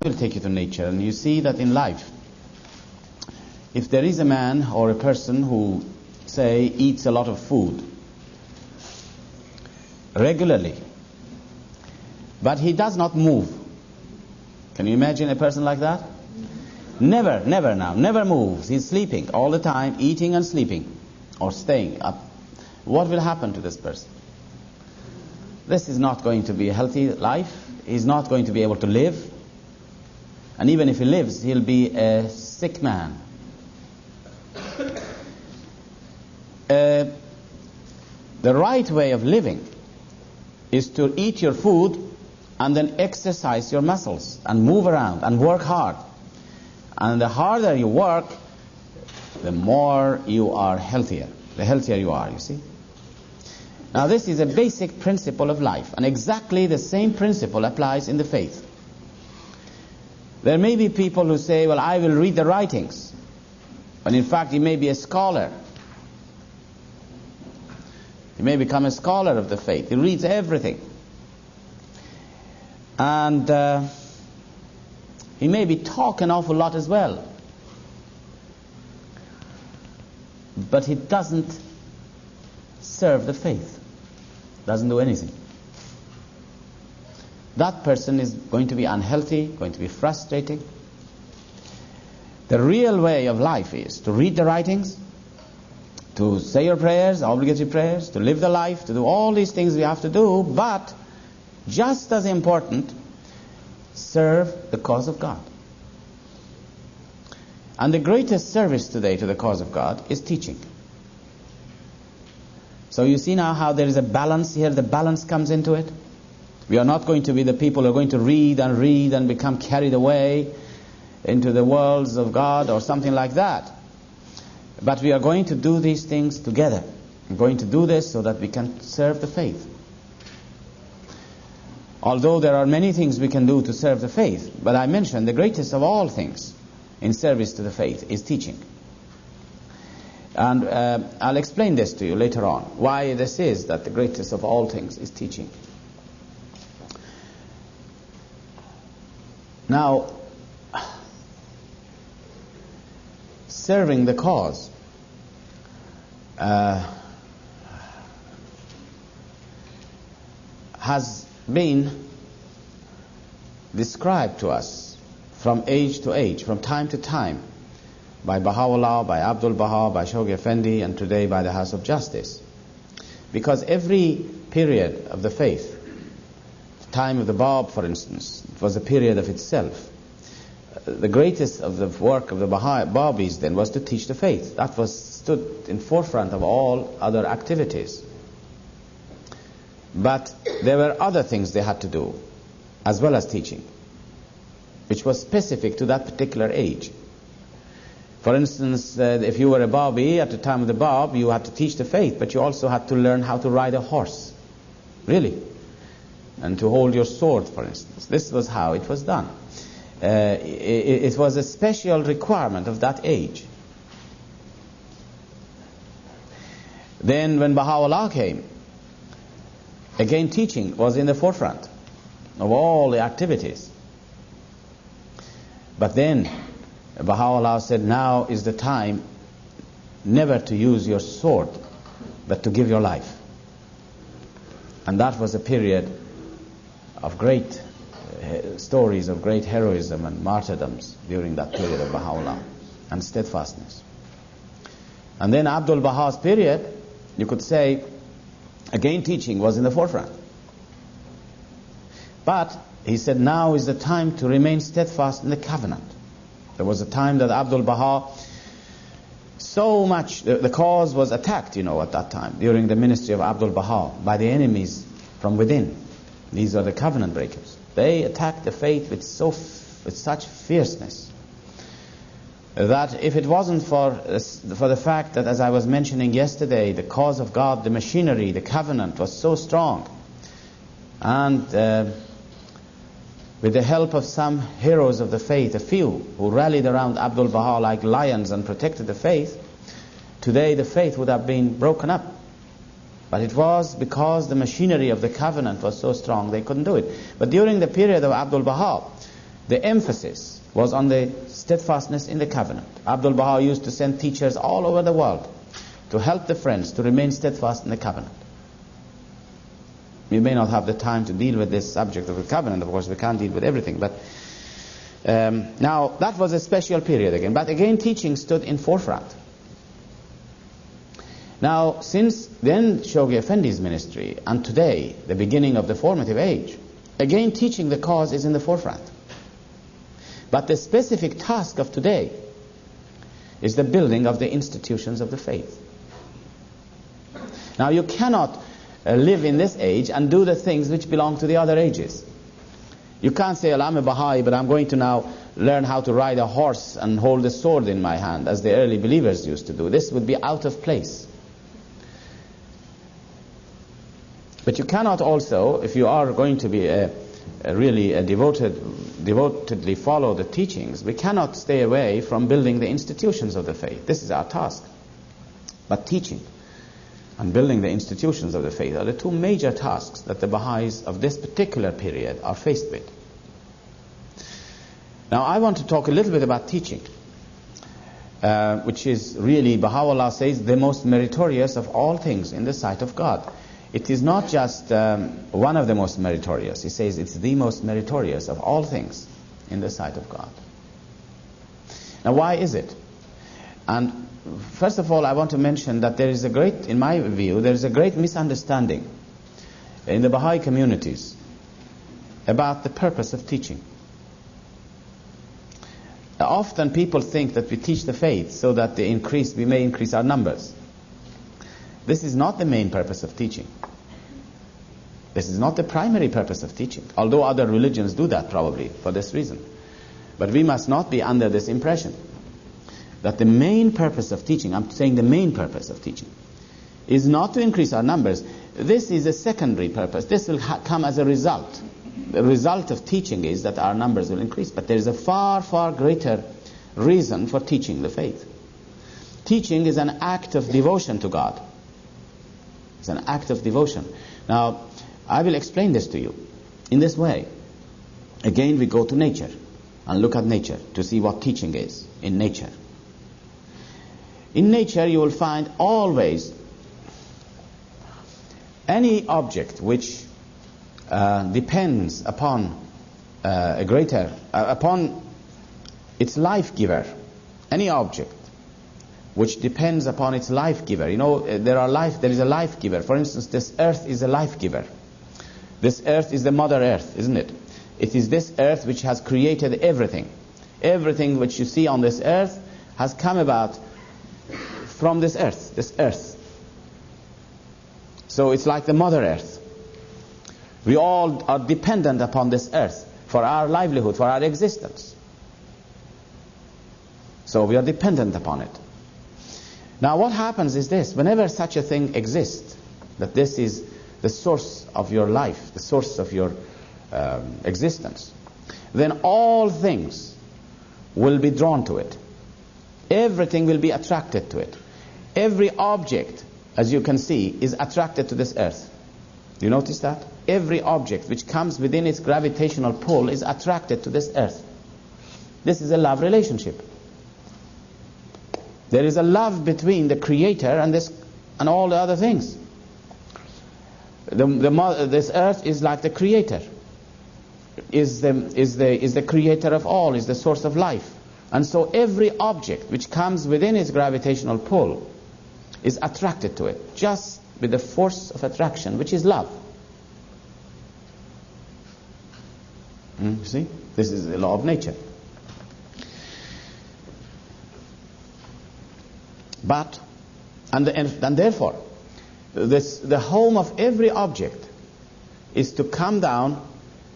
I will take you to nature, and you see that in life, if there is a man or a person who, say, eats a lot of food regularly, but he does not move. Can you imagine a person like that? Never moves. He's sleeping all the time, eating and sleeping, or staying up. What will happen to this person? This is not going to be a healthy life. He's not going to be able to live. And even if he lives, he'll be a sick man. The right way of living is to eat your food and then exercise your muscles and move around and work hard. And the harder you work, the more you are healthier. The healthier you are, you see. Now this is a basic principle of life, and exactly the same principle applies in the faith. There may be people who say, well, I will read the writings, when in fact he may be a scholar. He may become a scholar of the faith. He reads everything. And he may be talk an awful lot as well. But he doesn't serve the faith. Doesn't do anything. That person is going to be unhealthy, going to be frustrating. The real way of life is to read the writings, to say your prayers, obligatory prayers, to live the life, to do all these things we have to do, but just as important, serve the cause of God. And the greatest service today to the cause of God is teaching. So you see now how there is a balance here, the balance comes into it. We are not going to be the people who are going to read and become carried away into the worlds of God or something like that. But we are going to do these things together. We're going to do this so that we can serve the faith. Although there are many things we can do to serve the faith, but I mentioned the greatest of all things in service to the faith is teaching. And I'll explain this to you later on, why this is that the greatest of all things is teaching. Now, serving the cause has been described to us from age to age, from time to time, by Baha'u'llah, by Abdul Baha, by Shoghi Effendi, and today by the House of Justice. Because every period of the faith, the time of the Bab, for instance, it was a period of itself. The greatest of the work of the Babis then was to teach the faith. That stood in forefront of all other activities. But there were other things they had to do, as well as teaching, which was specific to that particular age. For instance, if you were a Babi at the time of the Bab, you had to teach the faith, but you also had to learn how to ride a horse. Really. And to hold your sword, for instance. This was how it was done. It was a special requirement of that age. Then when Baha'u'llah came, again teaching was in the forefront of all the activities. But then Baha'u'llah said, now is the time never to use your sword, but to give your life. And that was a period of great stories of great heroism and martyrdoms during that period of Baha'u'llah, and steadfastness. And then Abdul Baha's period, you could say, again teaching was in the forefront. But he said now is the time to remain steadfast in the covenant. There was a time that Abdul Baha, so much, the cause was attacked, at that time, during the ministry of Abdul Baha, by the enemies from within. These are the covenant breakers. They attacked the faith with such fierceness that if it wasn't for the fact that, as I was mentioning yesterday, the cause of God, the machinery, the covenant was so strong, and with the help of some heroes of the faith, a few who rallied around Abdul Baha like lions and protected the faith, today the faith would have been broken up. But it was because the machinery of the covenant was so strong they couldn't do it. But during the period of Abdul Baha, the emphasis was on the steadfastness in the covenant. Abdul Baha used to send teachers all over the world to help the friends to remain steadfast in the covenant. We may not have the time to deal with this subject of the covenant. Of course, we can't deal with everything. But now, that was a special period again. But again, teaching stood in forefront. Now, since then Shoghi Effendi's ministry and today, the beginning of the formative age, again teaching the cause is in the forefront. But the specific task of today is the building of the institutions of the faith. Now, you cannot live in this age and do the things which belong to the other ages. You can't say, well, I'm a Baha'i, but I'm going to now learn how to ride a horse and hold a sword in my hand, as the early believers used to do. This would be out of place. But you cannot also, if you are going to be devotedly follow the teachings, we cannot stay away from building the institutions of the faith. This is our task. But teaching and building the institutions of the faith are the two major tasks that the Baha'is of this particular period are faced with. Now, I want to talk a little bit about teaching, which is really, Baha'u'llah says, the most meritorious of all things in the sight of God. It is not just one of the most meritorious. He says it's the most meritorious of all things in the sight of God. Now, why is it? And first of all, I want to mention that there is a great, in my view, there is a great misunderstanding in the Baha'i communities about the purpose of teaching. Often people think that we teach the faith so that we may increase our numbers. This is not the main purpose of teaching. This is not the primary purpose of teaching, although other religions do that probably for this reason. But we must not be under this impression that the main purpose of teaching, I'm saying the main purpose of teaching, is not to increase our numbers. This is a secondary purpose. This will come as a result. The result of teaching is that our numbers will increase. But there is a far, far greater reason for teaching the faith. Teaching is an act of devotion to God. It's an act of devotion. Now, I will explain this to you in this way. Again, we go to nature and look at nature to see what teaching is in nature. In nature, you will find always any object which depends upon upon its life giver. Any object which depends upon its life giver. There is a life giver. For instance, this earth is a life giver. This earth is the mother earth, isn't it? It is this earth which has created everything. Everything which you see on this earth has come about from this earth. So it's like the mother earth. We all are dependent upon this earth for our livelihood, for our existence. So we are dependent upon it. Now what happens is this: whenever such a thing exists, that this is the source of your life, the source of your existence, then all things will be drawn to it. Everything will be attracted to it. Every object, as you can see, is attracted to this earth. Do you notice that? Every object which comes within its gravitational pull is attracted to this earth. This is a love relationship. There is a love between the Creator and all the other things. This earth is like the Creator. Is the Creator of all, is the source of life. And so every object which comes within its gravitational pull is attracted to it, just with the force of attraction, which is love. You see? This is the law of nature. But, and therefore, the home of every object is to come down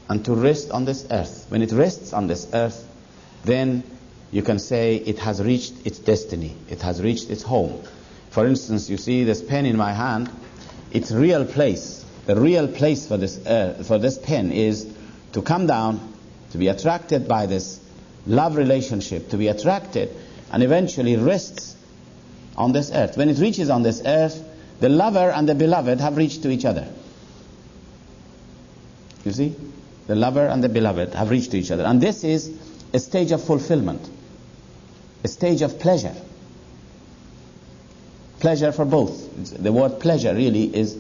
and to rest on this earth. When it rests on this earth, then you can say it has reached its destiny. It has reached its home. For instance, you see this pen in my hand. Its real place, the real place for this pen is to come down, to be attracted by this love relationship, to be attracted and eventually rests on this earth. When it reaches on this earth, the lover and the beloved have reached to each other. You see? The lover and the beloved have reached to each other. And this is a stage of fulfillment, a stage of pleasure. Pleasure for both. The word pleasure really is,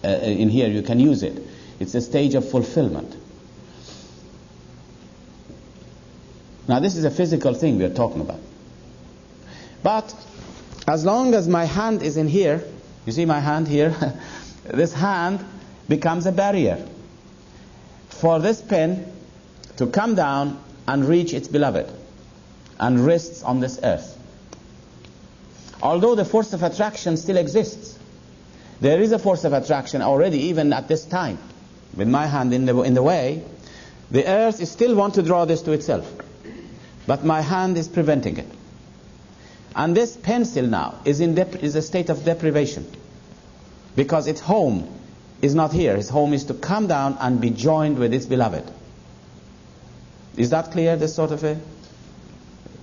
in here you can use it. It's a stage of fulfillment. Now this is a physical thing we are talking about. But as long as my hand is in here, you see my hand here, this hand becomes a barrier for this pen to come down and reach its beloved and rests on this earth. Although the force of attraction still exists, there is a force of attraction already even at this time. With my hand in the way, the earth is still want to draw this to itself. But my hand is preventing it. And this pencil now is a state of deprivation. Because its home is not here. Its home is to come down and be joined with its beloved. Is that clear, this sort of a...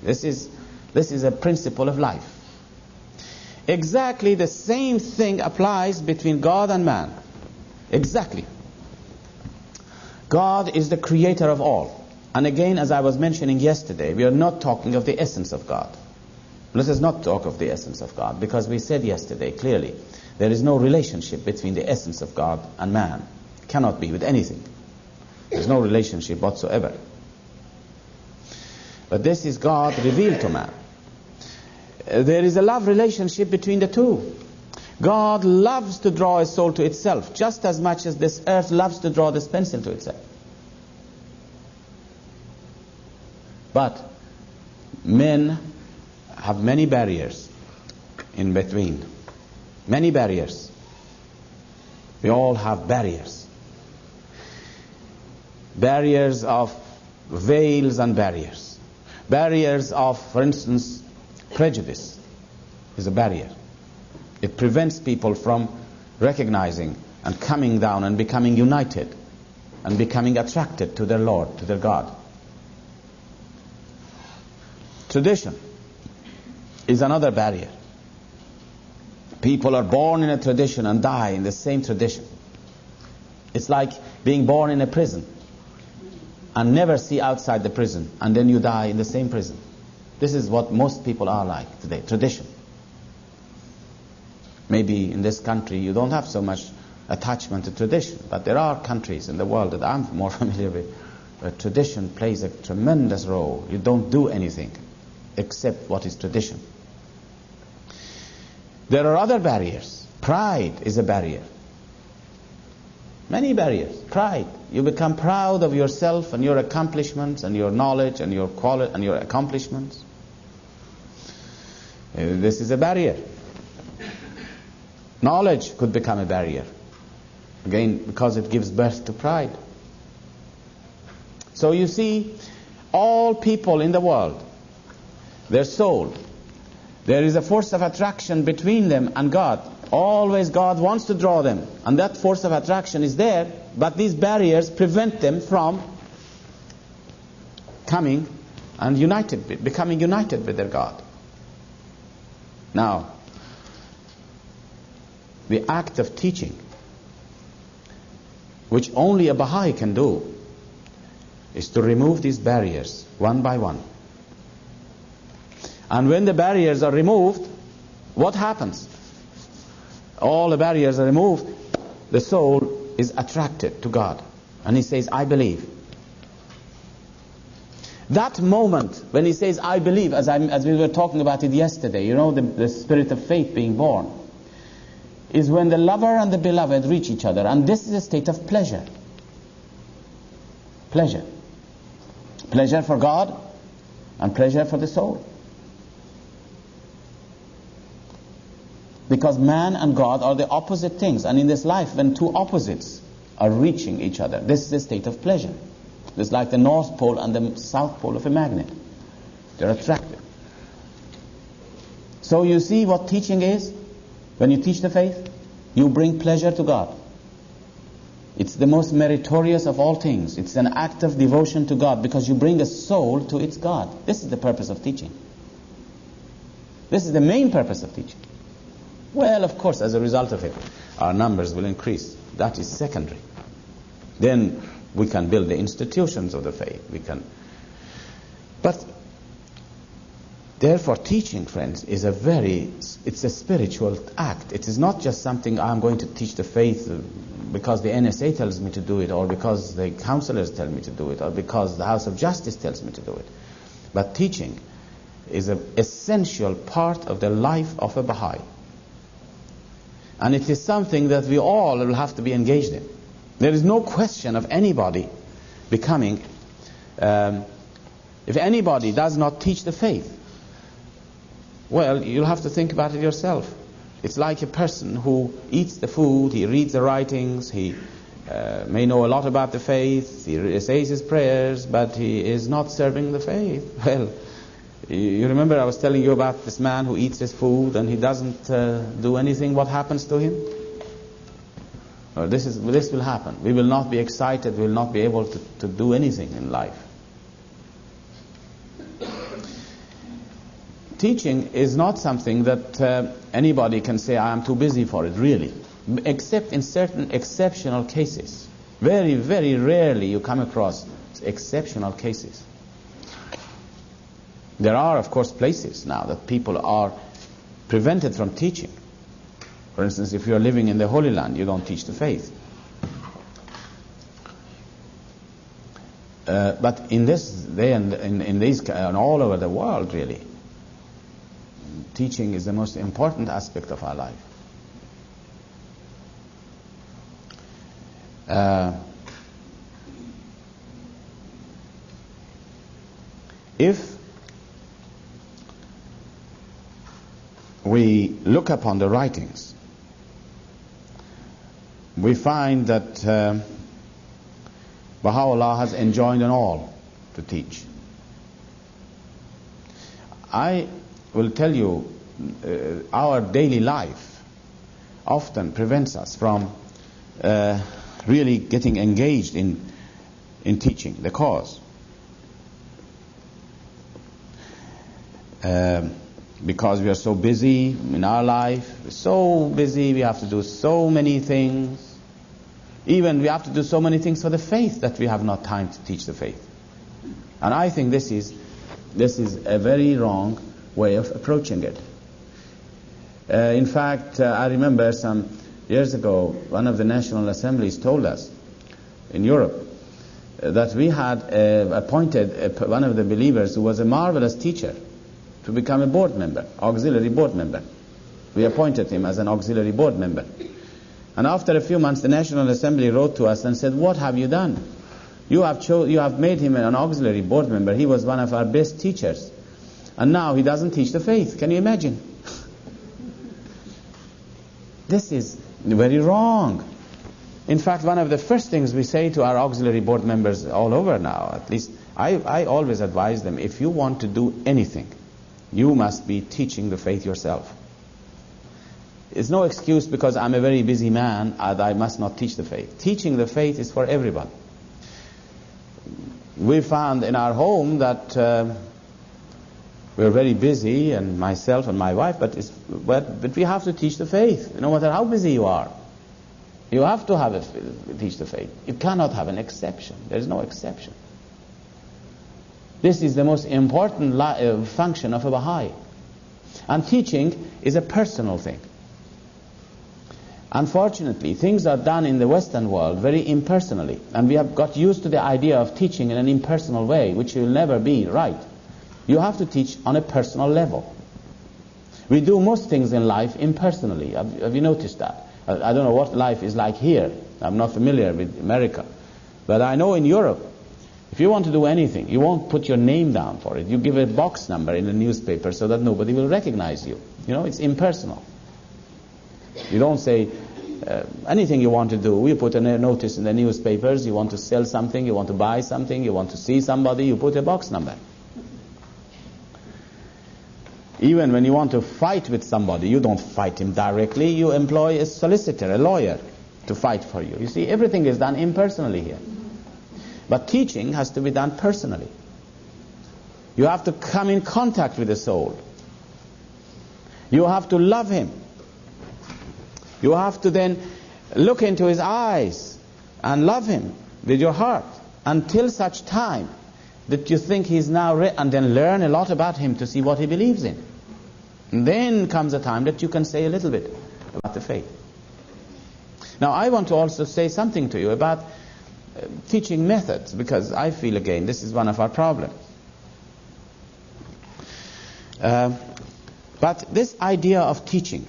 This is a principle of life. Exactly the same thing applies between God and man. Exactly. God is the creator of all. And again, as I was mentioning yesterday, we are not talking of the essence of God. Let us not talk of the essence of God, because we said yesterday clearly, there is no relationship between the essence of God and man. It cannot be with anything. There is no relationship whatsoever. But this is God revealed to man. There is a love relationship between the two. God loves to draw his soul to itself, just as much as this earth loves to draw this pencil to itself. But men have many barriers in between. Many barriers. We all have barriers. Barriers of veils and barriers. Barriers of, for instance, prejudice is a barrier. It prevents people from recognizing and coming down and becoming united and becoming attracted to their Lord, to their God. Tradition is another barrier. People are born in a tradition and die in the same tradition. It's like being born in a prison and never see outside the prison, and then you die in the same prison. This is what most people are like today, tradition. Maybe in this country you don't have so much attachment to tradition, but there are countries in the world that I'm more familiar with where tradition plays a tremendous role. You don't do anything except what is tradition. There are other barriers. Pride is a barrier. Many barriers. Pride. You become proud of yourself and your accomplishments and your knowledge and your quality and your accomplishments. This is a barrier. Knowledge could become a barrier. Again, because it gives birth to pride. So you see, all people in the world, their soul, there is a force of attraction between them and God. Always God wants to draw them. And that force of attraction is there, but these barriers prevent them from coming and becoming united with their God. Now, the act of teaching, which only a Baha'i can do, is to remove these barriers one by one. And when the barriers are removed, what happens? All the barriers are removed, the soul is attracted to God. And he says, I believe. That moment when he says, I believe, as we were talking about it yesterday, you know, the spirit of faith being born, is when the lover and the beloved reach each other. And this is a state of pleasure. Pleasure. Pleasure for God and pleasure for the soul. Because man and God are the opposite things. And in this life, when two opposites are reaching each other, this is a state of pleasure. It's like the North Pole and the South Pole of a magnet. They're attractive. So you see what teaching is? When you teach the faith, you bring pleasure to God. It's the most meritorious of all things. It's an act of devotion to God because you bring a soul to its God. This is the purpose of teaching. This is the main purpose of teaching. Well, of course, as a result of it, our numbers will increase. That is secondary. Then we can build the institutions of the faith. But therefore, teaching, friends, it's a spiritual act. It is not just something I'm going to teach the faith because the NSA tells me to do it, or because the counselors tell me to do it, or because the House of Justice tells me to do it. But teaching is an essential part of the life of a Baha'i. And it is something that we all will have to be engaged in. There is no question of anybody becoming, if anybody does not teach the faith, well, you'll have to think about it yourself. It's like a person who eats the food, he reads the writings, he may know a lot about the faith, he says his prayers, but he is not serving the faith. Well, you remember I was telling you about this man who eats his food and he doesn't do anything. What happens to him? Well, this will happen. We will not be excited. We will not be able to do anything in life. Teaching is not something that anybody can say, I am too busy for it, really. Except in certain exceptional cases. Very, very rarely you come across exceptional cases. There are, of course, places now that people are prevented from teaching. For instance, if you are living in the Holy Land, you don't teach the faith. But in this day and in these and all over the world, really, teaching is the most important aspect of our life. If we look upon the writings, we find that Baha'u'llah has enjoined on all to teach. I will tell you, our daily life often prevents us from really getting engaged in teaching the cause. Because we are so busy in our life, so busy, we have to do so many things. Even we have to do so many things for the faith that we have not time to teach the faith. And I think this is a very wrong way of approaching it. In fact, I remember some years ago, one of the National Assemblies told us in Europe that we had appointed one of the believers who was a marvelous teacher to become a board member, auxiliary board member. We appointed him as an auxiliary board member. And after a few months, the National Assembly wrote to us and said, what have you done? You have made him an auxiliary board member. He was one of our best teachers. And now he doesn't teach the faith. Can you imagine? This is very wrong. In fact, one of the first things we say to our auxiliary board members all over now, at least I always advise them, if you want to do anything, you must be teaching the faith yourself. It's no excuse because I'm a very busy man and I must not teach the faith. Teaching the faith is for everyone. We found in our home that we're very busy, and myself and my wife, but we have to teach the faith. No matter how busy you are, you have to teach the faith. You cannot have an exception. There is no exception. This is the most important function of a Baha'i. And teaching is a personal thing. Unfortunately, things are done in the Western world very impersonally, and we have got used to the idea of teaching in an impersonal way, which will never be right. You have to teach on a personal level. We do most things in life impersonally. Have you noticed that? I don't know what life is like here. I'm not familiar with America. But I know in Europe, If you want to do anything, you won't put your name down for it. You give a box number in the newspaper so that nobody will recognize you. You know, it's impersonal. You don't say anything you want to do. You put a notice in the newspapers. You want to sell something, you want to buy something, you want to see somebody, you put a box number. Even when you want to fight with somebody, you don't fight him directly. You employ a solicitor, a lawyer, to fight for you. You see, everything is done impersonally here. But teaching has to be done personally. You have to come in contact with the soul. You have to love him. You have to then look into his eyes and love him with your heart until such time that you think he's now and then learn a lot about him to see what he believes in. And then comes a time that you can say a little bit about the faith. Now I want to also say something to you about teaching methods, because I feel again this is one of our problems. But this idea of teaching,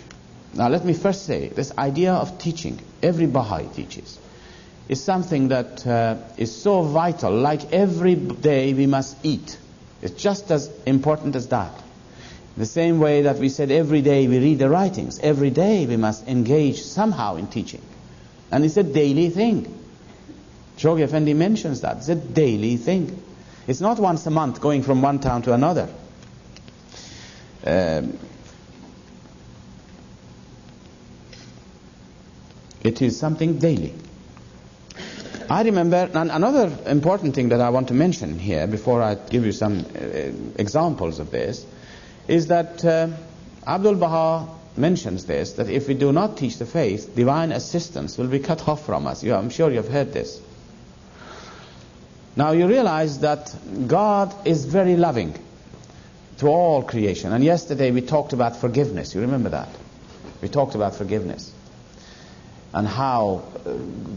now let me first say, this idea of teaching, every Baha'i teaches, is something that is so vital, like every day we must eat. It's just as important as that. The same way that we said every day we read the writings, every day we must engage somehow in teaching. And it's a daily thing. Shoghi Effendi mentions that. It's a daily thing. It's not once a month going from one town to another. It is something daily. I remember, and another important thing that I want to mention here before I give you some examples of this, is that Abdul Baha mentions this, that if we do not teach the faith, divine assistance will be cut off from us. I'm sure you've heard this. Now you realize that God is very loving to all creation. And yesterday we talked about forgiveness. You remember that? We talked about forgiveness. And how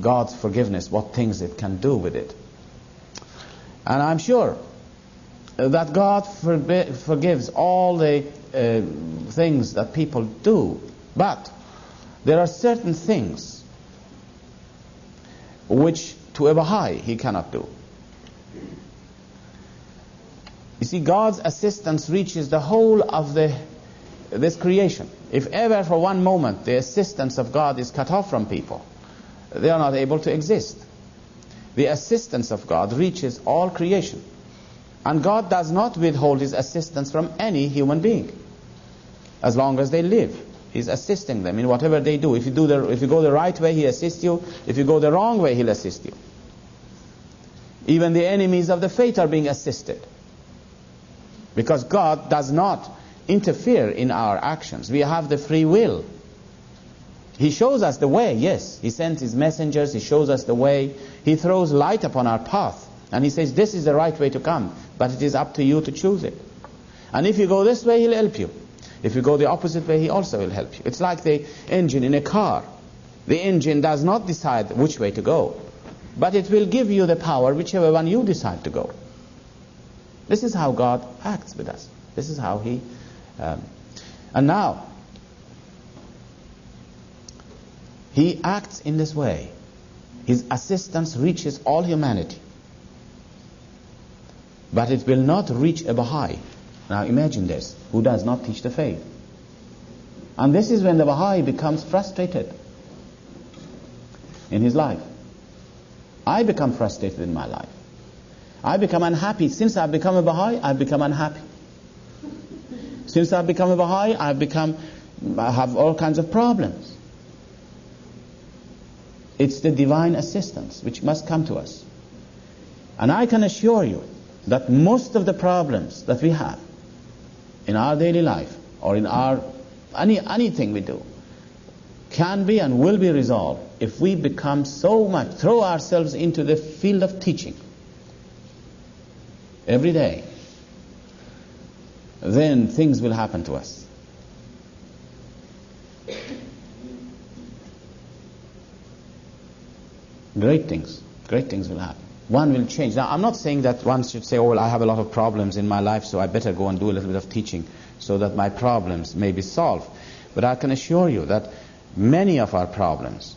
God's forgiveness, what things it can do with it. And I'm sure that God forgives all the things that people do. But there are certain things which to a Baha'i he cannot do. You see, God's assistance reaches the whole of this creation. If ever for one moment the assistance of God is cut off from people, they are not able to exist. The assistance of God reaches all creation. And God does not withhold his assistance from any human being. As long as they live, he's assisting them in whatever they do. If you go the right way, he assists you. If you go the wrong way, he'll assist you. Even the enemies of the faith are being assisted. Because God does not interfere in our actions. We have the free will. He shows us the way, yes. He sends his messengers, he shows us the way. He throws light upon our path. And he says, this is the right way to come. But it is up to you to choose it. And if you go this way, he'll help you. If you go the opposite way, he also will help you. It's like the engine in a car. The engine does not decide which way to go. But it will give you the power whichever one you decide to go. This is how God acts with us. This is how he... and now, he acts in this way. His assistance reaches all humanity. But it will not reach a Baha'i. Now imagine this, who does not teach the faith. And this is when the Baha'i becomes frustrated in his life. I become frustrated in my life. I become unhappy. Since I've become a Baha'i, I've become unhappy. Since I've become a Baha'i, I have all kinds of problems. It's the divine assistance which must come to us. And I can assure you that most of the problems that we have in our daily life or in our anything we do can be and will be resolved if we become throw ourselves into the field of teaching every day. Then things will happen to us. Great things will happen. One will change. Now, I'm not saying that one should say, oh, well, I have a lot of problems in my life, so I better go and do a little bit of teaching so that my problems may be solved. But I can assure you that many of our problems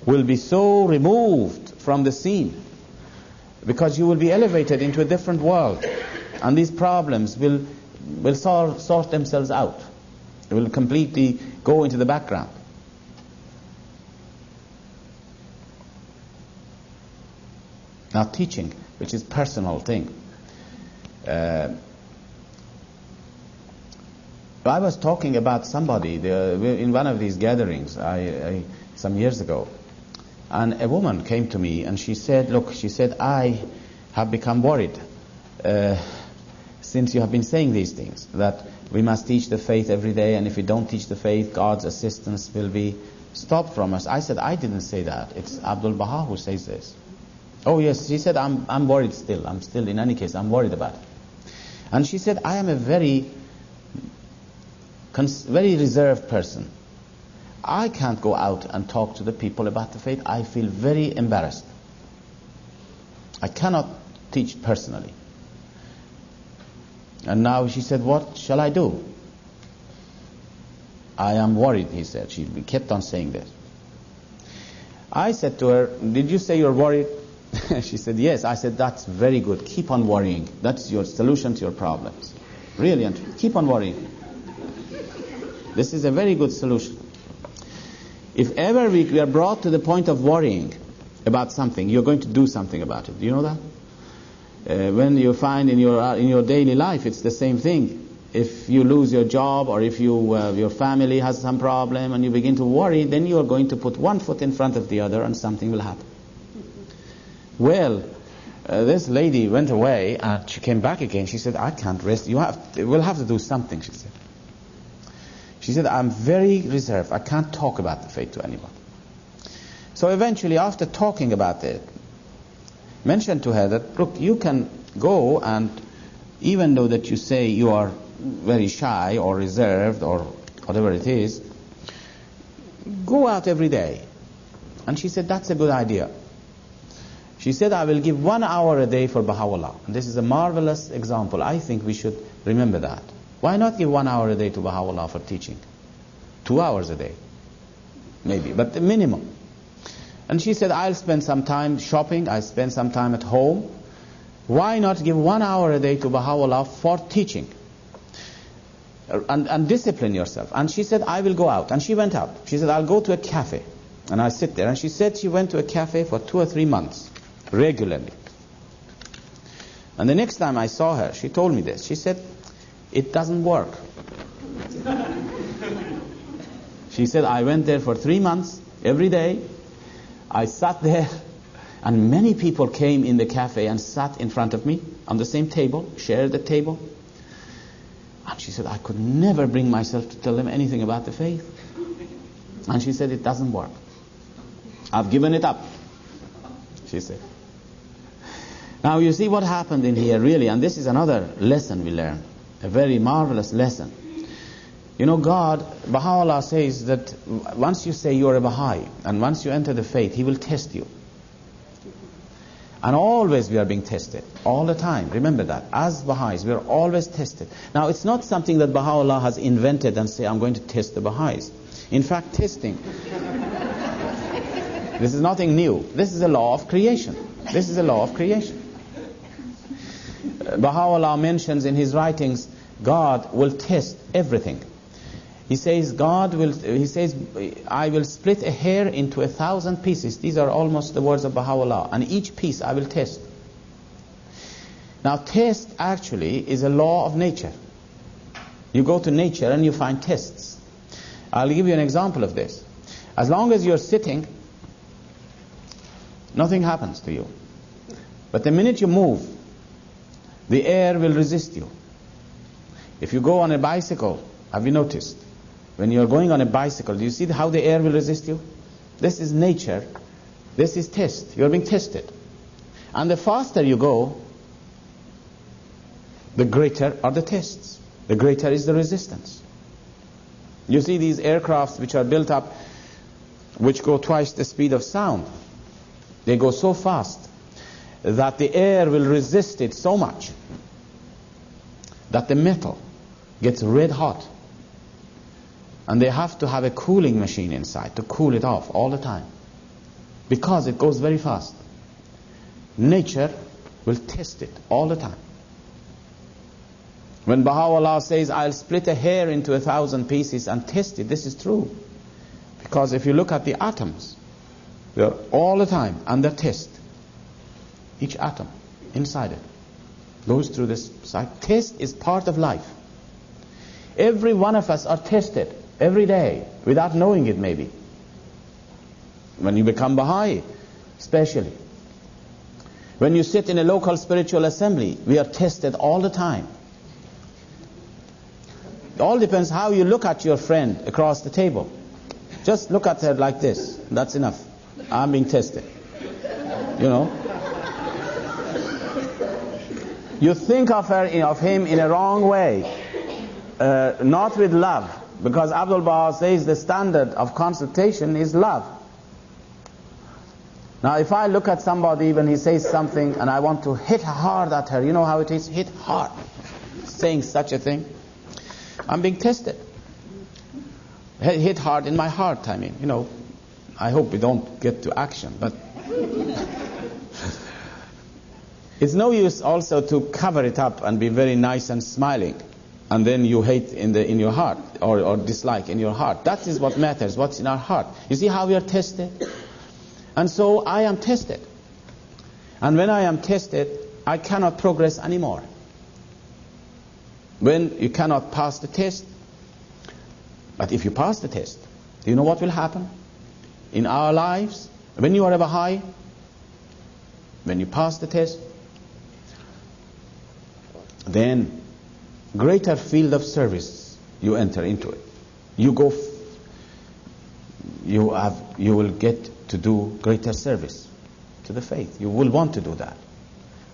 will be so removed from the scene because you will be elevated into a different world, and these problems will sort themselves out. It will completely go into the background. Now teaching, which is personal thing. I was talking about somebody in one of these gatherings some years ago, and a woman came to me and she said, look, she said, I have become worried since you have been saying these things, that we must teach the faith every day, and if we don't teach the faith, God's assistance will be stopped from us. I said, I didn't say that. It's Abdul Baha who says this. Oh yes, she said, I'm worried still. I'm still, in any case, I'm worried about it. And she said, I am a very reserved person. I can't go out and talk to the people about the faith. I feel very embarrassed. I cannot teach personally. And now she said, what shall I do? I am worried, he said. She kept on saying this. I said to her, did you say you're worried? She said, yes. I said, that's very good. Keep on worrying. That's your solution to your problems. Really, keep on worrying. This is a very good solution. If ever we are brought to the point of worrying about something, you're going to do something about it. Do you know that? When you find in your daily life, it's the same thing. If you lose your job, or if your family has some problem and you begin to worry, then you are going to put one foot in front of the other and something will happen. Well, this lady went away and she came back again. She said, I can't rest. We'll have to do something, she said. She said, I'm very reserved. I can't talk about the faith to anyone. So eventually, after talking about it, mentioned to her that, look, you can go, and even though that you say you are very shy or reserved or whatever it is, go out every day. And she said, that's a good idea. She said, I will give 1 hour a day for Baha'u'llah. And this is a marvelous example. I think we should remember that. Why not give 1 hour a day to Baha'u'llah for teaching? 2 hours a day, maybe, but the minimum. And she said, I'll spend some time shopping, I'll spend some time at home. Why not give 1 hour a day to Baha'u'llah for teaching? And discipline yourself. And she said, I will go out. And she went out. She said, I'll go to a cafe. And I sit there. And she said she went to a cafe for 2 or 3 months, regularly. And the next time I saw her, she told me this. She said, it doesn't work. She said, I went there for 3 months, every day. I sat there, and many people came in the cafe and sat in front of me on the same table, shared the table. And she said, I could never bring myself to tell them anything about the faith. And she said, it doesn't work. I've given it up, she said. Now you see what happened in here, really, and this is another lesson we learn, a very marvelous lesson. You know, Baha'u'llah says that once you say you're a Baha'i, and once you enter the faith, He will test you. And always we are being tested, all the time. Remember that. As Baha'is, we are always tested. Now, it's not something that Baha'u'llah has invented and say, I'm going to test the Baha'is. In fact, testing, this is nothing new. This is a law of creation. This is a law of creation. Baha'u'llah mentions in his writings, God will test everything. He says, I will split a hair into 1,000 pieces. These are almost the words of Baha'u'llah. And each piece I will test. Now, test actually is a law of nature. You go to nature and you find tests. I'll give you an example of this. As long as you're sitting, nothing happens to you. But the minute you move, the air will resist you. If you go on a bicycle, have you noticed? When you're going on a bicycle, do you see how the air will resist you? This is nature. This is test. You're being tested. And the faster you go, the greater are the tests. The greater is the resistance. You see these aircrafts which are built up, which go twice the speed of sound. They go so fast that the air will resist it so much that the metal gets red hot. And they have to have a cooling machine inside to cool it off all the time, because it goes very fast. Nature will test it all the time. When Baha'u'llah says, I'll split a hair into 1,000 pieces and test it, this is true. Because if you look at the atoms, they're all the time under test. Each atom inside it goes through this cycle. Test is part of life. Every one of us are tested every day without knowing it maybe. When you become Baha'i, especially. When you sit in a local spiritual assembly, we are tested all the time. It all depends how you look at your friend across the table. Just look at her like this. That's enough. I'm being tested. You know? You think of him in a wrong way. Not with love. Because Abdul Baha says the standard of consultation is love. Now if I look at somebody when he says something and I want to hit hard at her, you know how it is? Hit hard. Saying such a thing. I'm being tested. Hit hard in my heart, I mean. You know, I hope we don't get to action, but it's no use also to cover it up and be very nice and smiling, and then you hate in your heart or dislike in your heart. That is what matters, what's in our heart. You see how we are tested? And so I am tested. And when I am tested, I cannot progress anymore. When you cannot pass the test, but if you pass the test, do you know what will happen? In our lives, when you are a Baha'i, when you pass the test, then greater field of service you enter into it. You will get to do greater service to the faith. You will want to do that.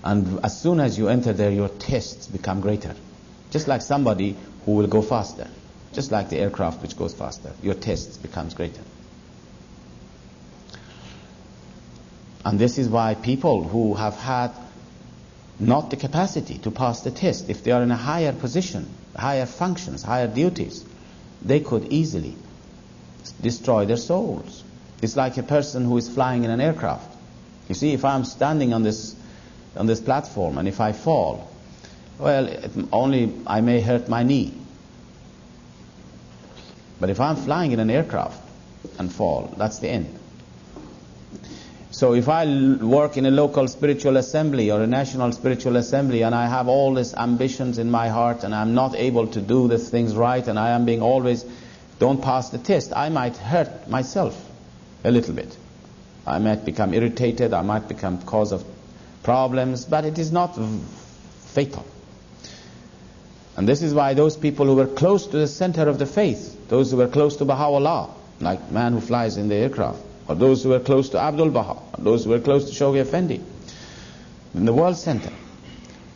And as soon as you enter there, your tests become greater. Just like somebody who will go faster. Just like the aircraft which goes faster. Your tests becomes greater. And this is why people who have had not the capacity to pass the test, if they are in a higher position, higher functions, higher duties, they could easily destroy their souls. It's like a person who is flying in an aircraft. You see, if I'm standing on this platform and if I fall, well, I may hurt my knee. But if I'm flying in an aircraft and fall, that's the end. So if I work in a local spiritual assembly or a national spiritual assembly and I have all these ambitions in my heart and I'm not able to do the things right and I am being always, don't pass the test, I might hurt myself a little bit. I might become irritated, I might become cause of problems, but it is not fatal. And this is why those people who were close to the center of the faith, those who were close to Baha'u'llah, like man who flies in the aircraft, or those who were close to Abdul Baha, or those who were close to Shoghi Effendi, in the world center,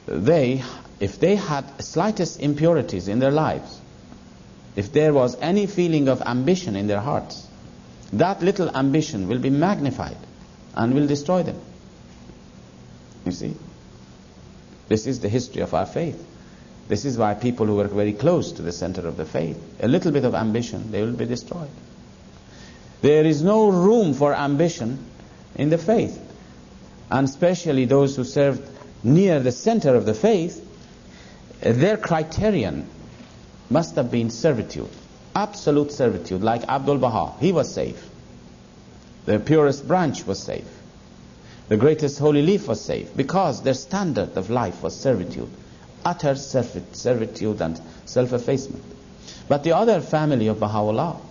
if they had slightest impurities in their lives, if there was any feeling of ambition in their hearts, that little ambition will be magnified and will destroy them. You see? This is the history of our faith. This is why people who were very close to the center of the faith, a little bit of ambition, they will be destroyed. There is no room for ambition in the faith. And especially those who served near the center of the faith, their criterion must have been servitude. Absolute servitude, like Abdul Baha. He was safe. The purest branch was safe. The greatest holy leaf was safe. Because their standard of life was servitude. Utter servitude and self-effacement. But the other family of Baha'u'llah,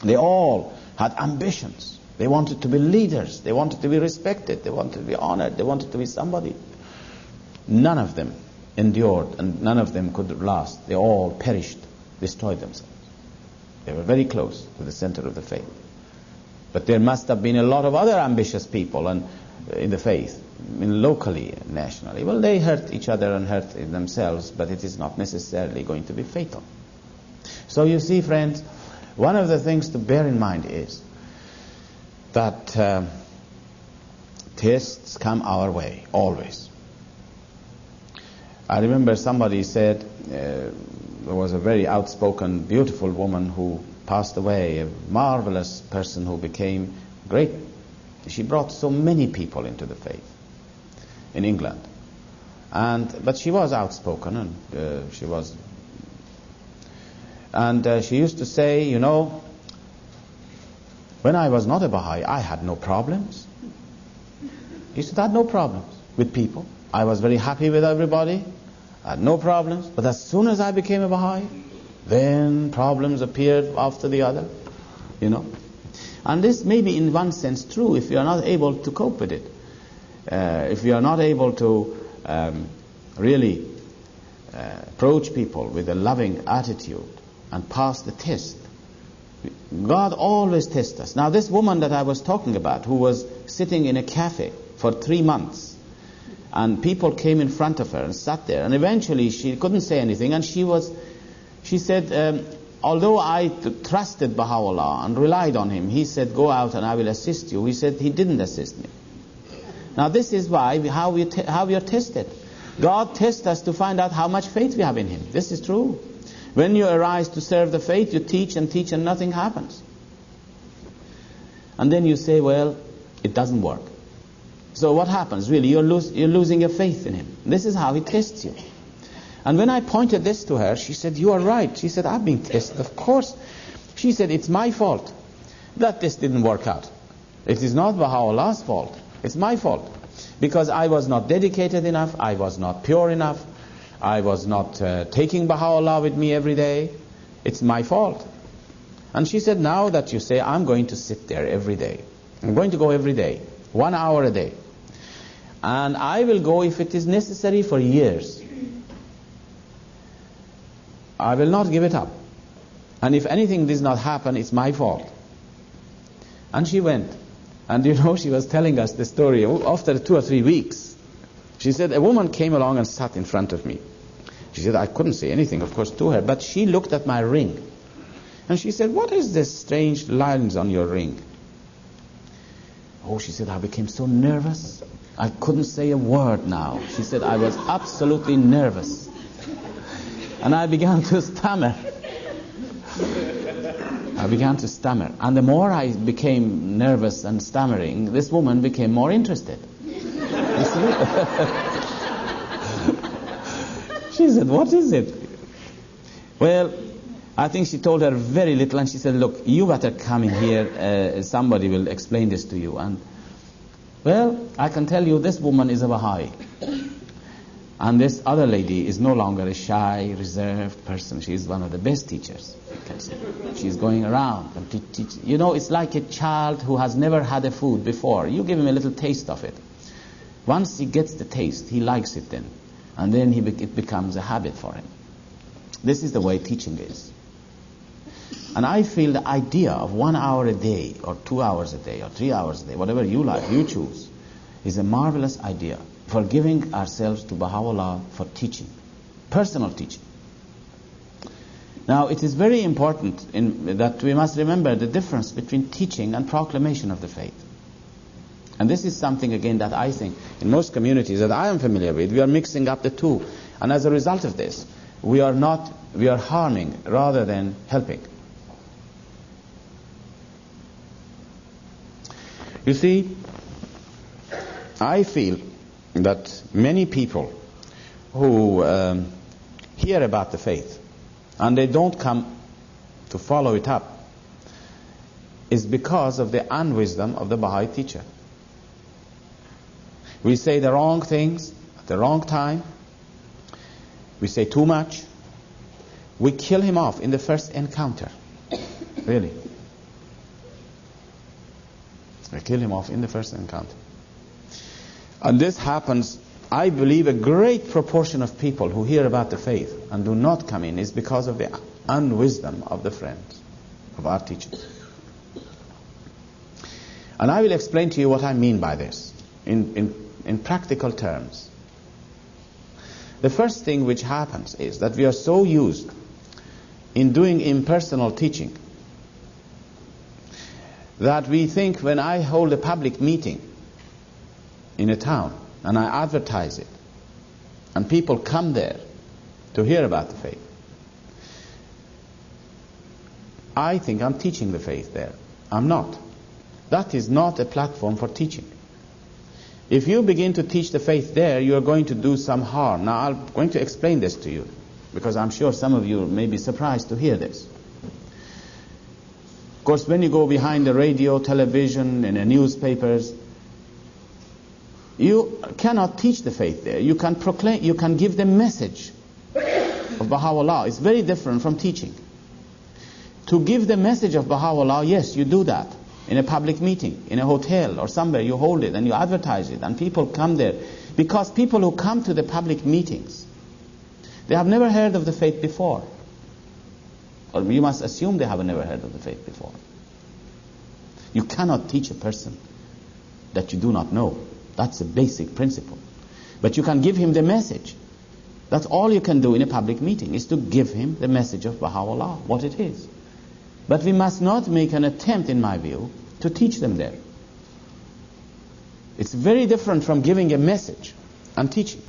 they all had ambitions. They wanted to be leaders. They wanted to be respected. They wanted to be honored. They wanted to be somebody. None of them endured and none of them could last. They all perished, destroyed themselves. They were very close to the center of the faith. But there must have been a lot of other ambitious people in the faith, locally, nationally. Well, they hurt each other and hurt themselves, but it is not necessarily going to be fatal. So you see, friends, one of the things to bear in mind is that tests come our way, always. I remember somebody said, there was a very outspoken, beautiful woman who passed away, a marvelous person who became great. She brought so many people into the faith. in England. But she was outspoken, and she used to say, you know, when I was not a Baha'i, I had no problems. She said, I had no problems with people. I was very happy with everybody. I had no problems. But as soon as I became a Baha'i, then problems appeared after the other, you know. And this may be in one sense true if you are not able to cope with it. If you are not able to really approach people with a loving attitude and pass the test. God always tests us. Now this woman that I was talking about, who was sitting in a cafe for 3 months, and people came in front of her and sat there, and eventually she couldn't say anything, and she said, although I trusted Baha'u'llah and relied on him, he said, go out and I will assist you. He said he didn't assist me. Now this is how we are tested. God tests us to find out how much faith we have in him. This is true. When you arise to serve the faith, you teach and nothing happens. And then you say, well, it doesn't work. So what happens? Really, you're losing your faith in him. This is how he tests you. And when I pointed this to her, she said, you are right. She said, I've been tested, of course. She said, it's my fault that this didn't work out. It is not Baha'u'llah's fault. It's my fault. Because I was not dedicated enough, I was not pure enough, I was not taking Baha'u'llah with me every day. It's my fault. And she said, now that you say, I'm going to sit there every day. I'm going to go every day, 1 hour a day. And I will go if it is necessary for years. I will not give it up. And if anything does not happen, it's my fault. And she went. And you know, she was telling us the story after 2 or 3 weeks. She said, a woman came along and sat in front of me. She said, I couldn't say anything, of course, to her, but she looked at my ring. And she said, what is this strange lines on your ring? Oh, she said, I became so nervous. I couldn't say a word now. She said, I was absolutely nervous. And I began to stammer. And the more I became nervous and stammering, this woman became more interested. You see? She said, what is it? Well, I think she told her very little, and she said, look, you better come in here, somebody will explain this to you. And well, I can tell you this woman is a Baha'i. And this other lady is no longer a shy, reserved person. She is one of the best teachers. She's going around and teach. You know, it's like a child who has never had a food before. You give him a little taste of it. Once he gets the taste, he likes it then. And then it becomes a habit for him. This is the way teaching is. And I feel the idea of 1 hour a day, or 2 hours a day, or 3 hours a day, whatever you like, you choose, is a marvelous idea for giving ourselves to Baha'u'llah for teaching, personal teaching. Now, it is very important that we must remember the difference between teaching and proclamation of the faith. And this is something, again, that I think in most communities that I am familiar with, we are mixing up the two. And as a result of this, we are harming rather than helping. You see, I feel that many people who hear about the faith and they don't come to follow it up is because of the unwisdom of the Baha'i teacher. We say the wrong things at the wrong time. We say too much. We kill him off in the first encounter. Really. We kill him off in the first encounter. And this happens, I believe, a great proportion of people who hear about the faith and do not come in is because of the unwisdom of the friends, of our teachers. And I will explain to you what I mean by this in practical terms. The first thing which happens is that we are so used in doing impersonal teaching that we think when I hold a public meeting in a town and I advertise it and people come there to hear about the faith, I think I'm teaching the faith there. I'm not. That is not a platform for teaching. If you begin to teach the faith there, you are going to do some harm. Now, I'm going to explain this to you, because I'm sure some of you may be surprised to hear this. Of course, when you go behind the radio, television, and the newspapers, you cannot teach the faith there. You can proclaim, you can give the message of Baha'u'llah. It's very different from teaching. To give the message of Baha'u'llah, yes, you do that. In a public meeting, in a hotel or somewhere, you hold it and you advertise it, and people come there. Because people who come to the public meetings, they have never heard of the faith before. Or you must assume they have never heard of the faith before. You cannot teach a person that you do not know. That's a basic principle. But you can give him the message. That's all you can do in a public meeting, is to give him the message of Baha'u'llah, what it is. But we must not make an attempt, in my view, to teach them there. It's very different from giving a message and teaching.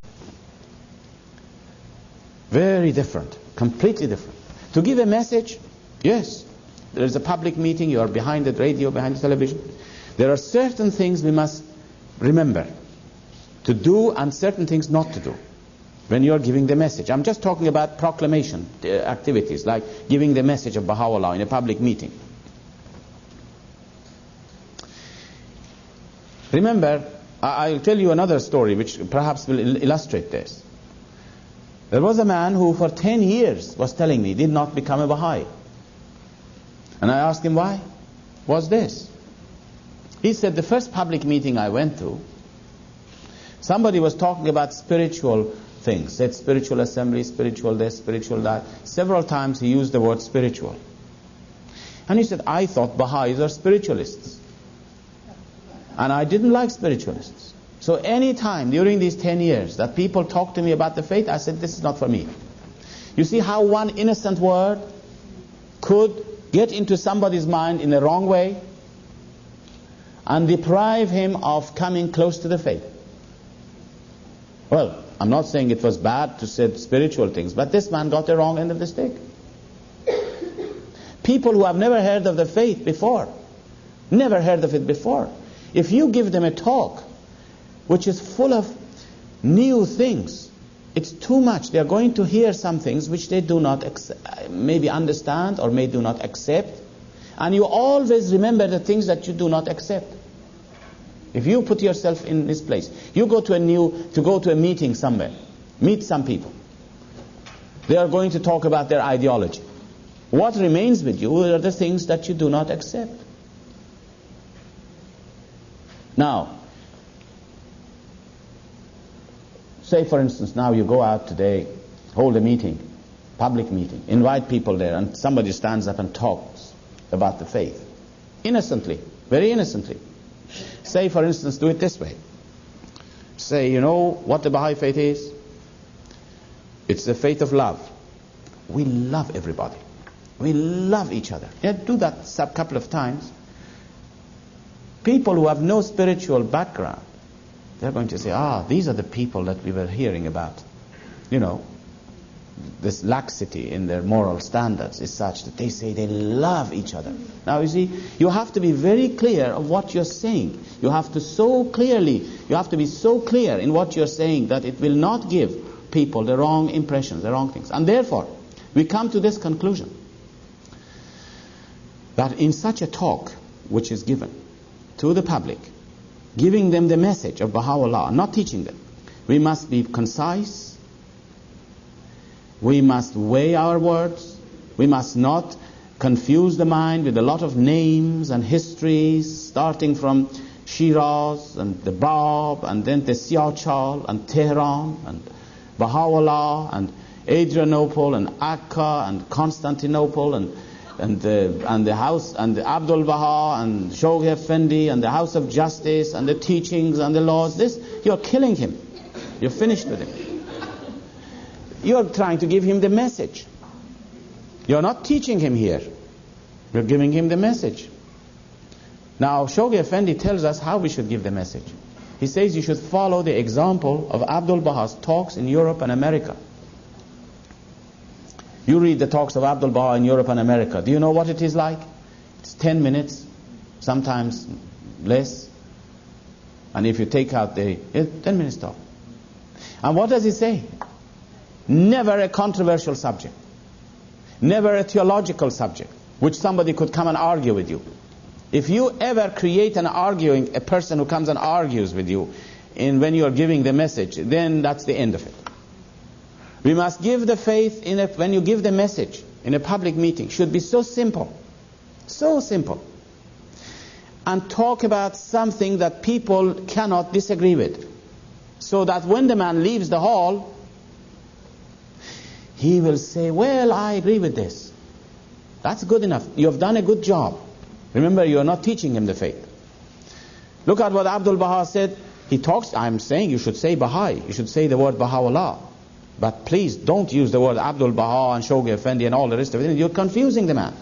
Very different, completely different. To give a message, yes, there is a public meeting, you are behind the radio, behind the television. There are certain things we must remember to do and certain things not to do when you are giving the message. I'm just talking about proclamation activities, like giving the message of Baha'u'llah in a public meeting. Remember, I'll tell you another story which perhaps will illustrate this. There was a man who for 10 years was telling me did not become a Baha'i. And I asked him why. Was this? He said, the first public meeting I went to, somebody was talking about spiritual things. Said spiritual assembly, spiritual this, spiritual that. Several times he used the word spiritual. And he said, I thought Baha'is are spiritualists. And I didn't like spiritualists. So any time during these 10 years that people talked to me about the faith, I said, this is not for me. You see how one innocent word could get into somebody's mind in the wrong way and deprive him of coming close to the faith. Well, I'm not saying it was bad to say spiritual things, but this man got the wrong end of the stick. People who have never heard of the faith before, never heard of it before, if you give them a talk which is full of new things, it's too much. They are going to hear some things which they do not maybe understand or may do not accept. And you always remember the things that you do not accept. If you put yourself in this place, you go to a meeting somewhere, meet some people. They are going to talk about their ideology. What remains with you are the things that you do not accept. Now, say for instance, now you go out today, hold a meeting, public meeting, invite people there, and somebody stands up and talks about the faith. Innocently, very innocently. Say for instance, do it this way. Say, you know what the Baha'i faith is? It's the faith of love. We love everybody. We love each other. Yeah, do that a couple of times. People who have no spiritual background, they're going to say, these are the people that we were hearing about. You know, this laxity in their moral standards is such that they say they love each other. Now you see, you have to be very clear of what you're saying. You have to be so clear in what you're saying that it will not give people the wrong impressions, the wrong things. And therefore, we come to this conclusion, that in such a talk which is given to the public, giving them the message of Baha'u'llah, not teaching them, we must be concise, we must weigh our words, we must not confuse the mind with a lot of names and histories, starting from Shiraz and the Bab and then the Siachal and Tehran and Baha'u'llah and Adrianople and Akka and Constantinople and the house and the Abdul Baha and Shoghi Effendi and the House of Justice and the teachings and the laws. This, you're killing him. You're finished with him. You're trying to give him the message. You're not teaching him here. You're giving him the message. Now, Shoghi Effendi tells us how we should give the message. He says you should follow the example of Abdul Baha's talks in Europe and America. You read the talks of Abdul Baha in Europe and America. Do you know what it is like? It's 10 minutes, sometimes less. And if you take out the 10 minutes talk. And what does he say? Never a controversial subject. Never a theological subject which somebody could come and argue with you. If you ever create a person who comes and argues with you when you are giving the message, then that's the end of it. We must give the faith when you give the message in a public meeting. Should be so simple. So simple. And talk about something that people cannot disagree with. So that when the man leaves the hall, he will say, well, I agree with this. That's good enough. You have done a good job. Remember, you are not teaching him the faith. Look at what Abdul Baha said. He talks, I'm saying you should say Baha'i. You should say the word Baha'u'llah. But please don't use the word Abdul Baha and Shoghi Effendi and all the rest of it. You're confusing the man.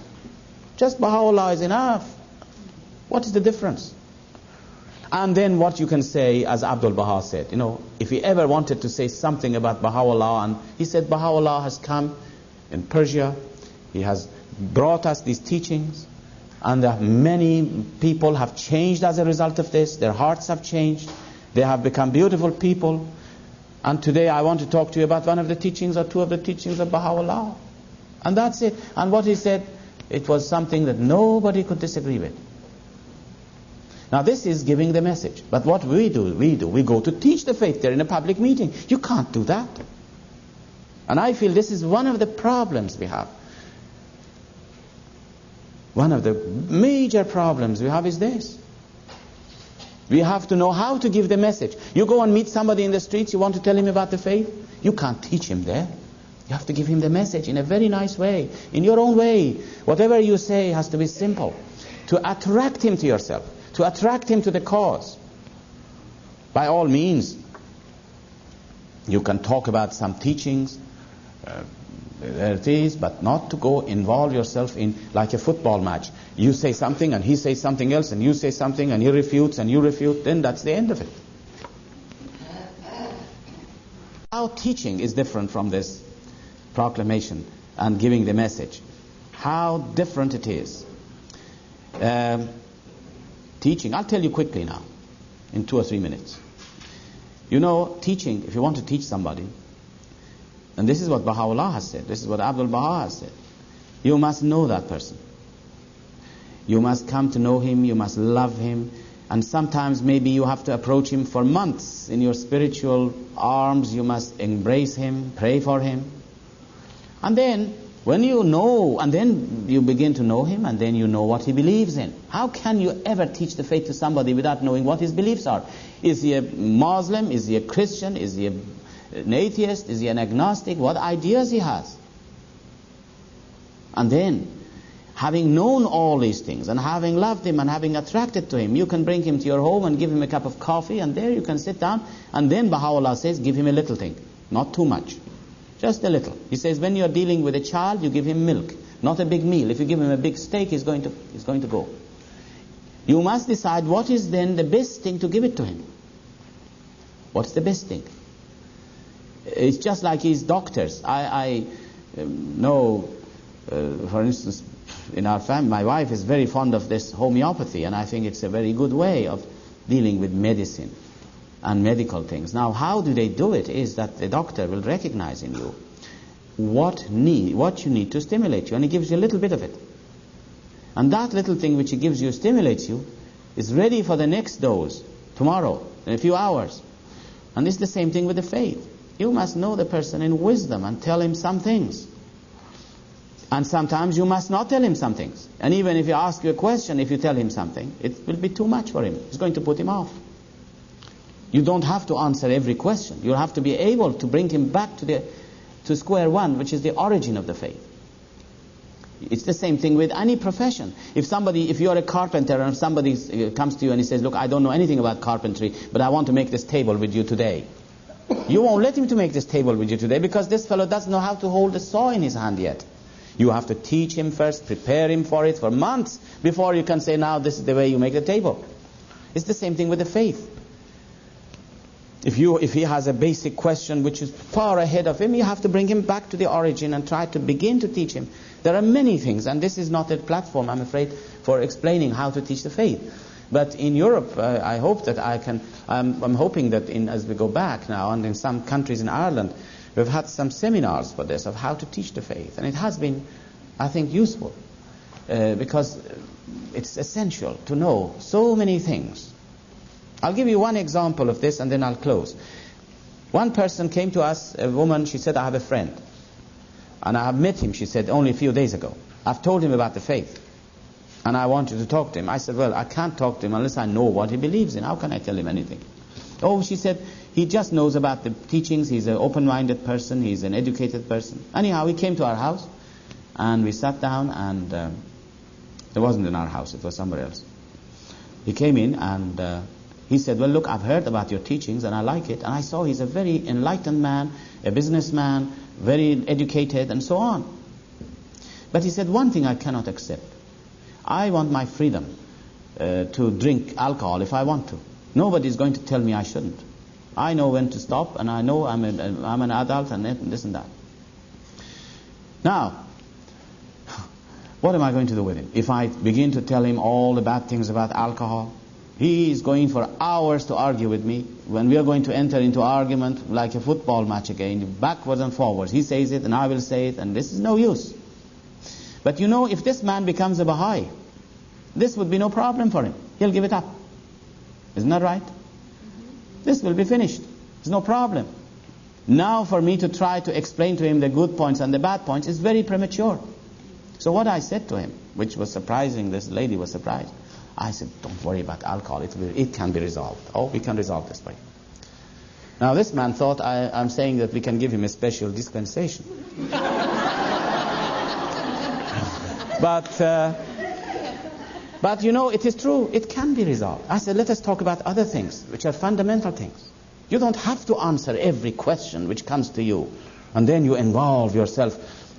Just Baha'u'llah is enough. What is the difference? And then what you can say, as Abdul Baha said, if he ever wanted to say something about Baha'u'llah, and he said Baha'u'llah has come in Persia, he has brought us these teachings, and many people have changed as a result of this. Their hearts have changed. They have become beautiful people. And today I want to talk to you about one of the teachings or two of the teachings of Baha'u'llah. And that's it. And what he said, it was something that nobody could disagree with. Now this is giving the message. But what we do, we go to teach the faith there in a public meeting. You can't do that. And I feel this is one of the problems we have. One of the major problems we have is this. We have to know how to give the message. You go and meet somebody in the streets, you want to tell him about the faith. You can't teach him there. You have to give him the message in a very nice way, in your own way. Whatever you say has to be simple. To attract him to yourself, to attract him to the cause. By all means, you can talk about some teachings, there it is, but not to go involve yourself in like a football match. You say something and he says something else, and you say something and he refutes and you refute, then that's the end of it. How teaching is different from this proclamation and giving the message. How different it is. Teaching, I'll tell you quickly now, in 2 or 3 minutes. Teaching, if you want to teach somebody, and this is what Baha'u'llah has said, this is what Abdul Baha has said, you must know that person. You must come to know him, you must love him, and sometimes maybe you have to approach him for months in your spiritual arms. You must embrace him, pray for him. And then, when you know, and then you begin to know him, and then you know what he believes in. How can you ever teach the faith to somebody without knowing what his beliefs are? Is he a Muslim? Is he a Christian? Is he an atheist? Is he an agnostic? What ideas he has? And then, having known all these things, and having loved him, and having attracted to him, you can bring him to your home and give him a cup of coffee, and there you can sit down, and then Baha'u'llah says, give him a little thing, not too much. Just a little. He says, when you're dealing with a child, you give him milk, not a big meal. If you give him a big steak, he's going to go. You must decide what is then the best thing to give it to him. What's the best thing? It's just like his doctors. I know, for instance, in our family, my wife is very fond of this homeopathy, and I think it's a very good way of dealing with medicine and medical things. Now, how do they do it is that the doctor will recognize in you what you need to stimulate you, and he gives you a little bit of it. And that little thing which he gives you, stimulates you, is ready for the next dose tomorrow, in a few hours. And it's the same thing with the faith. You must know the person in wisdom and tell him some things. And sometimes you must not tell him some things. And even if he asks you a question, if you tell him something, it will be too much for him. It's going to put him off. You don't have to answer every question. You have to be able to bring him back to square one, which is the origin of the faith. It's the same thing with any profession. If you're a carpenter and somebody comes to you and he says, look, I don't know anything about carpentry, but I want to make this table with you today. You won't let him to make this table with you today because this fellow doesn't know how to hold a saw in his hand yet. You have to teach him first, prepare him for it for months before you can say, now this is the way you make the table. It's the same thing with the faith. If he has a basic question which is far ahead of him, you have to bring him back to the origin and try to begin to teach him. There are many things, and this is not a platform, I'm afraid, for explaining how to teach the faith. But in Europe, I hope that I'm hoping that as we go back now, and in some countries in Ireland, we've had some seminars for this, of how to teach the faith. And it has been, I think, useful, because it's essential to know so many things. I'll give you one example of this, and then I'll close. One person came to us, a woman, she said, I have a friend. And I have met him, she said, only a few days ago. I've told him about the faith. And I want you to talk to him. I said, well, I can't talk to him unless I know what he believes in. How can I tell him anything? Oh, she said, he just knows about the teachings. He's an open-minded person. He's an educated person. Anyhow, he came to our house, and we sat down, and it wasn't in our house. It was somewhere else. He came in, and he said, well, look, I've heard about your teachings, and I like it. And I saw he's a very enlightened man, a businessman, very educated, and so on. But he said, one thing I cannot accept. I want my freedom to drink alcohol if I want to. Nobody's going to tell me I shouldn't. I know when to stop, and I know I'm an adult, and this and that. Now, what am I going to do with him? If I begin to tell him all the bad things about alcohol, he is going for hours to argue with me. When we are going to enter into argument like a football match again, backwards and forwards. He says it, and I will say it, and this is no use. But you know, if this man becomes a Baha'i, this would be no problem for him. He'll give it up. Isn't that right? This will be finished. There's no problem. Now for me to try to explain to him the good points and the bad points is very premature. So what I said to him, which was surprising, this lady was surprised. I said, don't worry about alcohol. It can be resolved. Oh, we can resolve this way. Now this man thought I'm saying that we can give him a special dispensation. But you know, it is true. It can be resolved. I said, let us talk about other things, which are fundamental things. You don't have to answer every question which comes to you. And then you involve yourself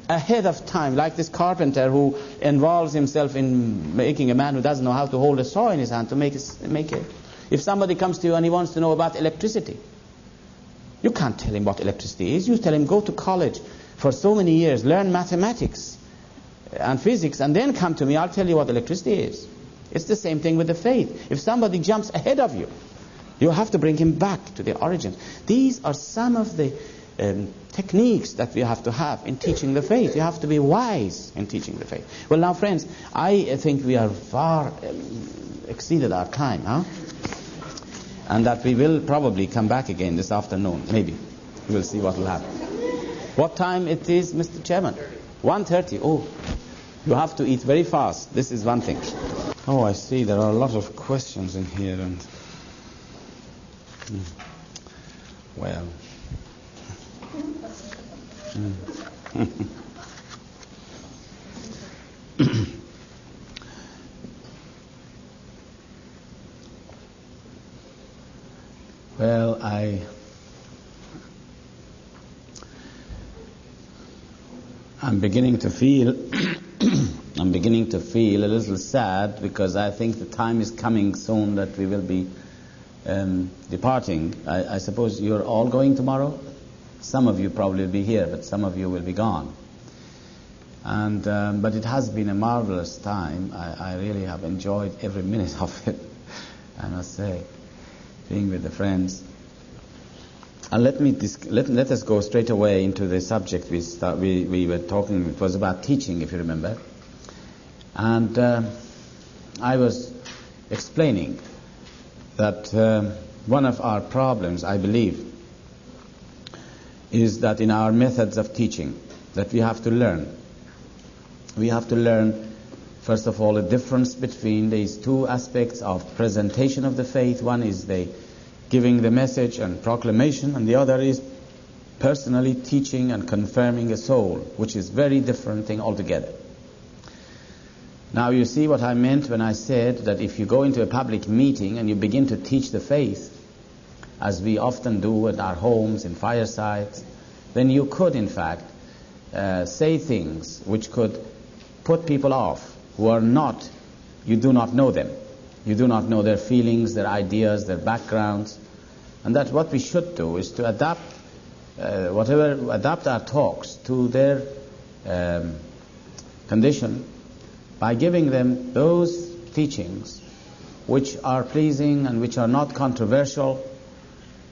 ahead of time, like this carpenter who involves himself in making a man who doesn't know how to hold a saw in his hand to make it. If somebody comes to you and he wants to know about electricity, you can't tell him what electricity is. You tell him, go to college for so many years, learn mathematics and physics, and then come to me, I'll tell you what electricity is. It's the same thing with the faith. If somebody jumps ahead of you, you have to bring him back to the origins. These are some of the techniques that we have to have in teaching the faith. You have to be wise in teaching the faith. Well, now, friends, I think we are far exceeded our time, and that we will probably come back again this afternoon. Maybe. We'll see what will happen. What time it is, Mr. Chairman? 1:30. Oh, you have to eat very fast. This is one thing. Oh, I see. There are a lot of questions in here, and well. Well, I'm beginning to feel a little sad, because I think the time is coming soon that we will be departing. I suppose you're all going tomorrow? Some of you probably will be here, but some of you will be gone. And but it has been a marvelous time. I really have enjoyed every minute of it, I must say, being with the friends. And let us go straight away into the subject we were talking. It was about teaching, if you remember. And I was explaining that one of our problems, I believe, is that in our methods of teaching, that we have to learn. We have to learn, first of all, the difference between these two aspects of presentation of the faith. One is the giving the message and proclamation, and the other is personally teaching and confirming a soul, which is very different thing altogether. Now you see what I meant when I said that if you go into a public meeting and you begin to teach the faith, as we often do at our homes, in firesides, then you could in fact say things which could put people off who are not, you do not know them. You do not know their feelings, their ideas, their backgrounds. And that what we should do is to adapt our talks to their condition by giving them those teachings which are pleasing and which are not controversial.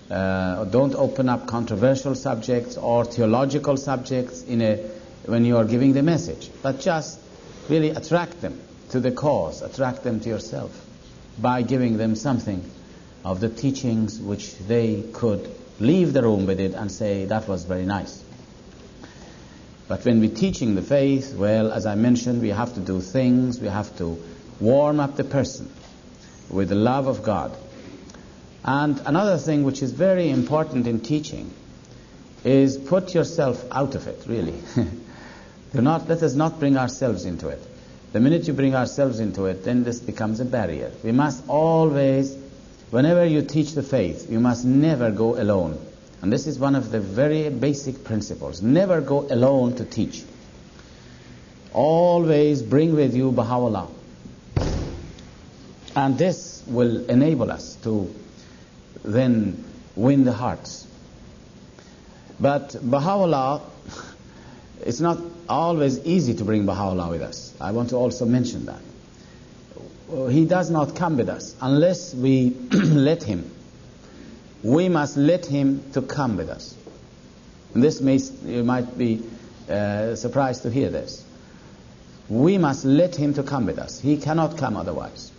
Don't open up controversial subjects or theological subjects when you are giving the message, but just really attract them to the cause, attract them to yourself by giving them something of the teachings which they could leave the room with it and say, that was very nice. But when we're teaching the faith, well, as I mentioned, we have to do things, we have to warm up the person with the love of God. And another thing which is very important in teaching is put yourself out of it, really. Let us not bring ourselves into it. The minute you bring ourselves into it, then this becomes a barrier. We must always, whenever you teach the faith, you must never go alone. And this is one of the very basic principles. Never go alone to teach. Always bring with you Baha'u'llah. And this will enable us to then win the hearts. But Baha'u'llah, it's not always easy to bring Baha'u'llah with us. I want to also mention that. He does not come with us unless we let him. We must let him to come with us. And you might be surprised to hear this. We must let him to come with us. He cannot come otherwise.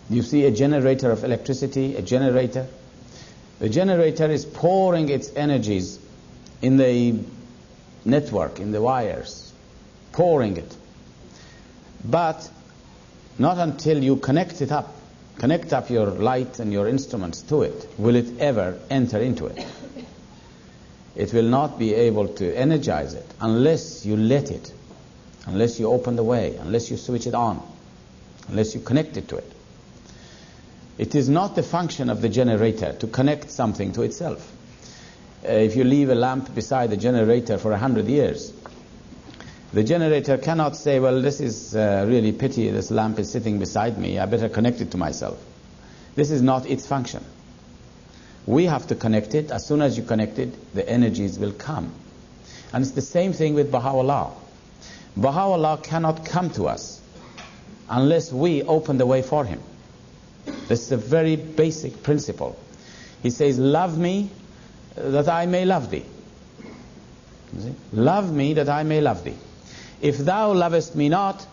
You see a generator of electricity, a generator. The generator is pouring its energies in the network, in the wires, pouring it. But not until you connect up your light and your instruments to it, will it ever enter into it. It will not be able to energize it unless you let it, unless you open the way, unless you switch it on, unless you connect it to it. It is not the function of the generator to connect something to itself. If you leave a lamp beside the generator for 100 years, the generator cannot say, well, this is really pity, this lamp is sitting beside me, I better connect it to myself. This is not its function. We have to connect it. As soon as you connect it, the energies will come. And it's the same thing with Baha'u'llah. Baha'u'llah cannot come to us unless we open the way for him. This is a very basic principle. He says, love me that I may love thee. Love me that I may love thee. If thou lovest me not,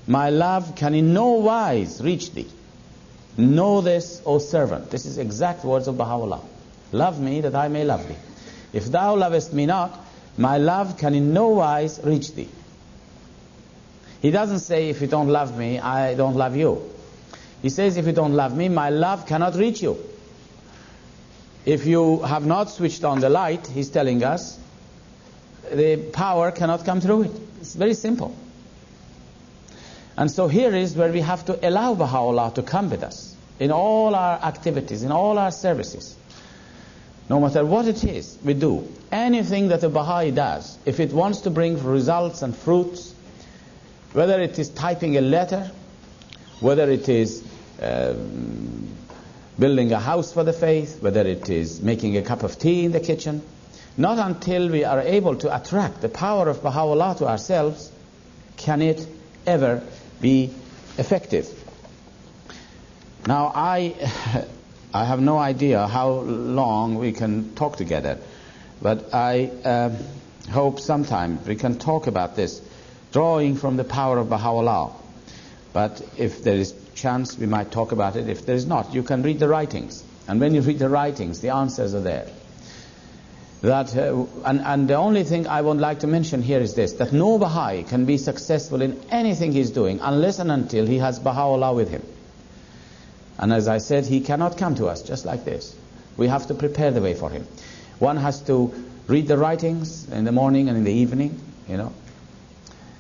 my love can in no wise reach thee. Know this, O servant. This is exact words of Baha'u'llah. Love me that I may love thee. If thou lovest me not, my love can in no wise reach thee. He doesn't say, if you don't love me, I don't love you. He says, if you don't love me, my love cannot reach you. If you have not switched on the light, he's telling us, the power cannot come through it. It's very simple. And so here is where we have to allow Baha'u'llah to come with us in all our activities, in all our services. No matter what it is we do, anything that a Baha'i does, if it wants to bring results and fruits, whether it is typing a letter, whether it is building a house for the faith, whether it is making a cup of tea in the kitchen, not until we are able to attract the power of Baha'u'llah to ourselves can it ever be effective. Now I have no idea how long we can talk together, but I hope sometime we can talk about this, drawing from the power of Baha'u'llah. But if there is chance, we might talk about it. If there is not, you can read the writings. And when you read the writings, the answers are there. And the only thing I would like to mention here is this, that no Baha'i can be successful in anything he's doing unless and until he has Baha'u'llah with him. And as I said, he cannot come to us just like this. We have to prepare the way for him. One has to read the writings in the morning and in the evening,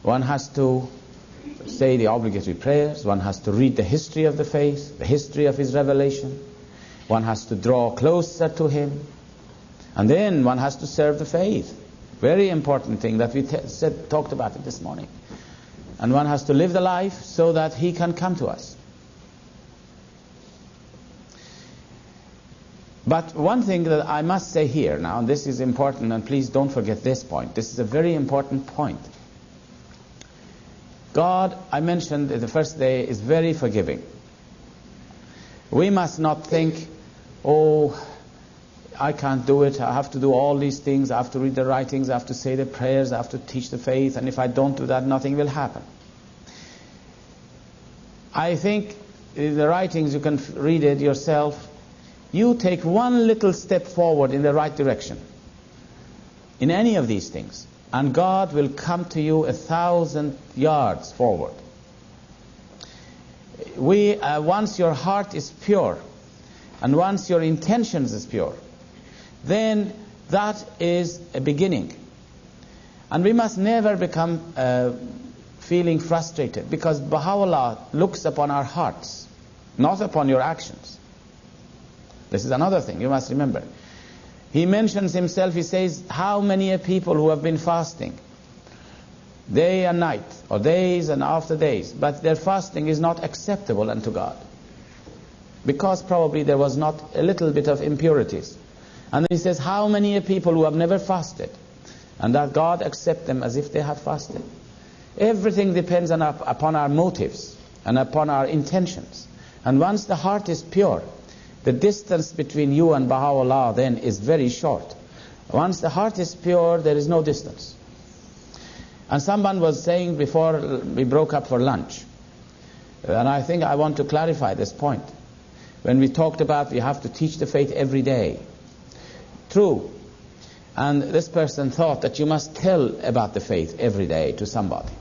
One has to say the obligatory prayers. One has to read the history of the faith, the history of his revelation. One has to draw closer to him. And then one has to serve the faith. Very important thing that we talked about it this morning. And one has to live the life so that he can come to us. But one thing that I must say here now, and this is important, and please don't forget this point. This is a very important point. God, I mentioned the first day, is very forgiving. We must not think, oh, I can't do it, I have to do all these things, I have to read the writings, I have to say the prayers, I have to teach the faith, and if I don't do that, nothing will happen. I think in the writings, you can read it yourself. You take one little step forward in the right direction in any of these things, and God will come to you 1,000 yards forward. Once your heart is pure, and once your intentions is pure, then that is a beginning. And we must never become feeling frustrated, because Baha'u'llah looks upon our hearts, not upon your actions. This is another thing you must remember. He mentions himself, he says, how many people who have been fasting day and night, or days and after days, but their fasting is not acceptable unto God, because probably there was not a little bit of impurities. And then he says, how many people who have never fasted, and that God accept them as if they have fasted. Everything depends upon our motives and upon our intentions. And once the heart is pure, the distance between you and Baha'u'llah then is very short. Once the heart is pure, there is no distance. And someone was saying before we broke up for lunch, and I think I want to clarify this point. When we talked about we have to teach the faith every day. True. And this person thought that you must tell about the faith every day to somebody.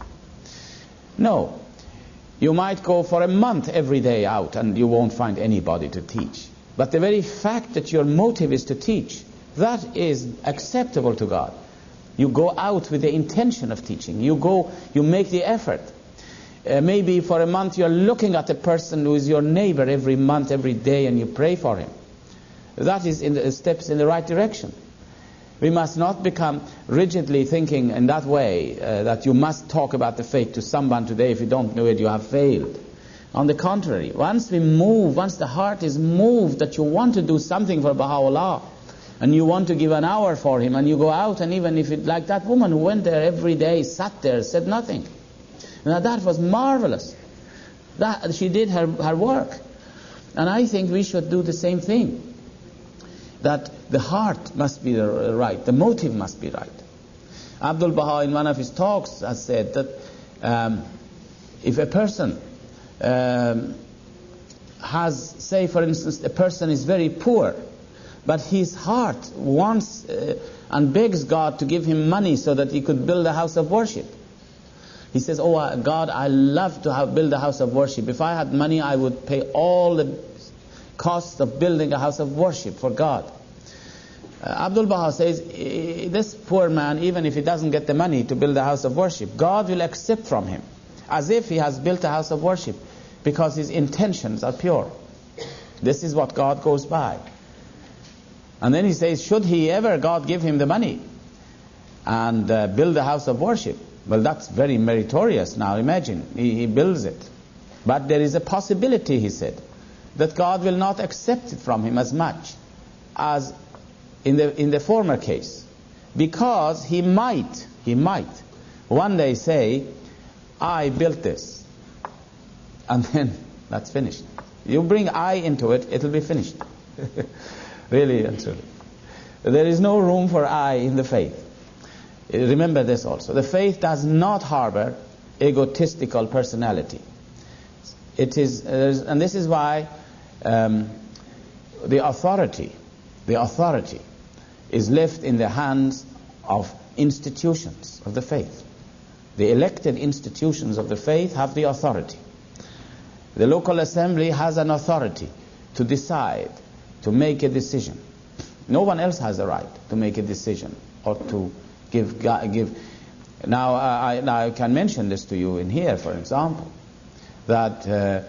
No. You might go for a month every day out and you won't find anybody to teach. But the very fact that your motive is to teach, that is acceptable to God. You go out with the intention of teaching. You make the effort. Maybe for a month you're looking at a person who is your neighbor every month, every day, and you pray for him. That is steps in the right direction. We must not become rigidly thinking in that way that you must talk about the faith to someone today. If you don't know it, you have failed. On the contrary, once the heart is moved that you want to do something for Baha'u'llah, and you want to give an hour for him, and you go out, and even if it, like that woman who went there every day, sat there, said nothing. Now that was marvelous. That she did her work. And I think we should do the same thing. That the heart must be right, the motive must be right. Abdul Baha in one of his talks has said that if a person has, say for instance, a person is very poor, but his heart wants and begs God to give him money so that he could build a house of worship. He says, oh God, I love to build a house of worship. If I had money, I would pay all the costs of building a house of worship for God. Abdul Baha says, this poor man, even if he doesn't get the money to build a house of worship, God will accept from him as if he has built a house of worship, because his intentions are pure. This is what God goes by. And then he says, should he ever, God give him the money and build a house of worship? Well, that's very meritorious. Now imagine, he builds it. But there is a possibility, he said, that God will not accept it from him as much as in the former case, because he might one day say, I built this, and then that's finished. You bring I into it, it'll be finished. Really and truly. There is no room for I in the faith. Remember this also. The faith does not harbor egotistical personality. It is, and this is why the authority is left in the hands of institutions of the faith. The elected institutions of the faith have the authority. The local assembly has an authority to decide, to make a decision. No one else has the right to make a decision or to give. Now I can mention this to you in here, for example, that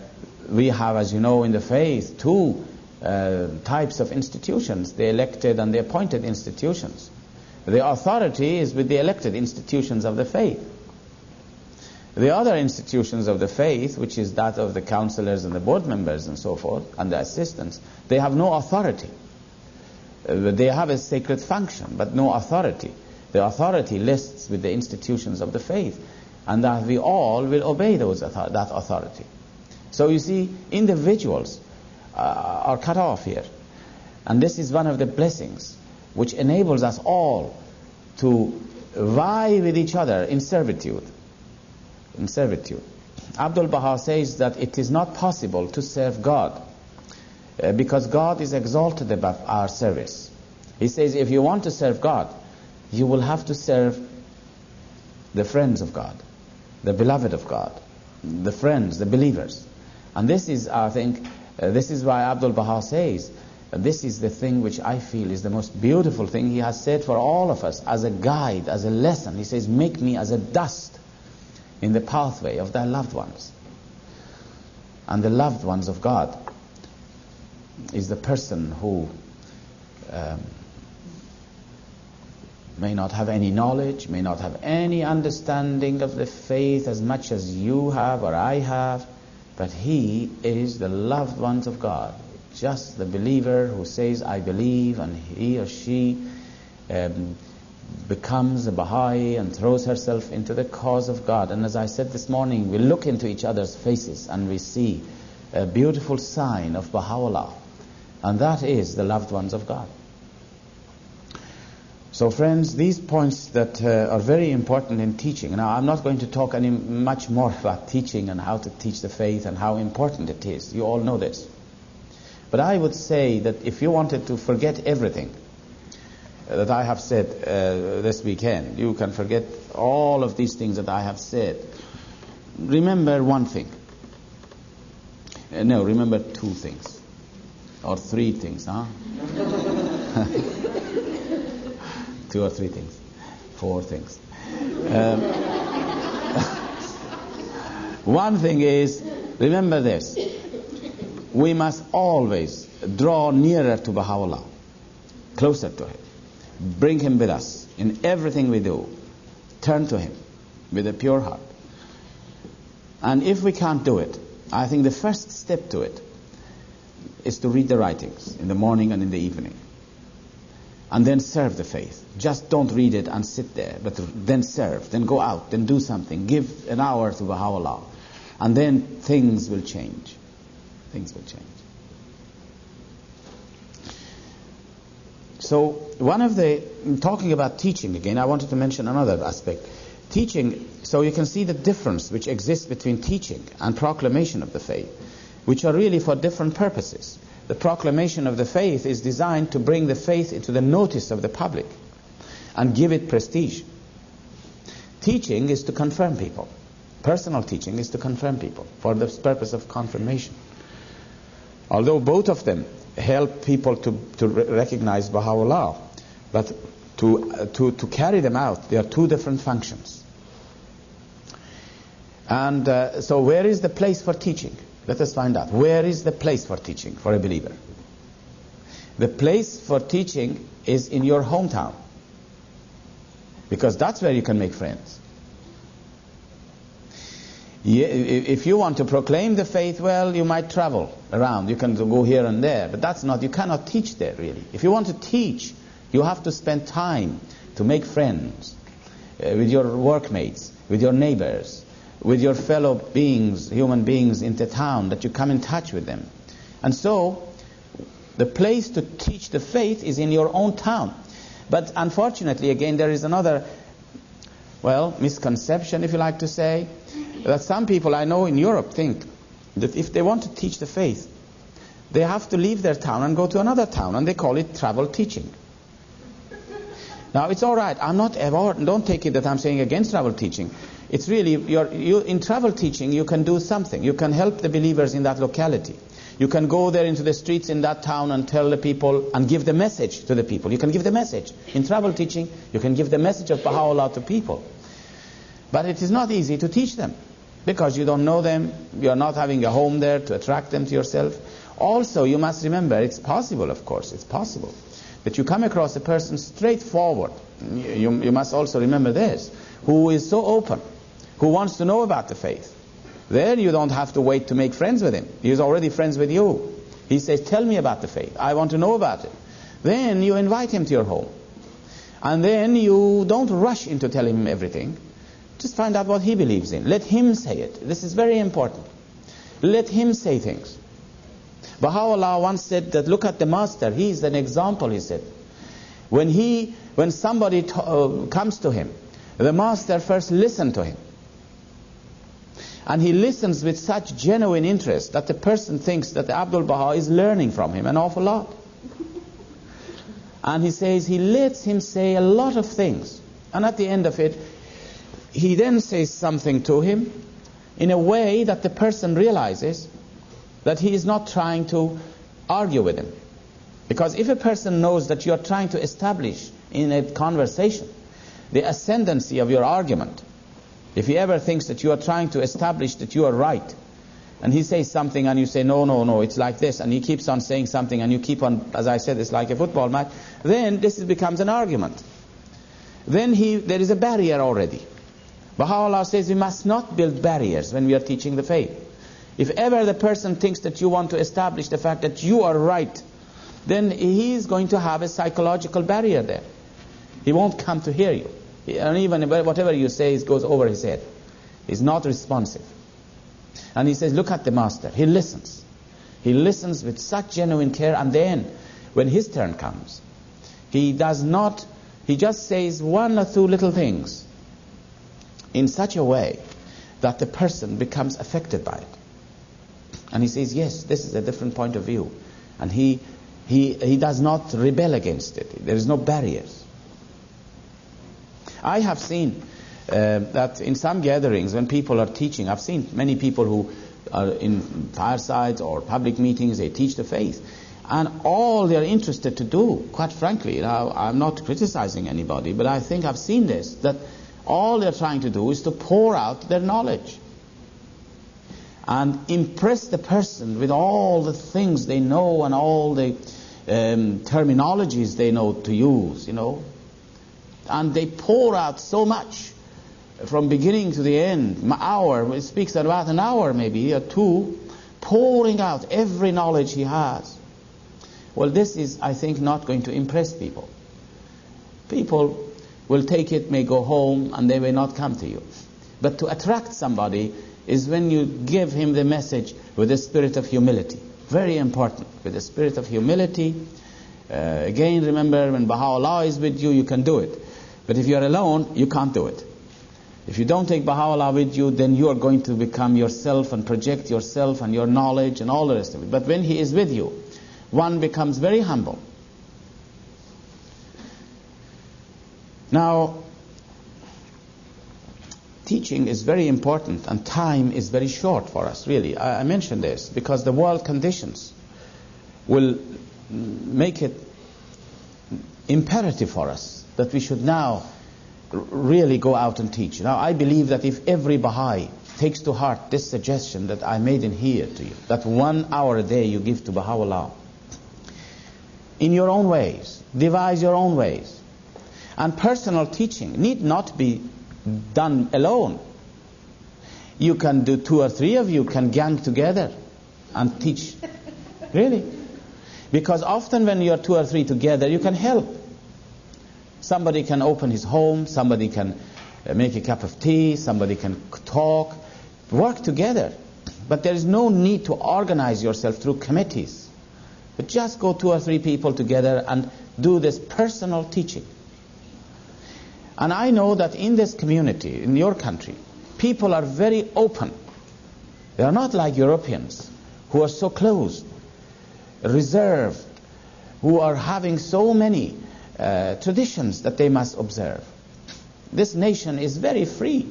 we have, as you know, in the faith, two types of institutions, the elected and the appointed institutions. The authority is with the elected institutions of the faith. The other institutions of the faith, which is that of the counselors and the board members and so forth, and the assistants, they have no authority. They have a sacred function, but no authority. The authority lists with the institutions of the faith, and that we all will obey that authority. So you see, individuals are cut off here. And this is one of the blessings which enables us all to vie with each other in servitude. In servitude. Abdul Baha says that it is not possible to serve God because God is exalted above our service. He says if you want to serve God, you will have to serve the friends of God, the beloved of God, the friends, the believers. And this is, I think, this is why Abdul Baha says, this is the thing which I feel is the most beautiful thing he has said for all of us as a guide, as a lesson. He says, make me as a dust in the pathway of thy loved ones. And the loved ones of God is the person who may not have any knowledge, may not have any understanding of the faith as much as you have or I have, but he is the loved ones of God. Just the believer who says, I believe, and he or she becomes a Baha'i and throws herself into the cause of God. And as I said this morning, we look into each other's faces and we see a beautiful sign of Baha'u'llah. And that is the loved ones of God. So friends, these points that are very important in teaching. Now I'm not going to talk much more about teaching and how to teach the faith and how important it is. You all know this. But I would say that if you wanted to forget everything that I have said this weekend, you can forget all of these things that I have said. Remember one thing. No, remember two things. Or three things, huh? 2 or 3 things. 4 things. One thing is, remember this. We must always draw nearer to Baha'u'llah, closer to him. Bring him with us in everything we do. Turn to him with a pure heart. And if we can't do it, I think the first step to it is to read the writings in the morning and in the evening. And then serve the faith. Just don't read it and sit there, but then serve, then go out, then do something. Give an hour to Baha'u'llah. And then things will change. Things will change. So one of the, talking about teaching again, I wanted to mention another aspect. Teaching, so you can see the difference which exists between teaching and proclamation of the faith, which are really for different purposes. The proclamation of the faith is designed to bring the faith into the notice of the public and give it prestige. Teaching is to confirm people. Personal teaching is to confirm people for the purpose of confirmation. Although both of them help people to recognize Baha'u'llah, but to carry them out, they are two different functions. And so where is the place for teaching? Let us find out. Where is the place for teaching for a believer? The place for teaching is in your hometown. Because that's where you can make friends. If you want to proclaim the faith, well, you might travel around. You can go here and there. But that's not, you cannot teach there really. If you want to teach, you have to spend time to make friends with your workmates, with your neighbors, with your fellow beings, human beings in the town, that you come in touch with them. And so, the place to teach the faith is in your own town. But unfortunately, again, there is another, misconception, if you like to say, that some people I know in Europe think that if they want to teach the faith, they have to leave their town and go to another town, and they call it travel teaching. Now, it's all right. Don't take it that I'm saying against travel teaching. It's really, in travel teaching, you can do something. You can help the believers in that locality. You can go there into the streets in that town and tell the people and give the message to the people. You can give the message. In travel teaching, you can give the message of Baha'u'llah to people. But it is not easy to teach them because you don't know them. You are not having a home there to attract them to yourself. Also, you must remember, it's possible, of course, it's possible that you come across a person straightforward. You must also remember this, who is so open, who wants to know about the faith. There you don't have to wait to make friends with him. He's already friends with you. He says, tell me about the faith. I want to know about it. Then you invite him to your home. And then you don't rush into telling him everything. Just find out what he believes in. Let him say it. This is very important. Let him say things. Baha'u'llah once said that, look at the master. He is an example, he said. When somebody comes to him, the master first listens to him. And he listens with such genuine interest that the person thinks that Abdul Baha is learning from him an awful lot. And he says he lets him say a lot of things. And at the end of it, he then says something to him in a way that the person realizes that he is not trying to argue with him. Because if a person knows that you are trying to establish in a conversation the ascendancy of your argument, if he ever thinks that you are trying to establish that you are right, and he says something and you say, no, it's like this, and he keeps on saying something and you keep on, as I said, it's like a football match, then this becomes an argument. Then there is a barrier already. Baha'u'llah says we must not build barriers when we are teaching the faith. If ever the person thinks that you want to establish the fact that you are right, then he is going to have a psychological barrier there. He won't come to hear you. And even whatever you say goes over his head. He's not responsive. And he says, look at the master. He listens. He listens with such genuine care. And then, when his turn comes, he just says one or two little things in such a way that the person becomes affected by it. And he says, yes, this is a different point of view. And he does not rebel against it. There is no barriers. I have seen that in some gatherings when people are teaching, I've seen many people who are in firesides or public meetings, they teach the faith. And all they're interested to do, quite frankly, I'm not criticizing anybody, but I think I've seen this, that all they're trying to do is to pour out their knowledge and impress the person with all the things they know and all the terminologies they know to use, And they pour out so much from beginning to the end, it speaks about an hour maybe, or two, pouring out every knowledge he has. Well, this is, I think, not going to impress people. People will take it, may go home, and they may not come to you. But to attract somebody is when you give him the message with the spirit of humility. Very important, with the spirit of humility. Again, remember, when Baha'u'llah is with you, you can do it. But if you're alone, you can't do it. If you don't take Baha'u'llah with you, then you are going to become yourself and project yourself and your knowledge and all the rest of it. But when he is with you, one becomes very humble. Now, teaching is very important and time is very short for us, really. I mention this because the world conditions will make it imperative for us that we should now really go out and teach. Now, I believe that if every Baha'i takes to heart this suggestion that I made in here to you, that 1 hour a day you give to Baha'u'llah, in your own ways, devise your own ways. And personal teaching need not be done alone. You can do 2 or 3 of you can gang together and teach. Really. Because often when you are 2 or 3 together, you can help. Somebody can open his home, somebody can make a cup of tea, somebody can talk, work together. But there is no need to organize yourself through committees. But just go 2 or 3 people together and do this personal teaching. And I know that in this community, in your country, people are very open. They are not like Europeans who are so closed, reserved, who are having so many traditions that they must observe. This nation is very free.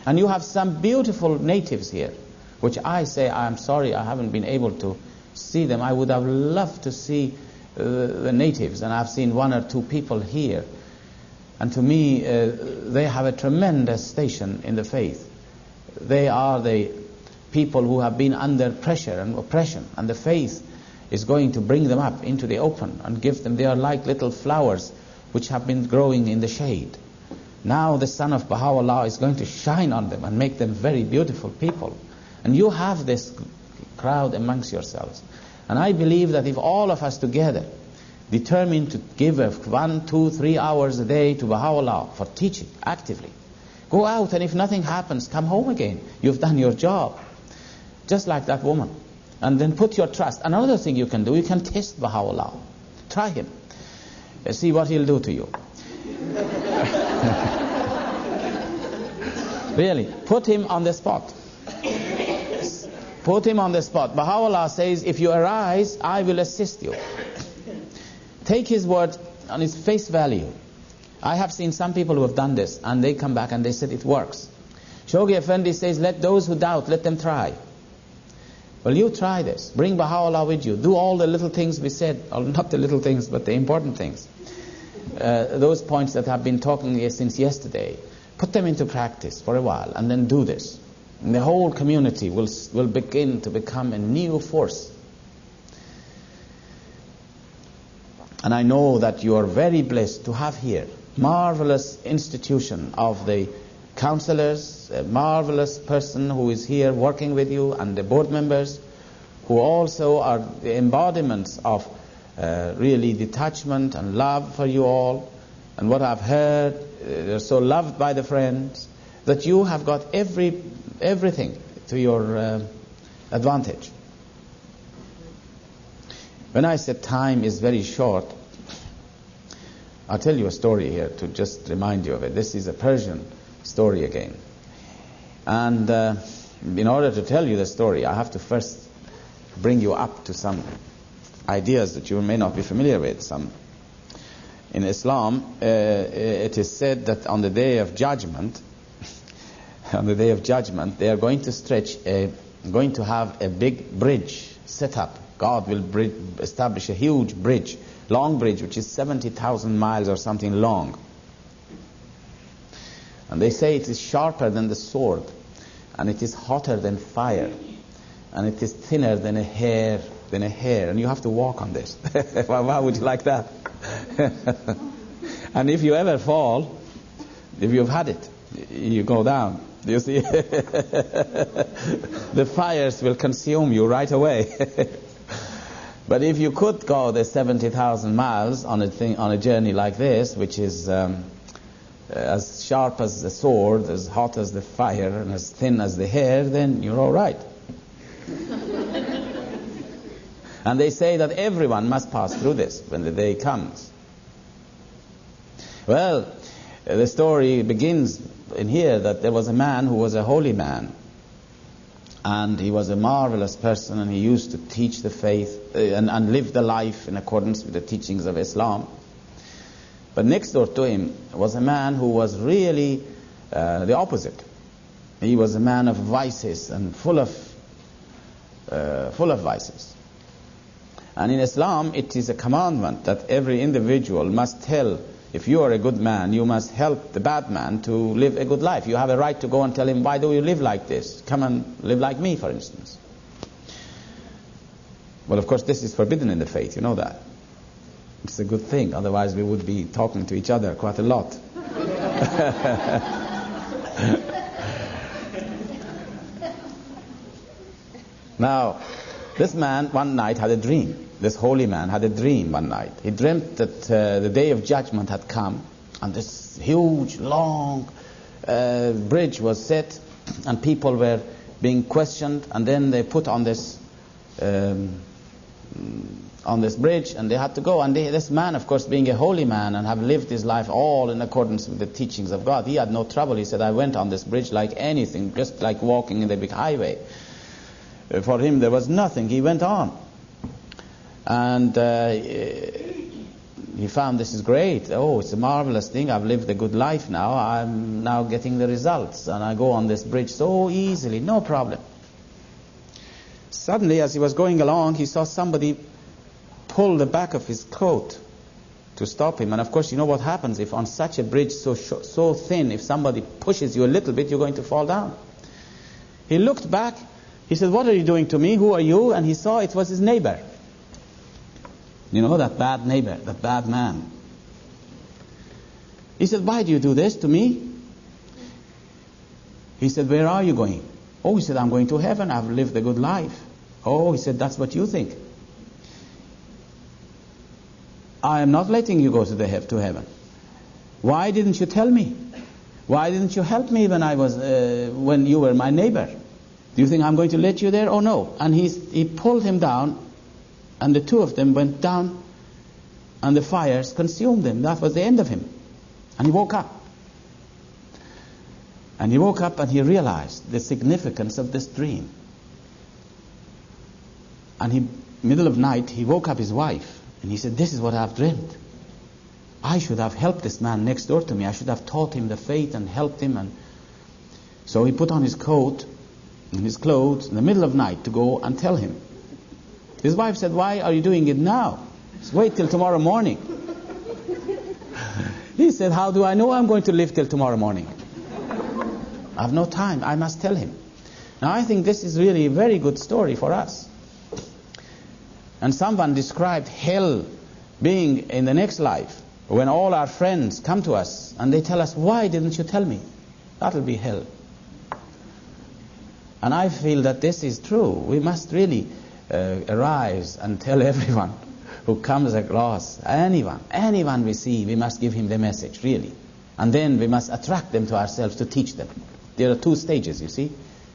And you have some beautiful natives here, which I say, I'm sorry I haven't been able to see them. I would have loved to see the natives, and I've seen 1 or 2 people here. And to me, they have a tremendous station in the faith. They are the people who have been under pressure and oppression, and the faith is going to bring them up into the open and give them, they are like little flowers which have been growing in the shade. Now the sun of Baha'u'llah is going to shine on them and make them very beautiful people. And you have this crowd amongst yourselves. And I believe that if all of us together determined to give 1, 2, 3 hours a day to Baha'u'llah for teaching actively. Go out, and if nothing happens, come home again. You've done your job. Just like that woman. And then put your trust. Another thing you can do, you can test Baha'u'llah. Try him. See what he'll do to you. Really, put him on the spot. Put him on the spot. Baha'u'llah says, if you arise, I will assist you. Take his word on its face value. I have seen some people who have done this, and they come back and they said it works. Shoghi Effendi says, let those who doubt, let them try. Well, you try this. Bring Baha'u'llah with you. Do all the little things we said, or not the little things, but the important things. Those points that I've been talking since yesterday. Put them into practice for a while, and then do this. And the whole community will begin to become a new force. And I know that you are very blessed to have here marvelous institution of the counselors, a marvelous person who is here working with you, and the board members who also are the embodiments of really detachment and love for you all. And what I've heard, they're so loved by the friends that you have got everything to your advantage. When I said time is very short, I'll tell you a story here to just remind you of it. This is a Persian story again. And in order to tell you the story, I have to first bring you up to some ideas that you may not be familiar with. In Islam, it is said that on the Day of Judgment, they are going to have a big bridge set up. God will establish a huge bridge, long bridge, which is 70,000 miles or something long. And they say it is sharper than the sword, and it is hotter than fire, and it is thinner than a hair, and you have to walk on this. Why would you like that? And if you ever fall, if you've had it, you go down. You see, the fires will consume you right away. But if you could go the 70,000 miles on a journey like this, which is as sharp as the sword, as hot as the fire, and as thin as the hair, then you're all right. And they say that everyone must pass through this when the day comes. Well, the story begins in here that there was a man who was a holy man. And he was a marvelous person, and he used to teach the faith and live the life in accordance with the teachings of Islam. But next door to him was a man who was really the opposite. He was a man of vices and full of vices. And in Islam, it is a commandment that every individual must tell, if you are a good man, you must help the bad man to live a good life. You have a right to go and tell him, why do you live like this? Come and live like me, for instance. Well, of course, this is forbidden in the faith, you know that. It's a good thing, otherwise we would be talking to each other quite a lot. Now, this man one night had a dream. This holy man had a dream one night. He dreamt that the day of judgment had come, and this huge, long bridge was set, and people were being questioned, and then they put on this bridge, and they had to go. And this man, of course, being a holy man and have lived his life all in accordance with the teachings of God, he had no trouble. He said, I went on this bridge like anything, just like walking in the big highway. For him, there was nothing. He went on. And he found this is great. Oh, it's a marvelous thing. I've lived a good life now. I'm now getting the results. And I go on this bridge so easily, no problem. Suddenly, as he was going along, he saw somebody pull the back of his coat to stop him. And of course, you know what happens if on such a bridge so thin, if somebody pushes you a little bit, you're going to fall down. He looked back. He said, what are you doing to me? Who are you? And he saw it was his neighbor. You know, that bad neighbor, that bad man. He said, why do you do this to me? He said, where are you going? Oh, he said, I'm going to heaven. I've lived a good life. Oh, he said, that's what you think. I am not letting you go to heaven. Why didn't you tell me? Why didn't you help me when you were my neighbor? Do you think I'm going to let you there? Oh no. And he pulled him down, and the two of them went down, and the fires consumed them. That was the end of him. And he woke up. And he woke up and he realized the significance of this dream. And middle of night, he woke up his wife, and he said, this is what I've dreamt. I should have helped this man next door to me. I should have taught him the faith and helped him. And so he put on his coat and his clothes in the middle of night to go and tell him. His wife said, why are you doing it now? Just wait till tomorrow morning. He said, how do I know I'm going to live till tomorrow morning? I have no time. I must tell him. Now I think this is really a very good story for us. And someone described hell being in the next life, when all our friends come to us and they tell us, why didn't you tell me? That'll be hell. And I feel that this is true. We must really arise and tell everyone who comes across, anyone we see, we must give him the message, really. And then we must attract them to ourselves to teach them. There are two stages, you see.